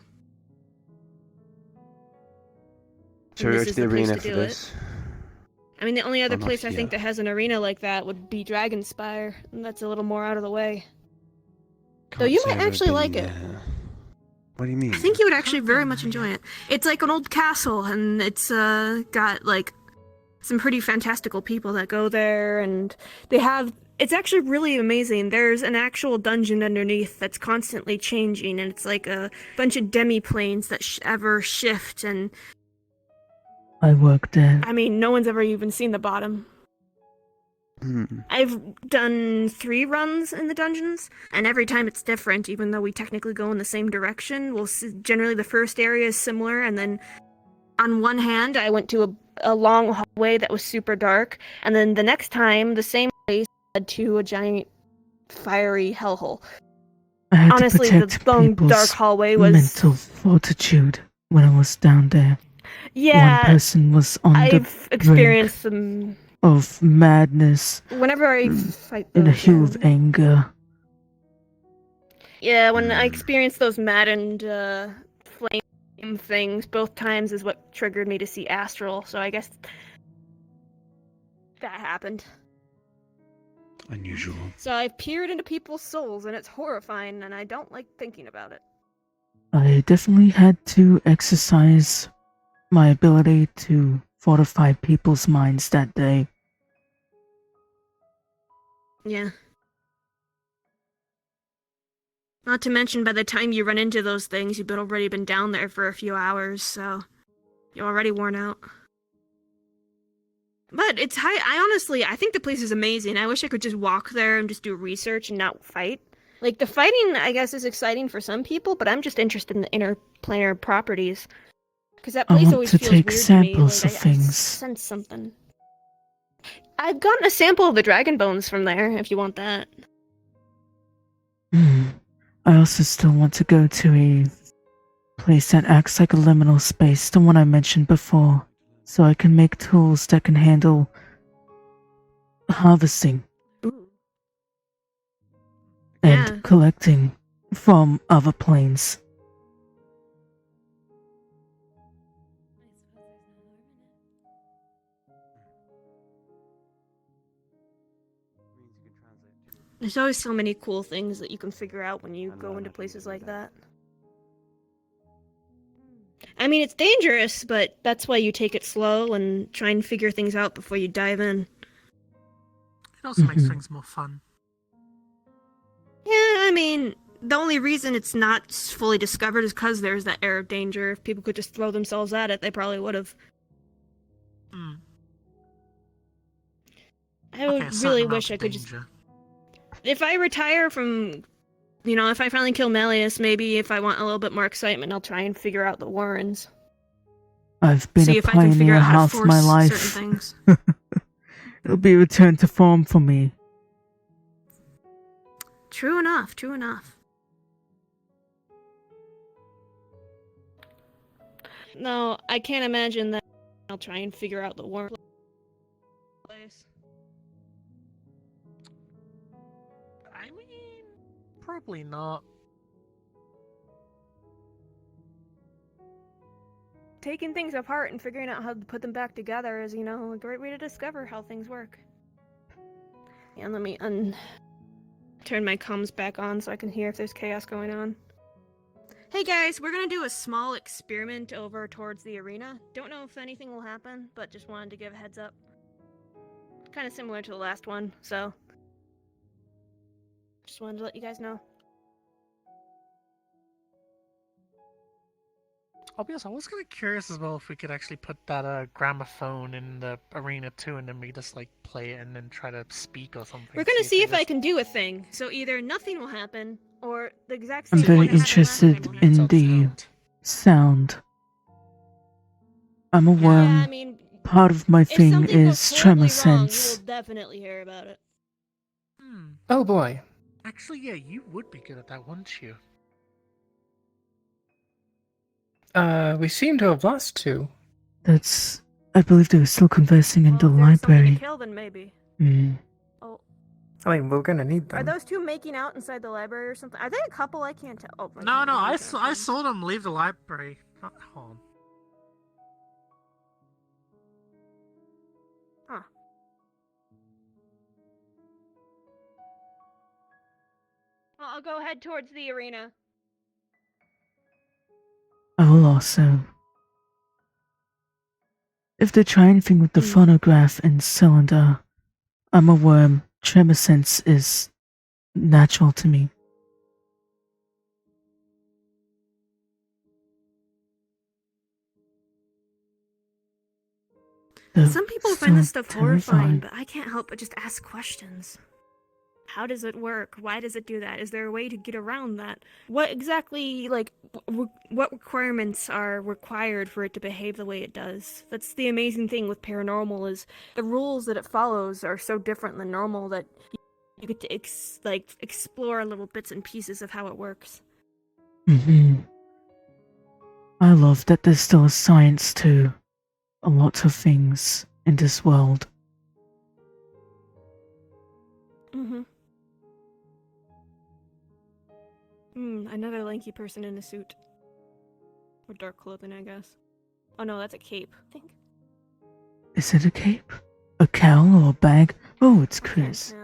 S19: So
S9: And
S19: we
S9: this
S19: go to
S9: is
S19: the
S9: the place
S19: arena
S9: to
S19: for
S9: do it.
S19: this.
S9: I mean, the only other
S19: Well, not
S9: place I think
S19: here.
S9: that has an arena like that would be Dragonspire, and that's a little more out of the way. Though
S19: Can't
S9: you
S19: say
S9: might
S19: I've ever
S9: actually
S19: been
S9: like it.
S19: there. What do you mean?
S9: I think you would actually very much enjoy it. It's like an old castle, and it's got like some pretty fantastical people that go there, and they have. It's actually really amazing. There's an actual dungeon underneath that's constantly changing, and it's like a bunch of demi-planes that ever shift, and
S1: I worked there.
S9: I mean, no one's ever even seen the bottom. I've done 3 runs in the dungeons, and every time it's different, even though we technically go in the same direction. Generally the first area is similar, and then on one hand, I went to a long hallway that was super dark, and then the next time, the same place led to a giant fiery hellhole.
S1: I had
S9: Honestly,
S1: to
S9: the
S1: protect
S9: long
S1: people's
S9: dark hallway was...
S1: mental fortitude when I was down there.
S9: Yeah,
S1: one person was on
S9: I've
S1: the
S9: experienced
S1: brink
S9: some...
S1: of madness
S9: Whenever I fight
S1: in a
S9: those,
S1: hue of anger.
S9: Yeah, when I experienced those maddened flame things both times is what triggered me to see Astral, so I guess that happened.
S19: Unusual.
S9: So I've peered into people's souls, and it's horrifying, and I don't like thinking about it.
S1: I definitely had to exercise my ability to fortify people's minds that day.
S9: Yeah. Not to mention, by the time you run into those things, you've already been down there for a few hours, so you're already worn out. But it's I think the place is amazing. I wish I could just walk there and just do research and not fight. Like, the fighting, I guess, is exciting for some people, but I'm just interested in the interplanar properties. Because that
S1: I
S9: place
S1: want
S9: always
S1: to
S9: feels
S1: take
S9: weird
S1: samples
S9: to me.
S1: of
S9: I
S1: things.
S9: sense something. I've gotten a sample of the dragon bones from there, if you want that.
S1: I also still want to go to a place that acts like a liminal space, the one I mentioned before, so I can make tools that can handle harvesting and collecting from other planes.
S9: There's always so many cool things that you can figure out when you go into places like that. I mean, it's dangerous, but that's why you take it slow and try and figure things out before you dive in.
S12: It also makes things more fun.
S9: Yeah, I mean, the only reason it's not fully discovered is because there's that air of danger. If people could just throw themselves at it, they probably would have. I would really wish I could just... If I retire from... You know, if I finally kill Malleus, maybe if I want a little bit more excitement, I'll try and figure out the Warrens.
S1: I've been
S9: See
S1: a
S9: if I can figure
S1: pioneer
S9: out how to
S1: half my
S9: force
S1: life.
S9: certain things.
S1: It'll be a return to form for me.
S9: True enough, true enough. No, I can't imagine that. I'll try and figure out the Warren place.
S12: I mean, probably not.
S9: Taking things apart and figuring out how to put them back together is, you know, a great way to discover how things work. Yeah, let me turn my comms back on so I can hear if there's chaos going on. Hey guys, we're gonna do a small experiment over towards the arena. Don't know if anything will happen, but just wanted to give a heads up. Kind of similar to the last one, so just wanted to let you guys know.
S12: I'll be honest, I was kind of curious as well if we could actually put that gramophone in the arena too, and then we just like play it and then try to speak or something.
S9: We're gonna see if I can do a thing. So either nothing will happen, or the exact same
S1: I'm very
S9: thing that happened last
S1: interested
S9: time will
S1: in
S9: happen.
S1: the sound. I'm a worm.
S9: Yeah, I mean,
S1: Part of my
S9: if
S1: thing
S9: something goes
S1: is
S9: horribly
S1: tremor
S9: wrong,
S1: sense.
S9: you will definitely hear about it.
S21: Oh boy.
S12: Actually, yeah, you would be good at that, wouldn't you?
S21: We seem to have lost 2.
S1: I believe they were still conversing in the library.
S9: Kill, then maybe. Oh,
S21: I mean, we're gonna need them.
S9: are those 2 making out inside the library or something? Are they a couple? I can't tell. Oh,
S12: No, I saw them leave the library. Hold on.
S9: Huh. Well, I'll go head towards the arena.
S1: also. If they try anything with the phonograph and cylinder, I'm a worm. Tremor sense is natural to me.
S9: Some people find this stuff horrifying, but I can't help but just ask questions. How does it work? Why does it do that? Is there a way to get around that? What exactly, like, what requirements are required for it to behave the way it does? That's the amazing thing with paranormal, is the rules that it follows are so different than normal that you get to explore little bits and pieces of how it works.
S1: I love that there's still a science to a lot of things in this world.
S9: Another lanky person in a suit. Or dark clothing, I guess. Oh no, that's a cape, I think.
S1: Is it a cape? A cowl or a bag? Oh, it's Chris.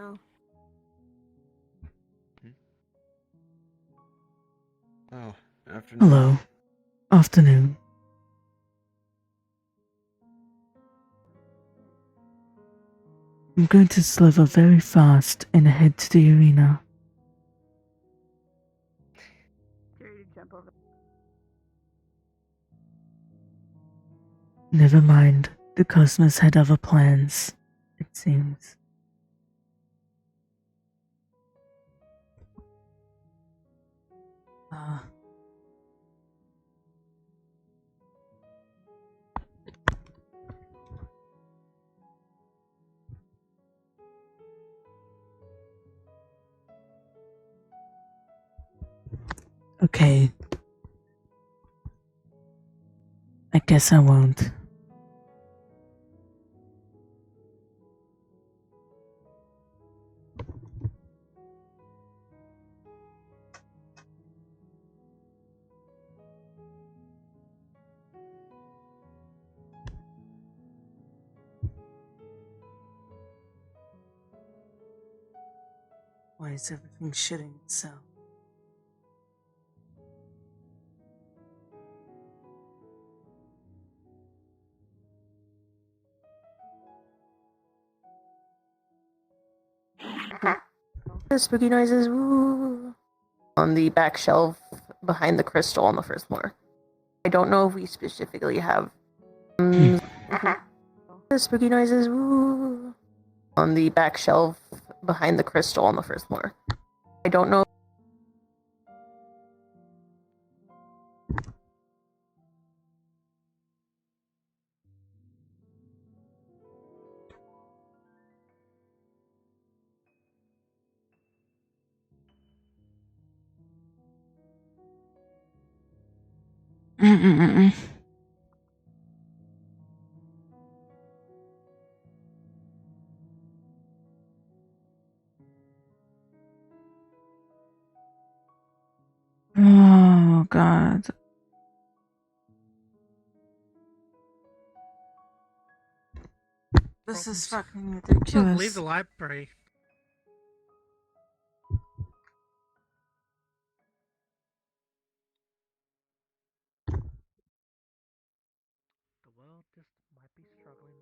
S4: Oh, afternoon.
S1: Hello. Afternoon. I'm going to slither very fast and head to the arena. Never mind. The customers had other plans, it seems. Okay. I guess I won't. Why is everything shitting itself?
S22: Spooky noises, woo, on the back shelf behind the crystal on the first floor. I don't know if we specifically have spooky noises, woo, on the back shelf behind the crystal on the first floor. I don't know.
S1: Oh, God. This is fucking ridiculous.
S12: Leave the library. The world just might be struggling.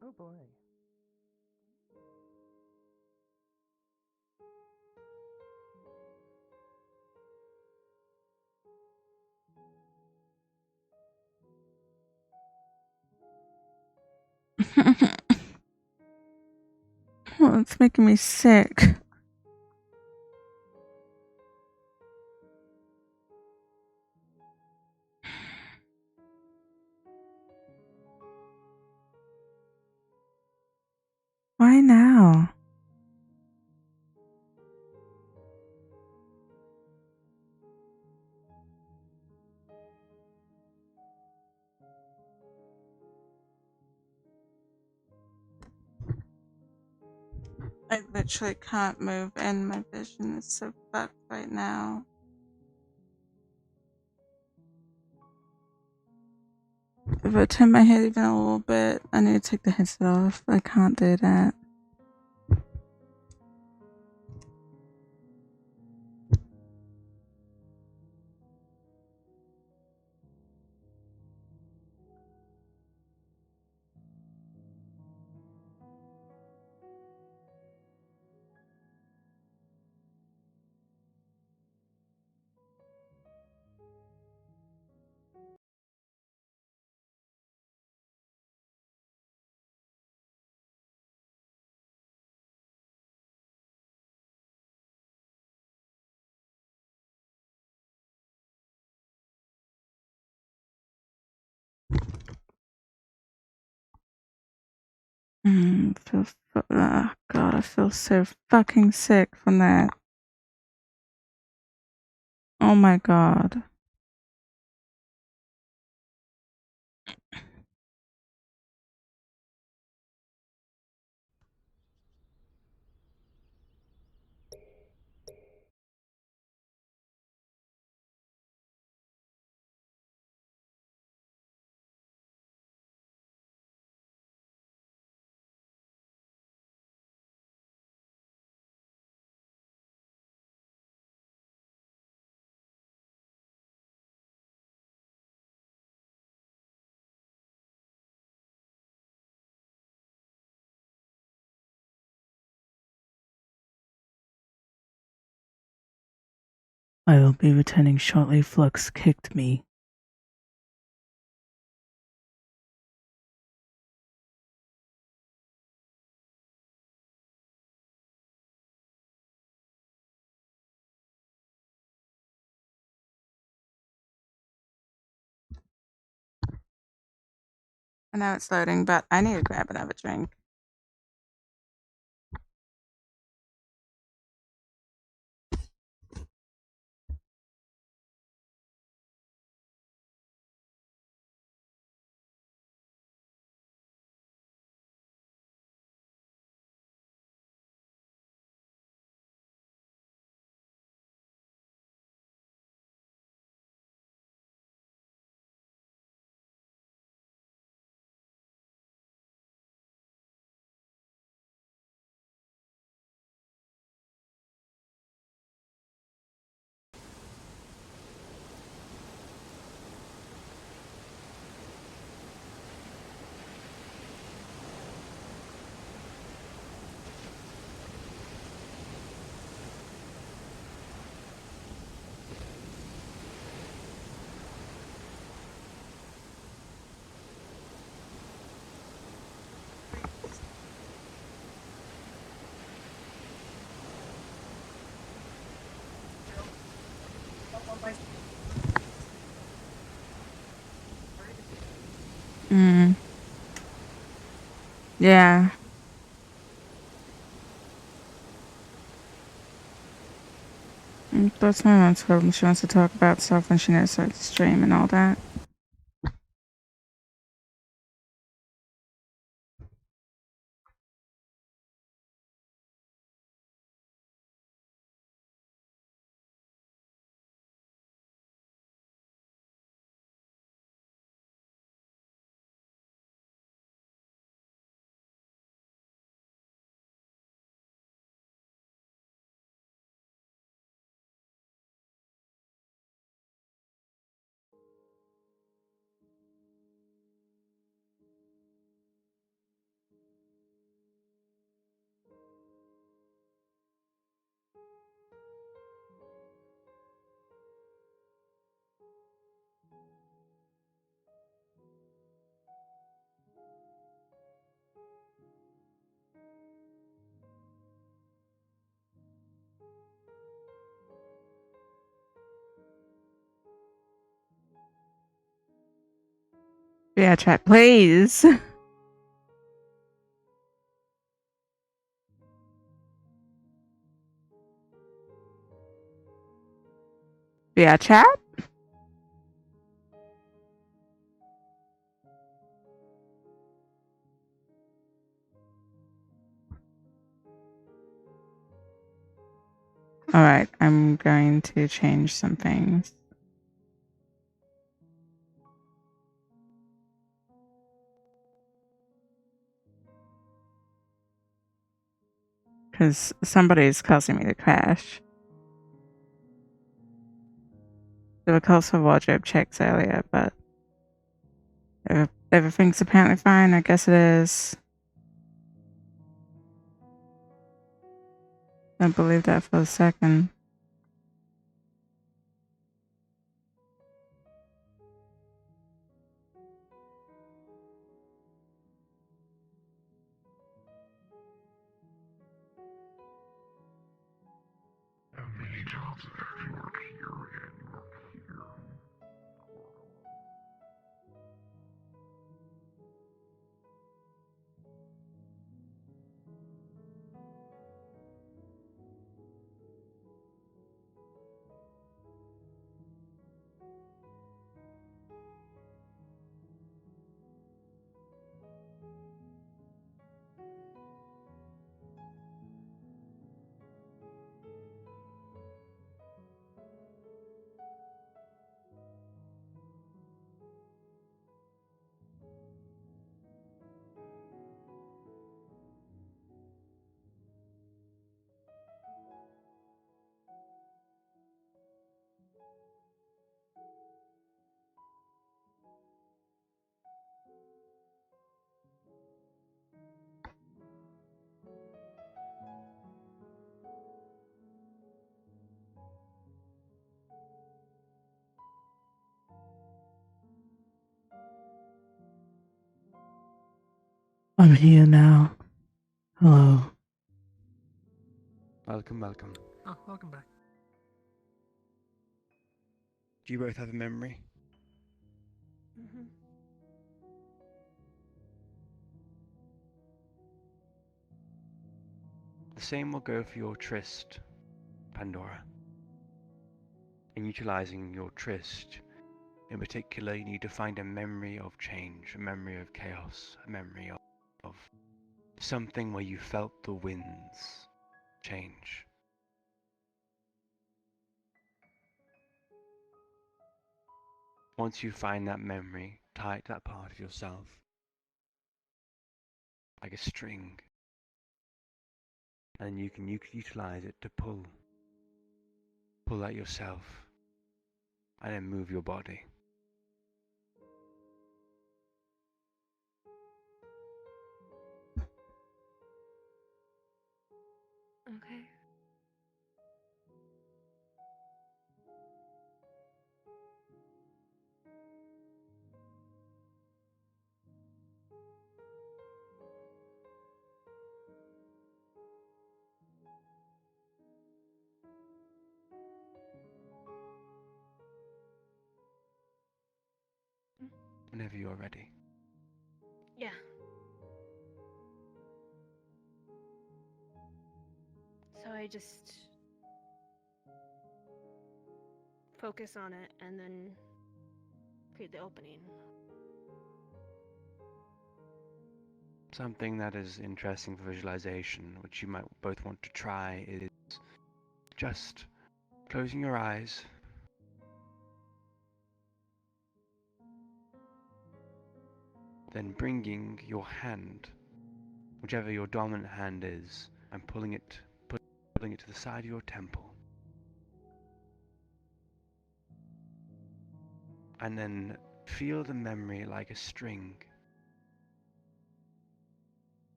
S22: Oh boy.
S18: Oh, it's making me sick. Why now? I literally can't move and my vision is so fucked right now. If I turn my head even a little bit, I need to take the headset off. I can't do that. God, I feel so fucking sick from that. Oh my god.
S1: I will be returning shortly. Flux kicked me.
S18: I know it's loading, but I need to grab another drink. Yeah. That's my mom told me she wants to talk about stuff when she knows how to stream and all that. Yeah, chat, please. Yeah, chat. Alright, I'm going to change some things. Because somebody's causing me to crash. There were calls for wardrobe checks earlier, but everything's apparently fine. I guess it is. Don't believe that for a second.
S1: I'm here now. Hello.
S19: Welcome, welcome.
S12: Oh, welcome back.
S16: Do you both have a memory?
S5: Mm-hmm.
S19: The same will go for your tryst, Pandora. In utilizing your tryst, in particular, you need to find a memory of change, a memory of chaos, a memory of something where you felt the winds change. Once you find that memory, tie it to that part of yourself, like a string, and you can utilize it to pull at yourself, and then move your body.
S10: Okay.
S19: Whenever you're ready.
S10: Yeah. So I just focus on it and then create the opening.
S19: Something that is interesting for visualization, which you might both want to try, is just closing your eyes, then bringing your hand, whichever your dominant hand is, and pulling it to the side of your temple. And then feel the memory like a string,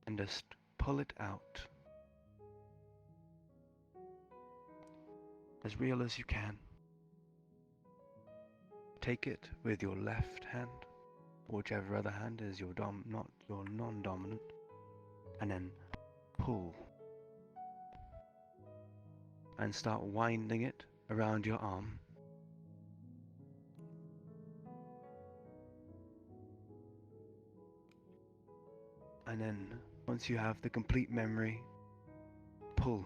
S19: and just pull it out as real as you can. Take it with your left hand, or whichever other hand is your not your non-dominant, and then pull and start winding it around your arm. And then once you have the complete memory, pull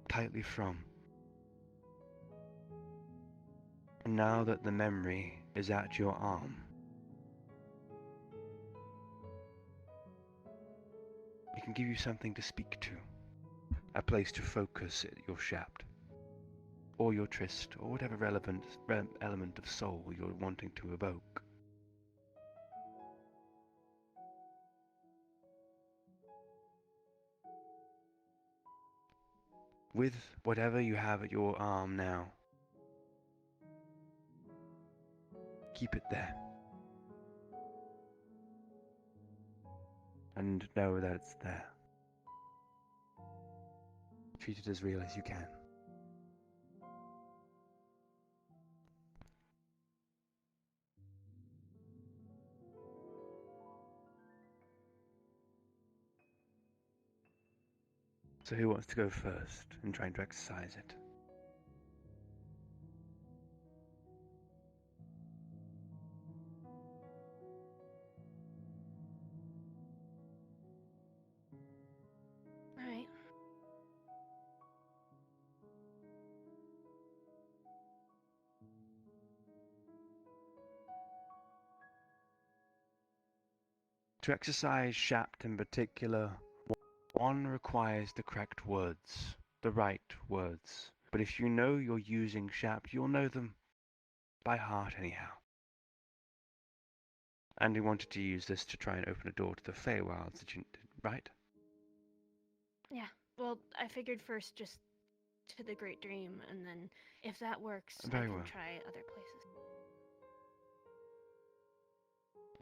S19: tightly from. And now that the memory is at your arm, it can give you something to speak to, a place to focus your shaft, or your tryst, or whatever relevant element of soul you're wanting to evoke. With whatever you have at your arm now, keep it there. And know that it's there. Treat it as real as you can. So who wants to go first in trying to exercise it?
S10: Alright.
S19: To exercise Shapt in particular, one requires the correct words, the right words. But if you know you're using Shapt, you'll know them by heart anyhow. And he wanted to use this to try and open a door to the Feywilds, right?
S10: Yeah. Well, I figured first just to the Great Dream, and then if that works,
S19: Very
S10: I can
S19: well.
S10: try other places.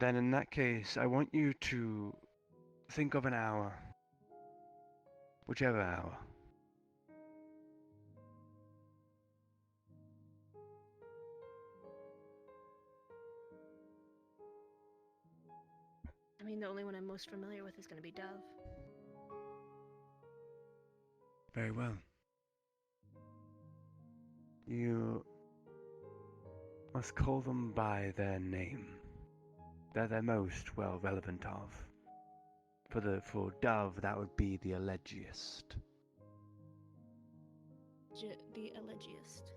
S19: Then in that case, I want you to think of an hour. Whichever hour.
S10: I
S5: mean, the only one I'm most familiar with is going to be Dove.
S19: Very well. You must call them by their name. They're most well relevant of. For Dove, that would be the Elegiast.
S5: The Elegiast.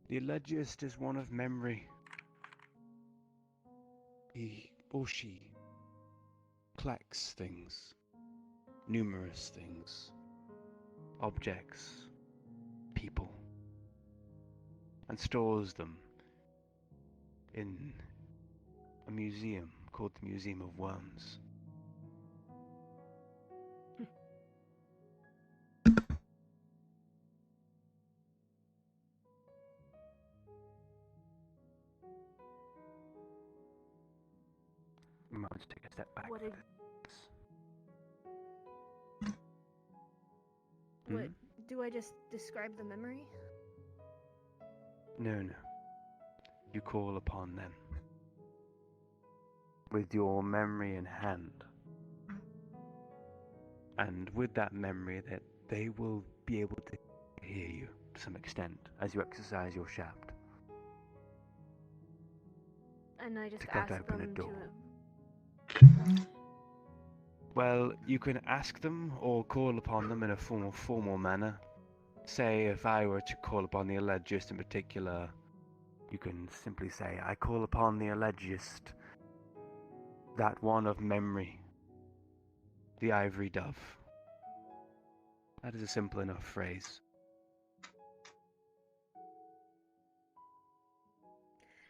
S19: The Elegiast is one of memory. He or she collects things, numerous things, objects, people, and stores them in a museum called the Museum of Worms. We might want to take a step back.
S5: What,
S19: Hmm?
S5: what do I just describe the memory?
S19: No. You call upon them with your memory in hand. And with that memory, that they will be able to hear you to some extent as you exercise your shaft.
S5: And I just
S19: To cut
S5: ask
S19: open a
S5: them
S19: door.
S5: to...
S19: Well, you can ask them or call upon them in a formal manner. Say, if I were to call upon the Elegiast in particular, you can simply say, I call upon the Elegiast, that one of memory, the Ivory Dove. That is a simple enough phrase.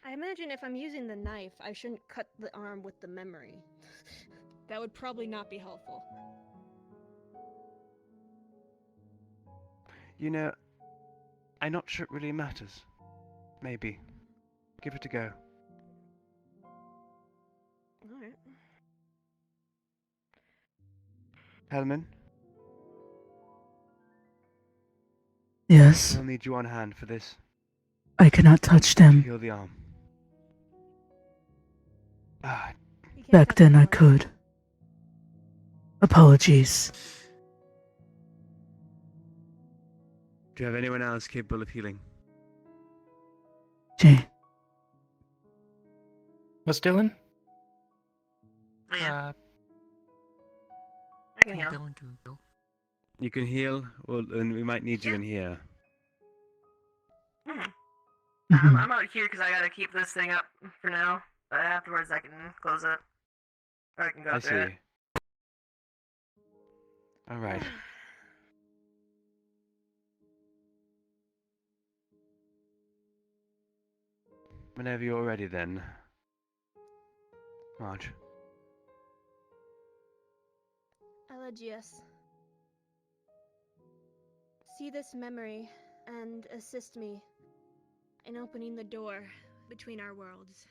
S5: I imagine if I'm using the knife, I shouldn't cut the arm with the memory. That would probably not be helpful.
S19: You know, I'm not sure it really matters. Maybe. Give it a go.
S5: Alright.
S19: Helmin?
S1: Yes.
S19: I'll need you on hand for this.
S1: I cannot touch them.
S19: Heal the arm. Ah,
S1: Back then I could. Apologies.
S19: do you have anyone else capable of healing?
S1: Gee.
S21: What's Dylan?
S22: I can heal.
S12: Dylan can heal.
S19: You can heal? Well, then we might need you in here.
S22: I'm out here because I gotta keep this thing up for now. But afterwards I can close it. Or I can go
S19: I
S22: through it.
S19: see. Alright. Whenever you're ready then. Marge.
S5: Elegius. See this memory and assist me in opening the door between our worlds.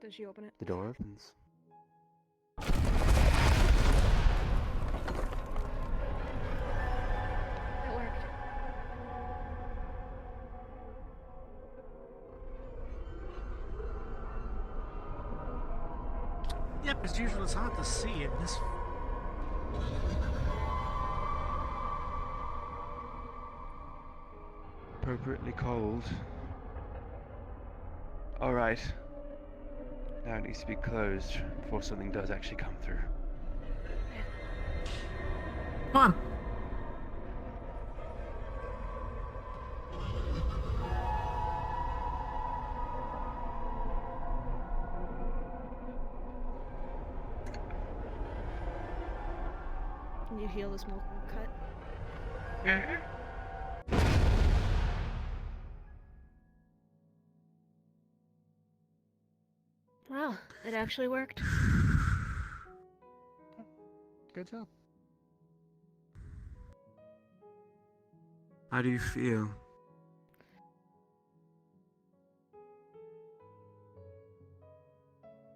S5: Does she open it?
S19: The door opens.
S5: It worked.
S12: Yep, as usual, it's hard to see in this.
S19: Appropriately cold. Alright. Now it needs to be closed before something does actually come through.
S12: Come on.
S5: Can you heal the smoke cut? Wow, it actually worked.
S12: Good job.
S19: How do you feel?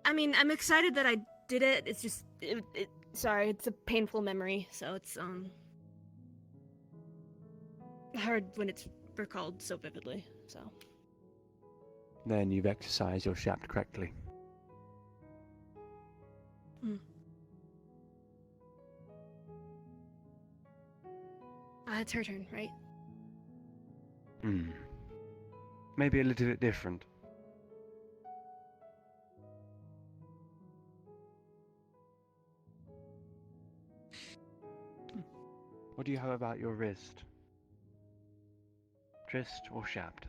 S5: I mean, I'm excited that I did it. It's just, sorry, it's a painful memory, so it's hard when it's
S9: recalled so vividly. So.
S19: Then you've exercised your shaft correctly.
S9: It's her turn, right?
S19: Maybe a little bit different. What do you have about your wrist? Wrist or shaft?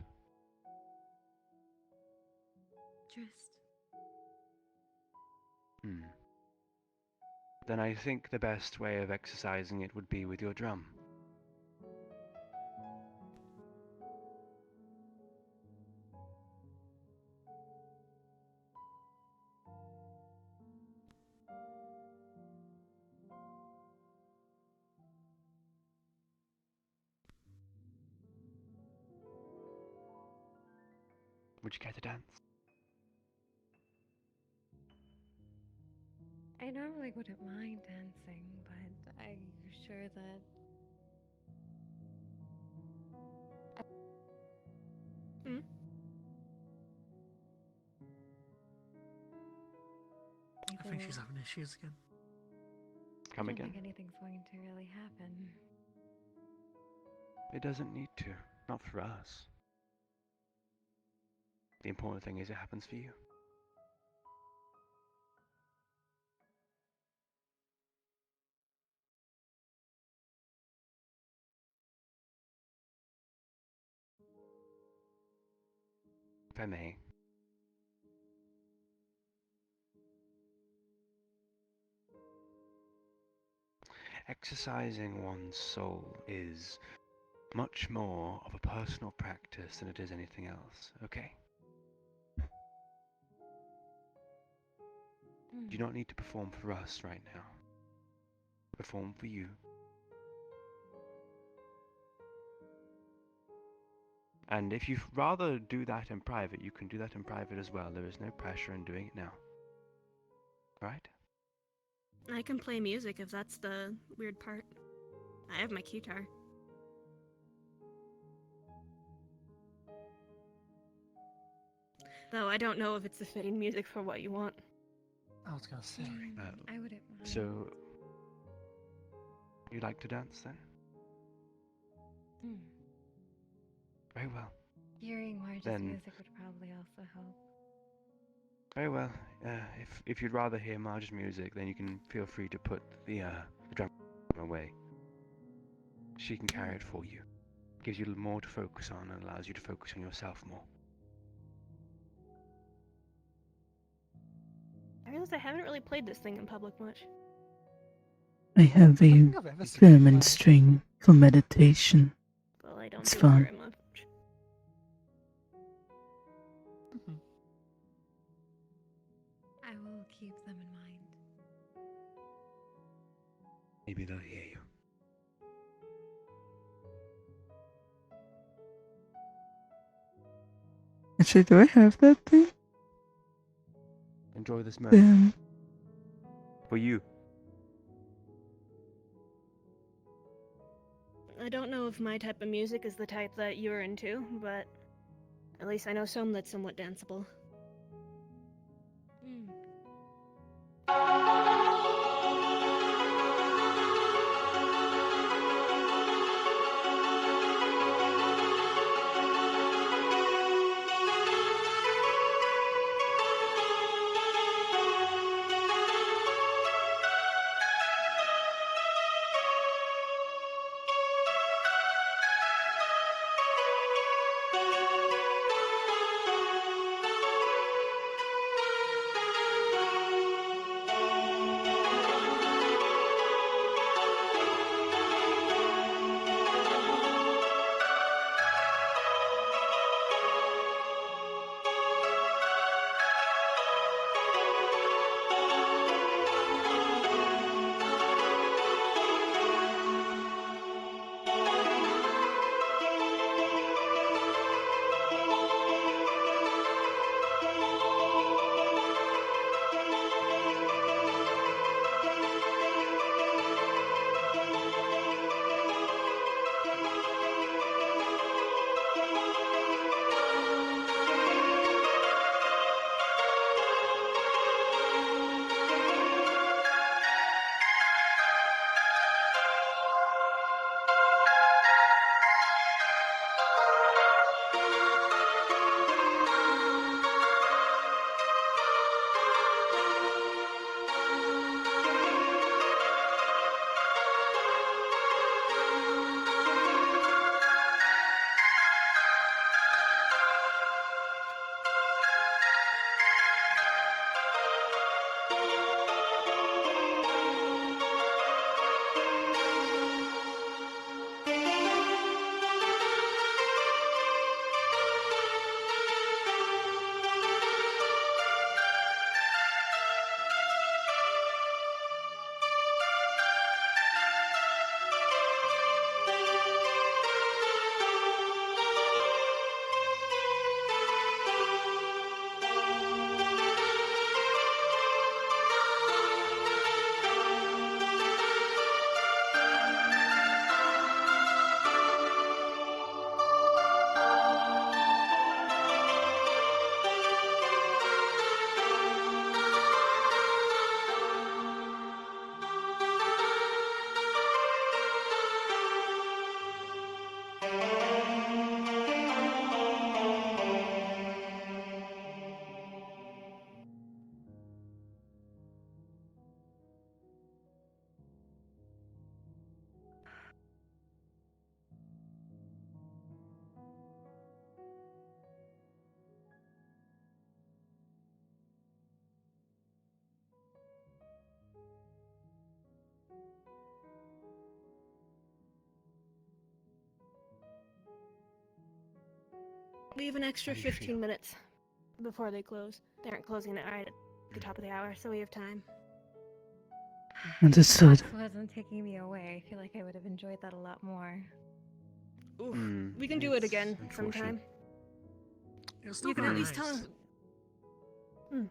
S14: Just.
S19: Then I think the best way of exercising it would be with your drum. Would you care to dance?
S14: I normally wouldn't mind dancing, but I'm sure that.
S12: I think she's having issues again.
S19: Come
S14: I don't
S19: again?
S14: think anything's going to really happen.
S19: It doesn't need to. Not for us. The important thing is it happens for you. If I may. Exercising one's soul is much more of a personal practice than it is anything else, okay? You do not need to perform for us right now. Perform for you. And if you'd rather do that in private, you can do that in private as well. There is no pressure in doing it now. Right?
S9: I can play music if that's the weird part. I have my guitar. Though I don't know if it's the fitting music for what you want.
S12: I was gonna say.
S14: I wouldn't mind.
S19: So, you like to dance then? Very well.
S14: Hearing Marge's
S19: Then-
S14: music would probably also help.
S19: Very well. If you'd rather hear Marge's music, then you can feel free to put the drum away. She can carry it for you. Gives you more to focus on and allows you to focus on yourself more.
S9: I realize I haven't really played this thing in public much.
S1: I have a German string for meditation.
S9: Well, I don't
S1: It's
S9: do it
S1: fun.
S9: very much.
S14: I will keep them in mind.
S19: Maybe they'll hear you.
S18: Actually, do I have that thing?
S19: Enjoy this moment. For you.
S9: I don't know if my type of music is the type that you're into, but at least I know some that's somewhat danceable. We have an extra
S19: How do you
S9: 15
S19: feel?
S9: minutes before they close. They aren't closing it right at the top of the hour, so we have time.
S1: Understood.
S14: If Fox wasn't taking me away, I feel like I would have enjoyed that a lot more.
S9: Oof.
S19: Hmm,
S9: We can do it
S19: it's
S9: again
S19: unfortunate.
S9: sometime.
S11: It'll still
S9: You can
S11: be
S9: at least
S11: nice.
S9: tell.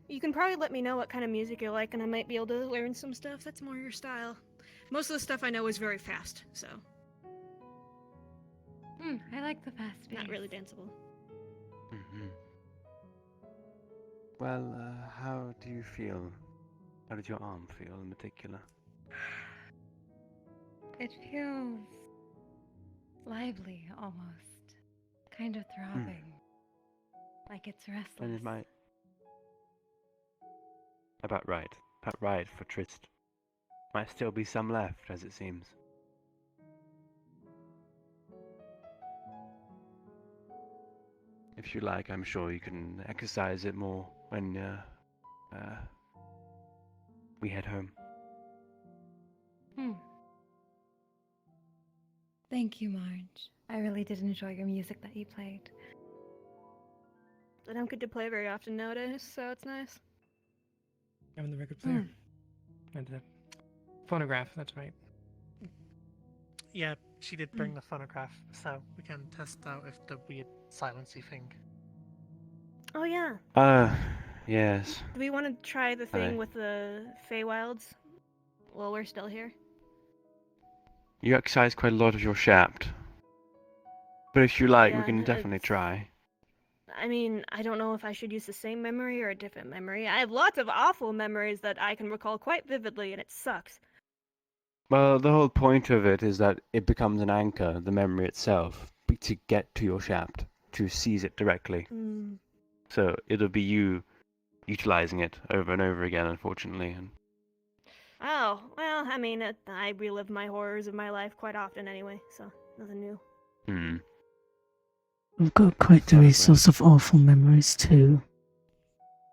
S9: You can probably let me know what kind of music you like, and I might be able to learn some stuff that's more your style. Most of the stuff I know is very fast, so
S14: I like the fast pace.
S9: not really danceable.
S19: Mm-hmm. Well, how do you feel? How did your arm feel in particular?
S14: It feels lively, almost. Kind of throbbing. Like it's restless.
S19: And it might. About right. About right for Trist. Might still be some left, as it seems. If you like, I'm sure you can exercise it more when we head home.
S14: Thank you, Marge. I really did enjoy your music that you played.
S9: I don't get to play very often nowadays, so it's nice.
S21: Having the record player. And the phonograph, that's right.
S12: Yeah, she did bring the phonograph, so we can test out if the weird silency thing.
S9: Oh yeah.
S19: Yes.
S9: Do we want to try the thing
S19: Aye.
S9: with the Feywilds while we're still here?
S19: You exercise quite a lot of your shaft. But if you like, we
S9: Yeah,
S19: can definitely try.
S9: I mean, I don't know if I should use the same memory or a different memory. I have lots of awful memories that I can recall quite vividly, and it sucks.
S19: Well, the whole point of it is that it becomes an anchor, the memory itself, to get to your shaft, to seize it directly. So it'll be you utilizing it over and over again, unfortunately. And
S9: Oh, well, I mean, I relive my horrors of my life quite often anyway, so nothing new.
S1: I've got quite the resource of awful memories too.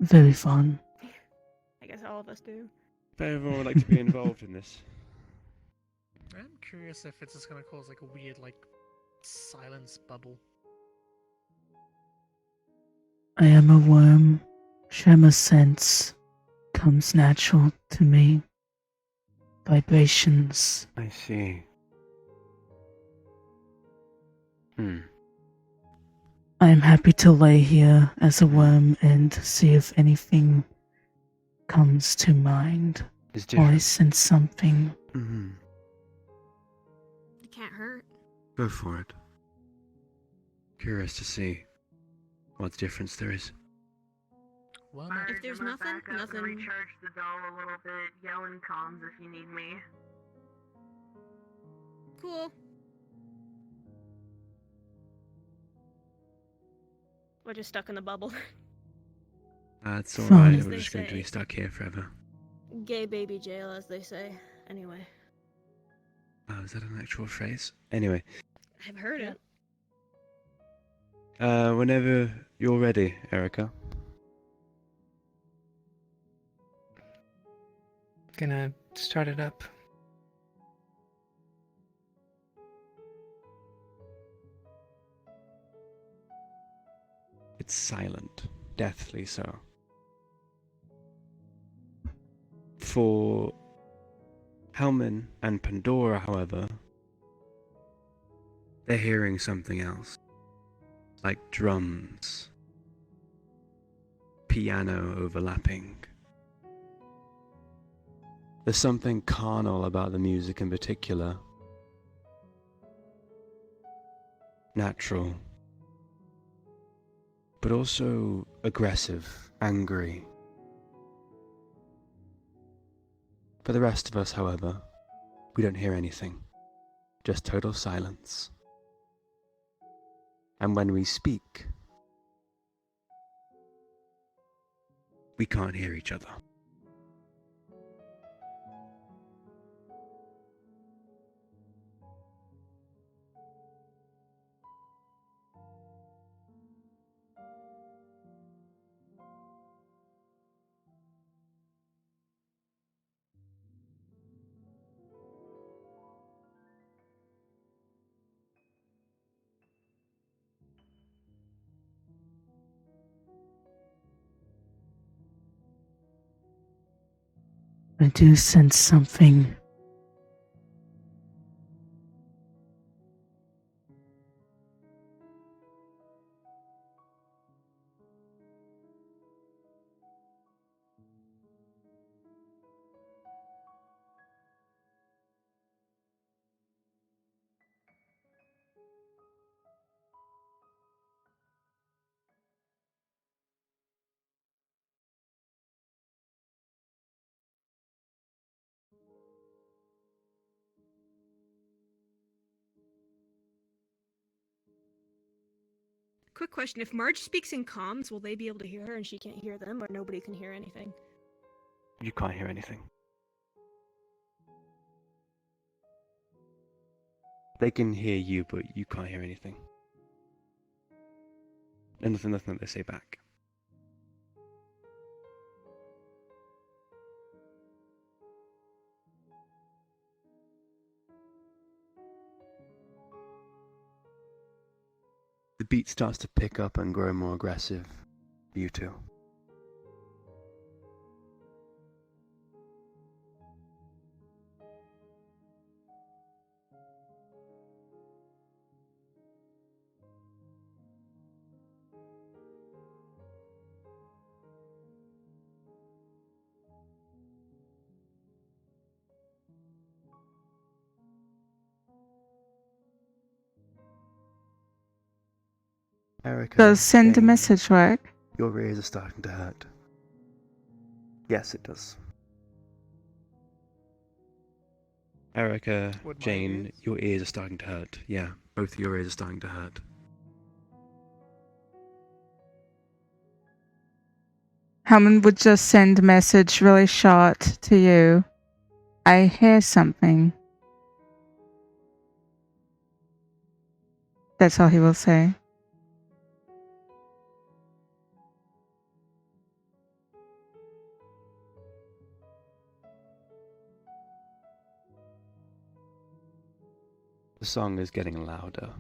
S1: Very fun.
S9: I guess all of us do.
S19: if everyone would like to be involved in this.
S12: I'm curious if it's just gonna cause like a weird like silence bubble.
S1: I am a worm. Tremor sense comes natural to me. Vibrations.
S19: I see.
S1: I am happy to lay here as a worm and see if anything comes to mind.
S19: It's
S1: Or I
S19: different.
S1: sense something.
S9: It can't hurt.
S19: Go for it. Curious to see what difference there is.
S9: If there's nothing, nothing.
S5: Recharge the doll a little bit. Yell in comms if you need me.
S9: Cool. We're just stuck in the bubble.
S19: That's
S1: Fun.
S19: alright,
S9: As
S19: we're
S9: they
S19: just going to be
S9: say.
S19: stuck here forever.
S9: Gay baby jail, as they say. Anyway,
S19: Oh, is that an actual phrase? Anyway,
S9: I've heard it.
S19: whenever you're ready, Erica.
S21: Gonna start it up.
S19: It's silent, deathly so. For Helmin and Pandora, however, they're hearing something else. Like drums. Piano overlapping. There's something carnal about the music in particular. Natural. But also aggressive, angry. For the rest of us, however, we don't hear anything. Just total silence. And when we speak, we can't hear each other.
S1: I do sense something.
S9: Quick question: if Marge speaks in comms, will they be able to hear her and she can't hear them, or nobody can hear anything?
S19: You can't hear anything. They can hear you, but you can't hear anything. And nothing that they say back. The beat starts to pick up and grow more aggressive. You two. Erica,
S18: Does send a
S19: Jane,
S18: message work?
S19: your ears are starting to hurt. Yes, it does. Erica,
S12: Would my
S19: Jane,
S12: ears?
S19: your ears are starting to hurt. Yeah, both of your ears are starting to hurt.
S18: Helmin would just send a message really short to you. I hear something. That's all he will say.
S19: The song is getting louder.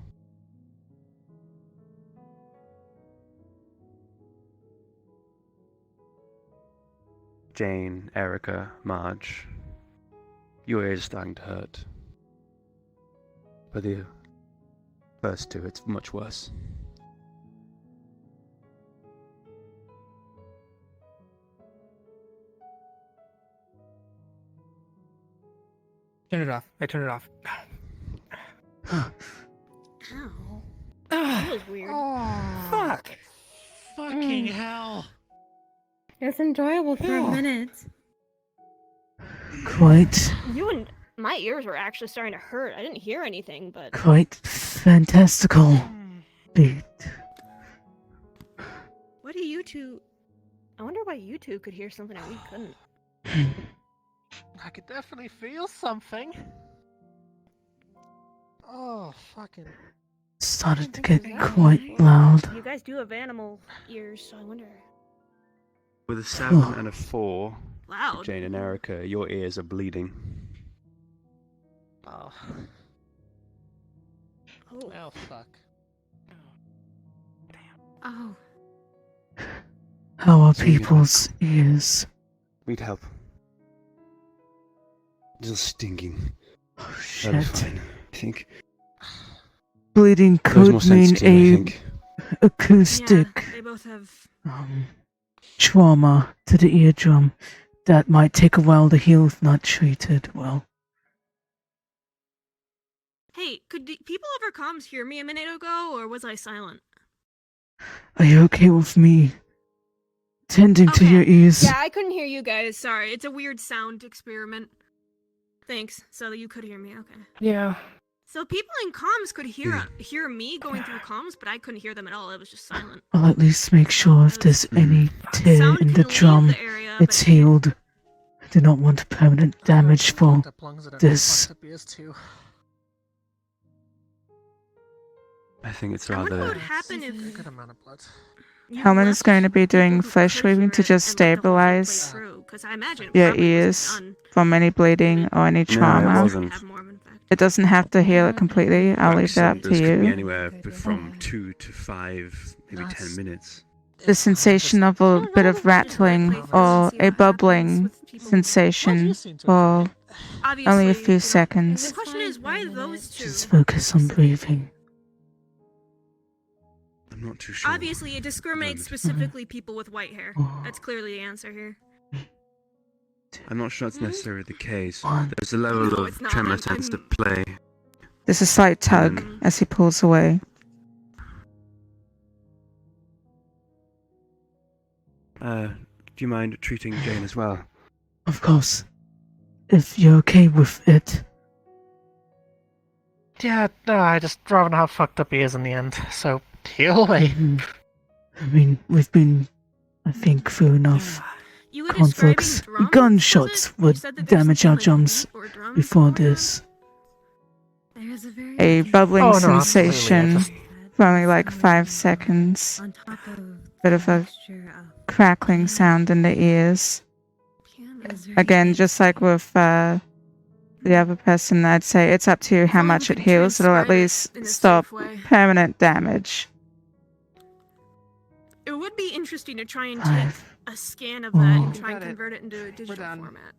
S19: Jane, Erica, Marge, your ears are starting to hurt. For the first two, it's much worse.
S21: Turn it off. I turn it off.
S9: Ow. That was weird.
S21: Fuck.
S12: Fucking hell.
S14: It was enjoyable for a minute.
S1: Quite,
S9: You and my ears were actually starting to hurt. I didn't hear anything, but
S1: quite fantastical beat.
S9: what do you two? I wonder why you two could hear something and we couldn't.
S12: I could definitely feel something. Oh, fucking.
S1: Started to get quite loud.
S9: You guys do have animal ears, so I wonder.
S19: With a 7 and a 4,
S9: Loud.
S19: Jane and Erica, your ears are bleeding.
S12: Oh.
S9: Oh.
S12: Oh, fuck.
S14: Oh.
S1: How are people's ears?
S19: Need help. Just stinking.
S1: Oh
S19: That'll be
S1: shit.
S19: fine, I think.
S1: Bleeding
S19: Those more
S1: could mean
S19: sensitive, I
S1: a
S19: think.
S1: acoustic
S9: Yeah, they both have.
S1: trauma to the eardrum that might take a while to heal if not treated well.
S9: Hey, could people over comms hear me a minute ago, or was I silent?
S1: Are you okay with me tending to your ears?
S9: Yeah, I couldn't hear you guys. Sorry, it's a weird sound experiment. Thanks. So you could hear me. Okay.
S21: Yeah.
S9: So people in comms could hear me going through comms, but I couldn't hear them at all. It was just silent.
S1: I'll at least make sure if there's any tear in the drum, it's healed. I do not want permanent damage for this.
S19: I think it's
S9: I wonder what
S19: rather...
S9: would happen if
S12: Good amount of blood.
S18: Helmin is going to be doing flesh weaving to just stabilize
S9: because I imagine
S18: your ears from any bleeding or any
S19: No, it
S18: trauma.
S19: wasn't.
S18: It doesn't have to heal it completely. I'll leave that up to
S19: This could be
S18: you.
S19: anywhere from 2 to 5, maybe 10 minutes.
S18: the sensation of a bit of rattling or a bubbling sensation for only a few seconds.
S9: The question is, why those two?
S1: Just focus on breathing.
S4: I'm not too sure.
S9: Obviously, it discriminates specifically people with white hair. That's clearly the answer here.
S4: I'm not sure that's necessarily the case.
S16: There's a level
S9: No,
S16: of
S9: it's not.
S16: tremor tends to play.
S18: There's a slight tug as he pulls away.
S19: Do you mind treating Jane as well?
S1: Of course. If you're okay with it.
S12: Yeah, no, I just rather know how fucked up he is in the end, so heal away.
S1: I mean, we've been, I think, through enough conflicts. Gunshots would damage our drums before this.
S18: A bubbling
S12: Oh, no,
S18: sensation
S12: absolutely,
S18: for only like 5 seconds. Bit of a crackling sound in the ears. Again, just like with the other person, I'd say it's up to you how much it heals. It'll at least stop permanent damage.
S9: It would be interesting to try and take a scan of that and try and convert it into a digital format.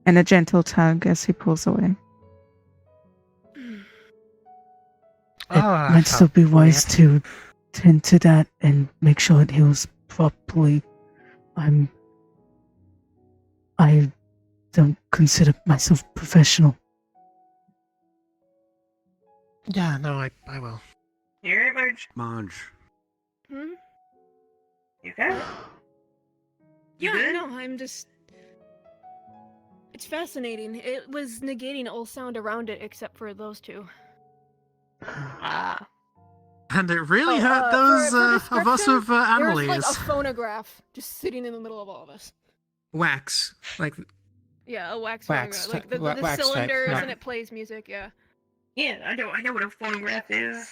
S18: And a gentle tug as he pulls away.
S1: It might still be wise to tend to that and make sure it heals properly. I don't consider myself professional.
S12: Yeah, no, I will.
S2: You alright, Marge?
S16: Marge.
S9: Hmm?
S2: You okay? You
S9: Yeah,
S2: good?
S9: no, I'm just... It's fascinating. It was negating all sound around it except for those two.
S2: Ah.
S12: And it really
S9: Oh,
S12: hurt those
S9: for
S12: of us
S9: description,
S12: with animal
S9: there's like
S12: ears.
S9: a phonograph just sitting in the middle of all of us.
S7: Wax. Like,
S9: Yeah, a wax
S7: Wax
S9: phonograph.
S7: type-
S9: Like the
S7: wax type,
S9: cylinders
S7: yeah.
S9: and it plays music, yeah.
S2: Yeah, I know what a phonograph is.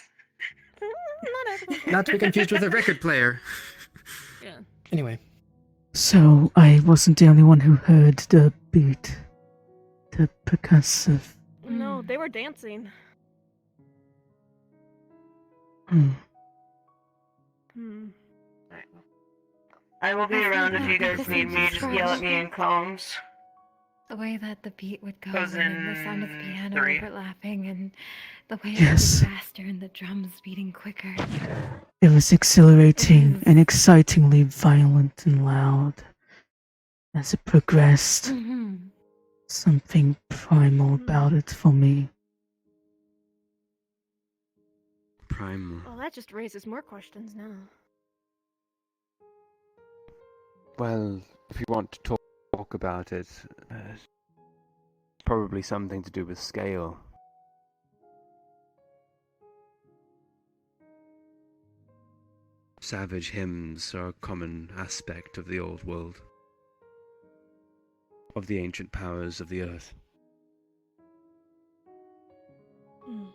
S7: not to be confused with a record player.
S9: Yeah.
S7: Anyway.
S1: So, I wasn't the only one who heard the beat. The percussive.
S9: No, they were dancing.
S1: Hmm.
S2: I will be
S14: I
S2: around
S14: think
S2: if you
S14: that
S2: guys
S14: this
S2: need me.
S14: is
S2: Just yell at me in comms.
S14: The way that the beat would go,
S2: Goes
S14: and the sound of the
S2: in
S14: piano
S2: 3.
S14: overlapping, and the way
S1: Yes.
S14: it gets faster and the drums beating quicker.
S1: It was exhilarating and excitingly violent and loud. As it progressed, something primal about it for me.
S16: Primal.
S9: Well, that just raises more questions now.
S19: Well, if you want to talk about it, it's probably something to do with scale.
S16: Savage hymns are a common aspect of the old world. Of the ancient powers of the earth.
S19: Can't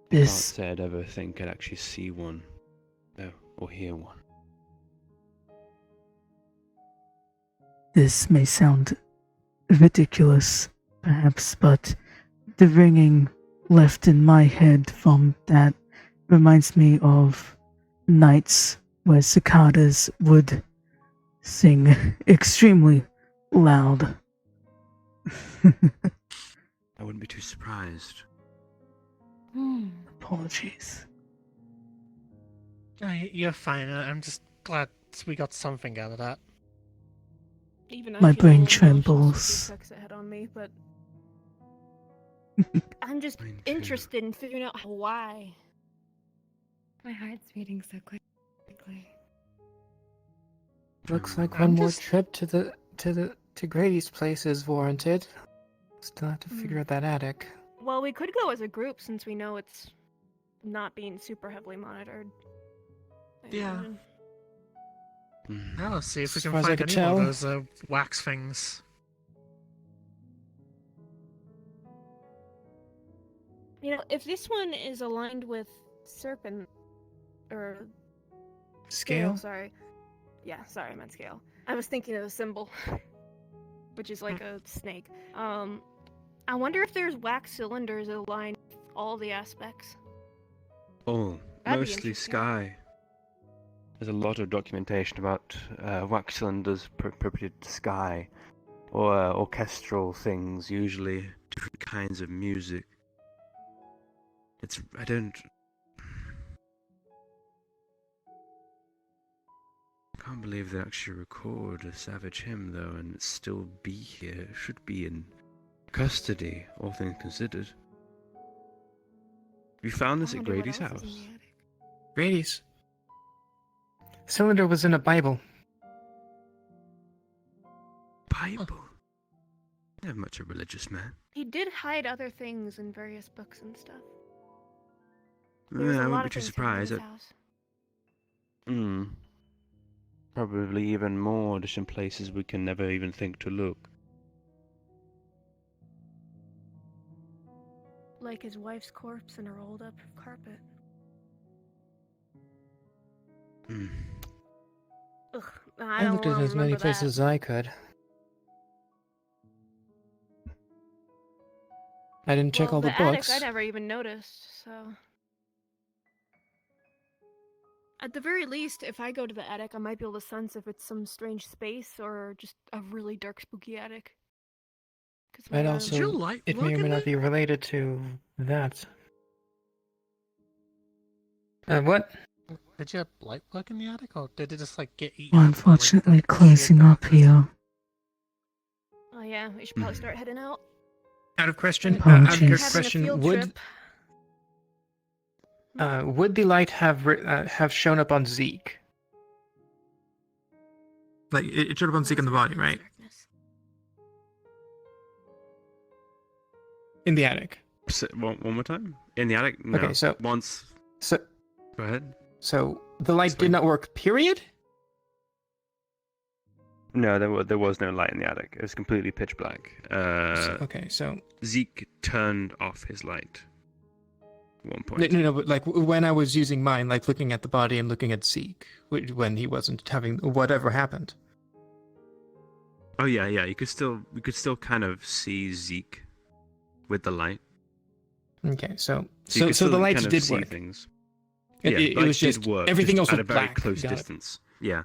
S1: This
S19: say I'd ever think I'd actually see one. Or hear one.
S1: This may sound ridiculous, perhaps, but the ringing left in my head from that reminds me of nights where cicadas would sing extremely loud.
S16: I wouldn't be too surprised.
S1: Apologies.
S12: You're fine. I'm just glad we got something out of that.
S9: Even
S1: My
S9: I feel
S1: brain
S9: a little
S1: trembles.
S9: nauseous with the effects it had on me, but I'm just interested in figuring out why.
S14: My heart's beating so quickly.
S21: Looks like
S12: I'm
S21: one more
S12: just-
S21: trip to Grady's place is warranted. Still have to figure out that attic.
S9: Well, we could go as a group since we know it's not being super heavily monitored. I
S12: Yeah.
S9: imagine.
S12: Now let's see if we
S21: As
S12: can
S21: far as I
S12: find
S21: could
S12: any more
S21: tell.
S12: of those wax things.
S9: You know, if this one is aligned with serpent or
S21: Scale?
S9: sorry. Yeah, sorry, I meant scale. I was thinking of a symbol, which is like a snake. I wonder if there's wax cylinders that align with all the aspects.
S19: Oh,
S9: That'd be
S19: mostly
S9: interesting.
S19: sky. There's a lot of documentation about wax cylinders appropriated to sky, or orchestral things, usually different kinds of music. I can't believe they actually record a Savage Hymn though, and it still be here. It should be in custody, all things considered. You found this at Grady's house?
S21: Grady's. Cylinder was in a Bible.
S19: Bible? Never much a religious man.
S9: He did hide other things in various books and stuff.
S19: Yeah,
S9: There was a
S19: I
S9: lot
S19: wouldn't be
S9: of
S19: too
S9: things hidden in
S19: surprised.
S9: his house.
S19: Probably even more distant places we can never even think to look.
S9: Like his wife's corpse and her rolled up carpet. Ugh, I
S21: I
S9: don't
S21: looked at
S9: wanna
S21: as many
S9: remember
S21: places
S9: that.
S21: as I could. I didn't check
S9: Well,
S21: all the
S9: attic
S21: books.
S9: I never even noticed, so... At the very least, if I go to the attic, I might be able to sense if it's some strange space or just a really dark, spooky attic.
S21: But also, it may or may not be related to that. What?
S12: Did you have light work in the attic, or did it just like get eaten?
S1: Well,
S12: up by,
S1: unfortunately, closing up here.
S9: Oh yeah, we should probably start heading out.
S21: Out of question.
S1: Apologies.
S21: Out of
S9: Having a
S21: question.
S9: field
S21: Would the light have shown up on Zeke? Like it showed up on Zeke in the body, right? In the attic.
S19: One more time? In the attic? No.
S21: Okay, so
S19: once.
S21: So
S19: go ahead.
S21: So the light did not work. Period.
S19: No, there was no light in the attic. It was completely pitch black.
S21: Okay, so
S19: Zeke turned off his light at one point.
S21: No, but like when I was using mine, like looking at the body and looking at Zeke, when he wasn't having whatever happened.
S19: Oh yeah. You could still kind of see Zeke with the light.
S21: Okay, so
S19: you could
S21: so the
S19: still
S21: lights
S19: kind of
S21: did
S19: see
S21: work.
S19: Things.
S21: It was
S19: lights
S21: just
S19: did work,
S21: everything else
S19: at
S21: was
S19: a very
S21: black.
S19: close
S21: Got it.
S19: distance. Yeah.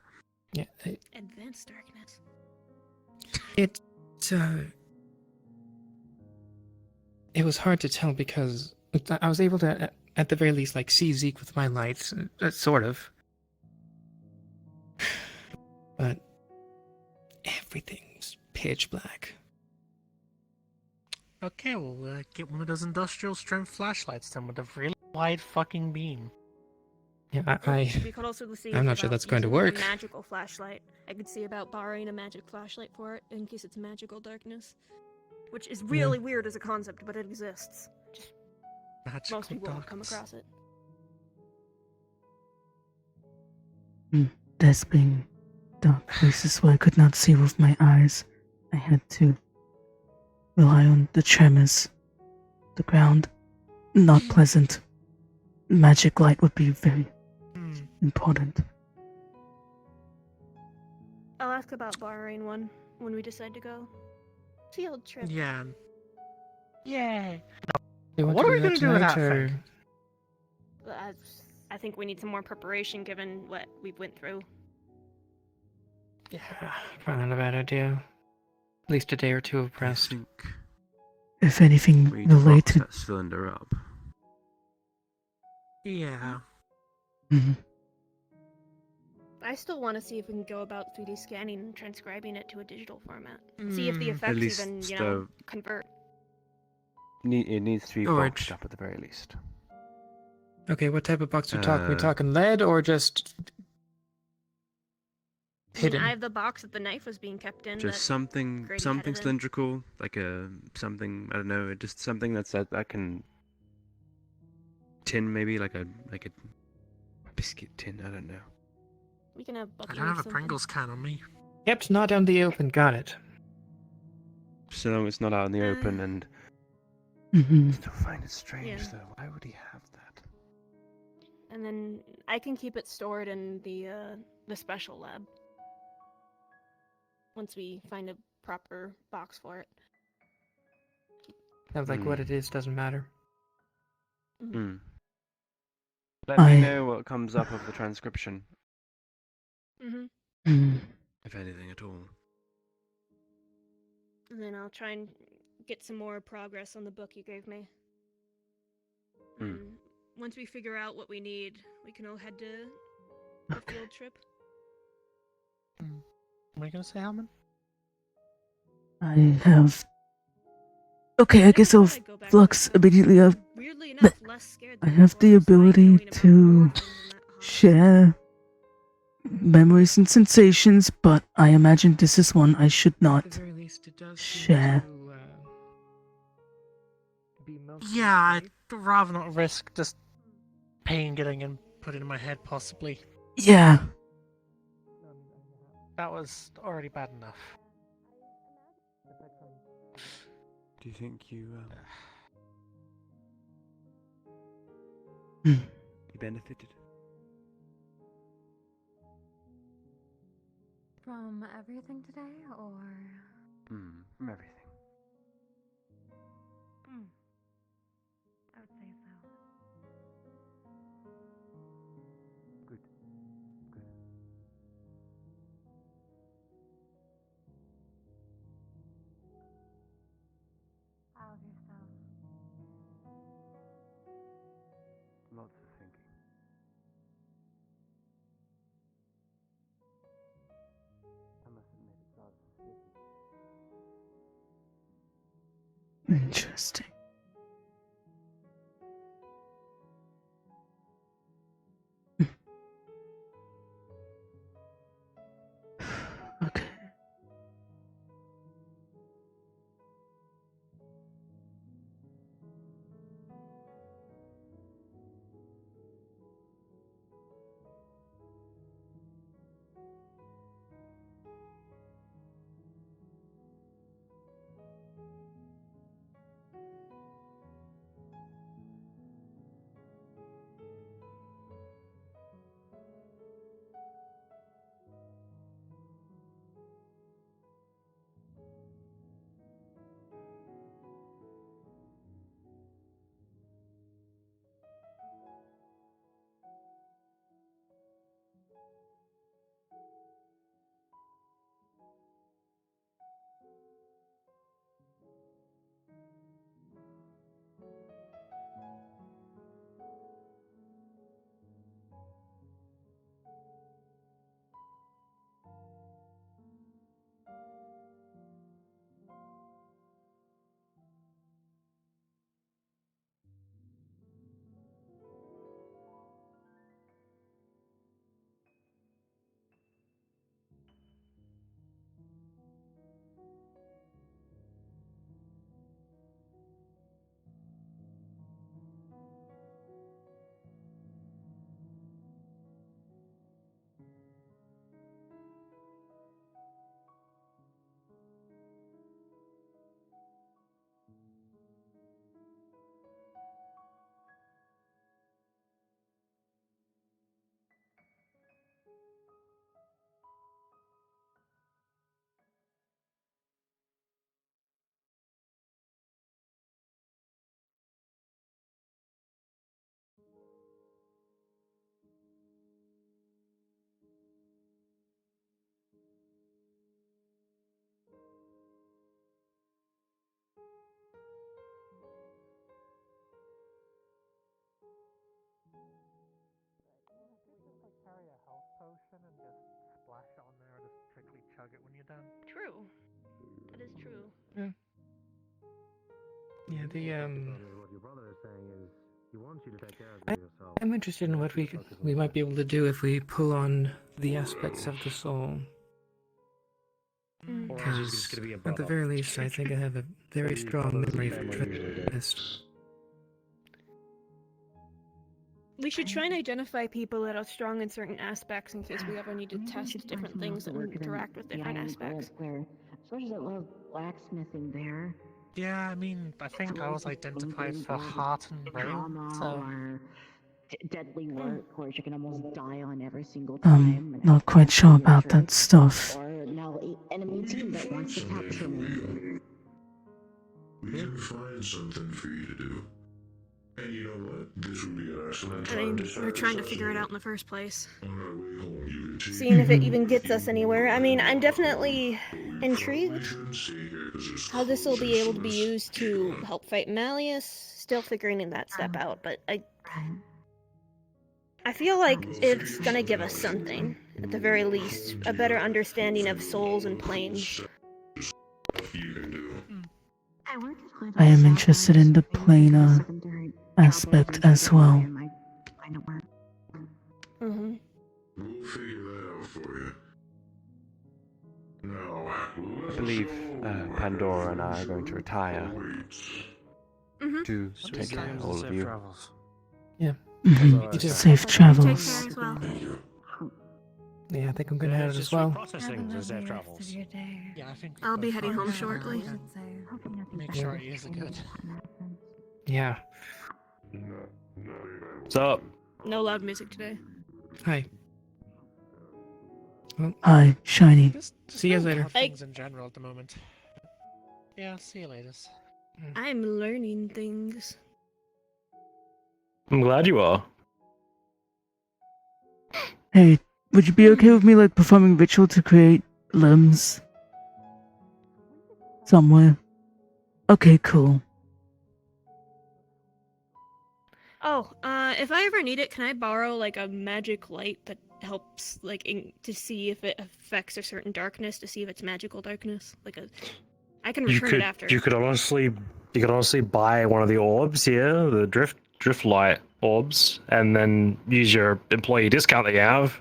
S21: Yeah.
S14: Advanced darkness.
S21: It was hard to tell because I was able to, at the very least, like see Zeke with my lights, sort of. But everything's pitch black.
S12: Okay, we'll get one of those industrial strength flashlights then with a really wide fucking beam.
S21: Yeah,
S9: We could also see
S21: I'm not sure
S9: about
S21: that's going to
S9: using
S21: work.
S9: A magical flashlight. I could see about borrowing a magic flashlight for it in case it's magical darkness, which is really weird as a concept, but it exists. Just
S12: Magical
S9: most people won't come
S12: darkness.
S9: across it.
S1: There's been dark places where I could not see with my eyes. I had to rely on the tremors. The ground, not pleasant. Magic light would be very important.
S9: I'll ask about borrowing one when we decide to go. Field trip.
S12: Yeah. Yay.
S21: You want
S12: What
S21: to
S12: are we
S21: do
S12: gonna
S21: that
S12: do with
S21: tonight,
S12: that
S21: or-
S12: thing?
S9: I think we need some more preparation given what we went through.
S21: Yeah, probably not a bad idea. At least a day or two of rest.
S1: If anything
S19: We need to box
S1: related,
S19: that cylinder up.
S12: Yeah.
S9: I still want to see if we can go about 3D scanning and transcribing it to a digital format. See if the
S19: At
S9: effects
S19: least
S9: even,
S19: the-
S9: convert.
S19: It needs to be
S21: Storage.
S19: boxed up at the very least.
S21: Okay, what type of box are we talking? We
S19: Uh,
S21: talking lead or just
S9: I mean,
S21: hidden?
S9: I have the box that the knife was being kept in.
S19: Just
S9: that
S19: something
S9: Grady
S19: something
S9: had it in.
S19: cylindrical, like something, I don't know, just something that can tin, maybe like a biscuit tin, I don't know.
S9: We can have
S12: I
S9: Bucky
S12: don't
S9: or
S12: have a
S9: something.
S12: Pringles can on me.
S21: Kept not on the open. Got it.
S19: So long as it's not out in the open, and
S1: Mhm.
S19: still find it strange
S9: Yeah.
S19: though. Why would he have that?
S9: And then I can keep it stored in the special lab. Once we find a proper box for it.
S21: Of like what it is doesn't matter.
S19: Hmm. Let me know what comes up of the transcription.
S4: If anything at all.
S9: And then I'll try and get some more progress on the book you gave me. And once we figure out what we need, we can all head to the field trip.
S12: Am I gonna say Helmin?
S1: I have. Okay, I guess I'll flux immediately. I have the ability to share memories and sensations, but I imagine this is one I should not share.
S12: Yeah, I'd rather not risk just pain getting put into my head, possibly.
S1: Yeah.
S12: That was already bad enough.
S19: Do you think you
S1: you
S19: benefited?
S14: From everything today, or?
S19: From everything.
S14: I would say so.
S19: Good. Good.
S14: How of yourself?
S19: Lots of thinking. I must admit it's rather suspicious.
S1: Interesting. Okay.
S12: Carry a health potion and just splash it on there and just strictly chug it when you're done.
S9: True. That is true.
S21: Yeah. Yeah,
S20: What your brother is saying is he wants you to take care of yourself.
S21: I'm interested in what we might be able to do if we pull on the aspects of the soul. Because at the very least, I think I have a very strong memory for Trist.
S9: We should try and identify people that are strong in certain aspects in case we ever need to test different things that interact with different aspects.
S8: Especially that little blacksmithing there.
S12: Yeah, I mean, I think I was identified for heart and brain, so...
S8: Or deadly work where you can almost die on every single
S1: I'm
S8: time.
S1: not quite sure about that stuff.
S8: Or now enemy team that wants to capture me.
S6: We can find something for you to do. And you know what? This would be an excellent time
S9: I mean,
S6: to
S9: we're
S6: start
S9: trying to
S6: this
S9: figure it
S6: session.
S9: out in the first place.
S6: On our way home, you can take
S5: Seeing if it even gets us anywhere. I mean, I'm definitely intrigued how this will be able to be used to help fight Malleus. Still figuring that step out, but I feel like it's gonna give us something, at the very least, a better understanding of souls and planes.
S1: I am interested in the planar aspect as well.
S5: Mm-hmm.
S6: We'll figure that out for you. Now,
S19: I believe Pandora and I are going to retire
S5: Mm-hmm.
S19: to take care of all of you.
S21: Yeah.
S1: Safe travels.
S5: Take care as well.
S21: Yeah, I think I'm gonna head as well.
S14: Processing the safe travels.
S12: Yeah, I think
S9: I'll be heading home shortly.
S12: make sure it is good.
S21: Yeah.
S19: What's up?
S9: No loud music today.
S21: Hi. Well,
S1: Hi, Shiny.
S21: see you guys later.
S12: Things in general at the moment. Yeah, see you later.
S9: I'm learning things.
S3: I'm glad you are.
S1: Hey, would you be okay with me like performing ritual to create limbs? Somewhere. Okay, cool.
S9: Oh, if I ever need it, can I borrow like a magic light that helps like to see if it affects a certain darkness, to see if it's magical darkness? I can return it after.
S3: You could honestly buy one of the orbs here, the drift light orbs, and then use your employee discount that you have.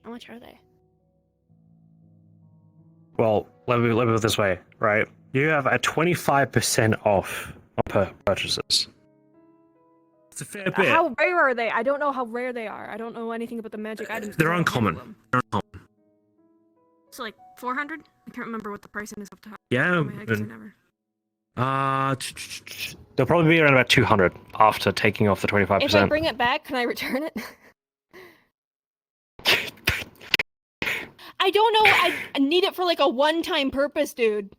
S9: How much are they?
S3: Well, let me put it this way, right? You have a 25% off on purchases. It's a fair bit.
S5: How rare are they? I don't know how rare they are. I don't know anything about the magic items.
S3: They're uncommon.
S9: It's like 400. I can't remember what the pricing is off the top.
S3: Yeah,
S9: of my head 'cause I never.
S3: They'll probably be around about 200 after taking off the 25%.
S5: If I bring it back, can I return it? I don't know. I need it for like a one-time purpose, dude.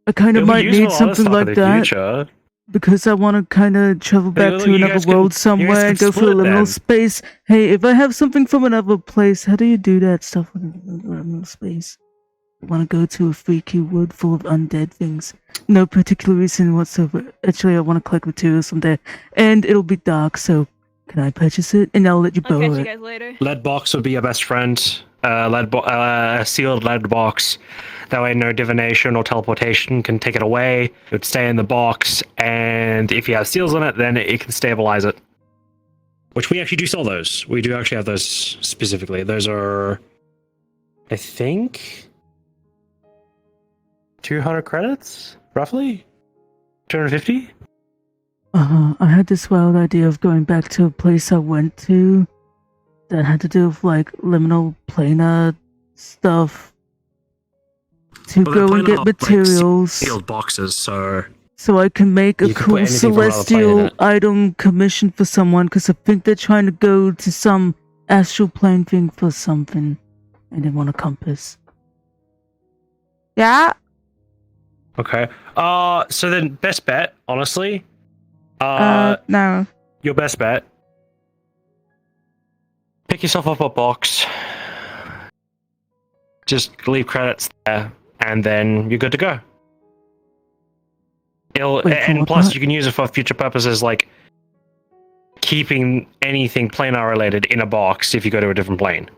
S1: I kind of
S3: It'll be
S1: might
S3: used for a
S1: need
S3: lot of
S1: something
S3: stuff in
S1: like
S3: the
S1: that.
S3: future.
S1: Because I want to kind of travel back
S3: look,
S1: to
S3: you
S1: another
S3: guys can-
S1: world
S3: you
S1: somewhere
S3: guys
S1: and
S3: can
S1: go for a
S3: split
S1: liminal
S3: then.
S1: space. Hey, if I have something from another place, how do you do that stuff with liminal space? I want to go to a freaky wood full of undead things. No particular reason whatsoever. Actually, I want to collect materials from there. And it'll be dark, so can I purchase it? And I'll let you
S9: I'll
S1: borrow
S9: catch you
S1: it.
S9: guys later.
S3: Lead box would be your best friend. Sealed lead box. That way, no divination or teleportation can take it away. It would stay in the box, and if you have seals on it, then it can stabilize it. Which we actually do sell those. We do actually have those specifically. Those are, I think, 200 credits, roughly? 250?
S1: I had this wild idea of going back to a place I went to that had to do with like liminal planar stuff to
S3: Well,
S1: go
S3: they're
S1: and get
S3: planar,
S1: materials
S3: sealed boxes, so
S1: I can make a
S3: you can put
S1: cool
S3: anything from another plane in
S1: celestial
S3: it.
S1: item commission for someone because I think they're trying to go to some astral plane thing for something and they want a compass. Yeah?
S3: Okay. So then best bet, honestly.
S18: No.
S3: Your best bet. Pick yourself up a box. Just leave credits there, and then you're good to go. And plus, you can use it for future purposes, like keeping anything planar related in a box if you go to a different plane.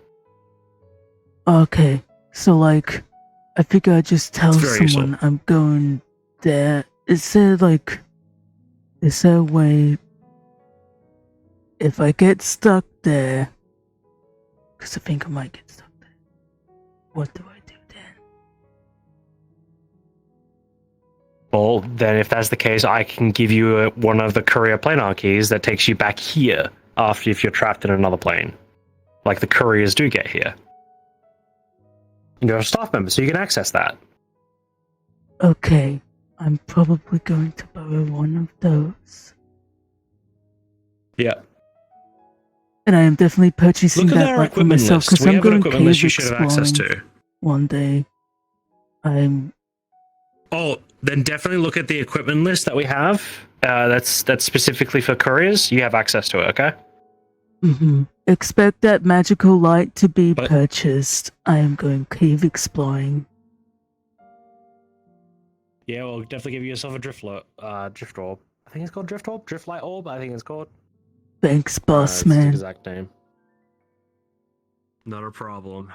S1: Okay, so like, I figure I just tell
S3: It's very
S1: someone
S3: useful.
S1: I'm going there. Is there a way if I get stuck there? Because I think I might get stuck there. What do I do then?
S3: Well, then if that's the case, I can give you one of the courier planar keys that takes you back here after if you're trapped in another plane. Like the couriers do get here. And you're a staff member, so you can access that.
S1: Okay, I'm probably going to borrow one of those.
S3: Yeah.
S1: And I am definitely purchasing
S3: Look at
S1: that
S3: our
S1: like for
S3: equipment
S1: myself
S3: list.
S1: because
S3: We
S1: I'm
S3: have an
S1: going
S3: equipment list
S1: cave
S3: you should have access
S1: exploring
S3: to.
S1: one day. I'm
S15: Oh, then definitely look at the equipment list that we have. That's specifically for couriers. You have access to it, okay?
S1: Expect that magical light to be purchased. I am going cave exploring.
S15: Yeah, well, definitely give yourself a drift orb. I think it's called drift orb, drift light orb. I think it's called.
S1: Thanks, boss
S15: That's the
S1: man.
S15: exact name. Not a problem.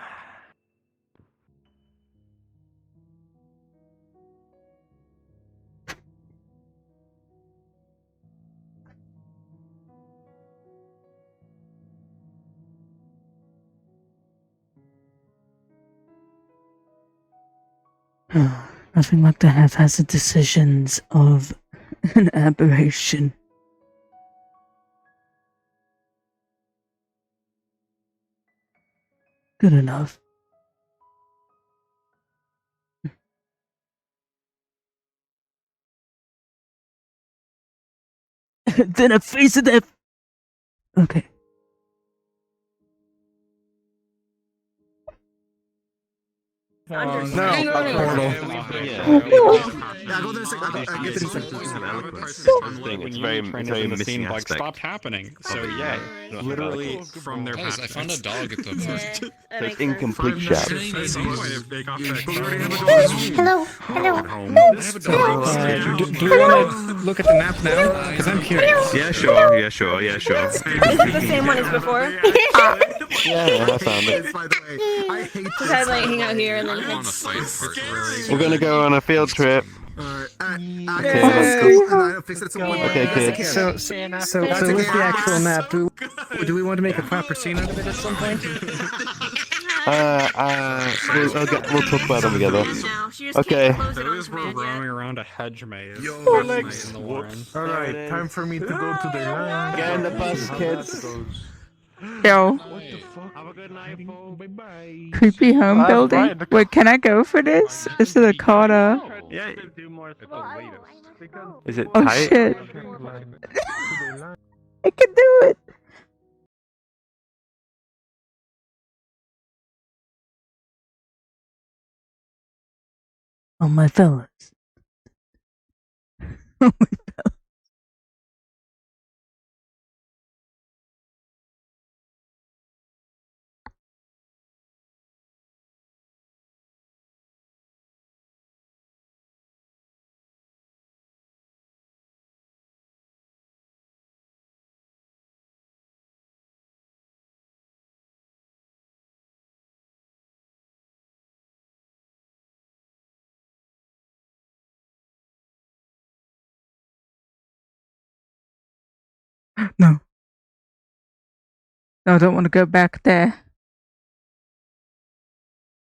S1: Nothing like the haphazard decisions of an aberration. Good enough. Then a face of death. Okay.
S13: No,
S16: portal.
S13: Yeah, go there a second. I get
S17: It's very missing
S23: like
S17: aspect.
S23: stopped happening. So yeah, literally from their
S17: Guys,
S23: past.
S17: I found a dog at the first.
S19: That's incomplete shot.
S5: Hello.
S21: Do we want to look at the map now? Because I'm curious.
S17: Yeah, sure.
S5: Is it the same one as before?
S19: Yeah, I found it.
S5: Because I like hang out here and then head.
S19: We're gonna go on a field trip.
S13: Okay, kids.
S21: So with the actual map, do we want to make a proper scene out of it at some point?
S19: We'll talk about them together. Okay.
S23: There is we're roaming around a hedge maze. In the Warren.
S20: Alright, time for me to go to the line.
S19: Get in the bus, kids.
S18: Yo.
S15: Have a good night, folks. Bye-bye.
S18: Creepy home building? Wait, can I go for this? Is it a Carter?
S15: Yeah.
S19: Is it
S18: Oh
S19: tight?
S18: shit. I can do it.
S1: Oh, my fellas. No. No, I don't want to go back there.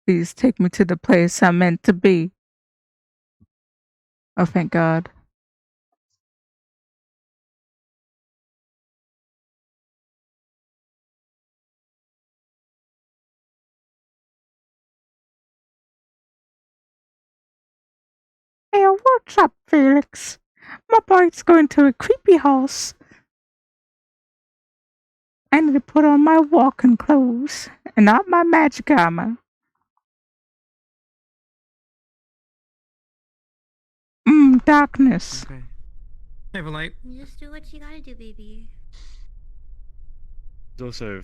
S1: Please take me to the place I'm meant to be. Oh, thank God. Hey, what's up, Felix? My boy's going to a creepy house. I need to put on my walking clothes and not my magic armor. Darkness.
S21: Hey, Light.
S24: You just do what you gotta do, baby.
S15: There's also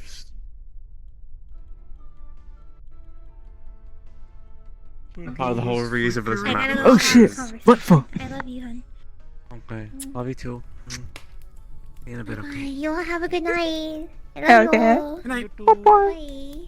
S19: Part of the whole reason of this map.
S1: Oh shit! What for?
S24: I love you, hon.
S19: Okay. Love you too. In a bit, okay?
S24: You all have a good night. I love
S18: Okay.
S24: you all.
S18: Bye-bye.
S24: Bye.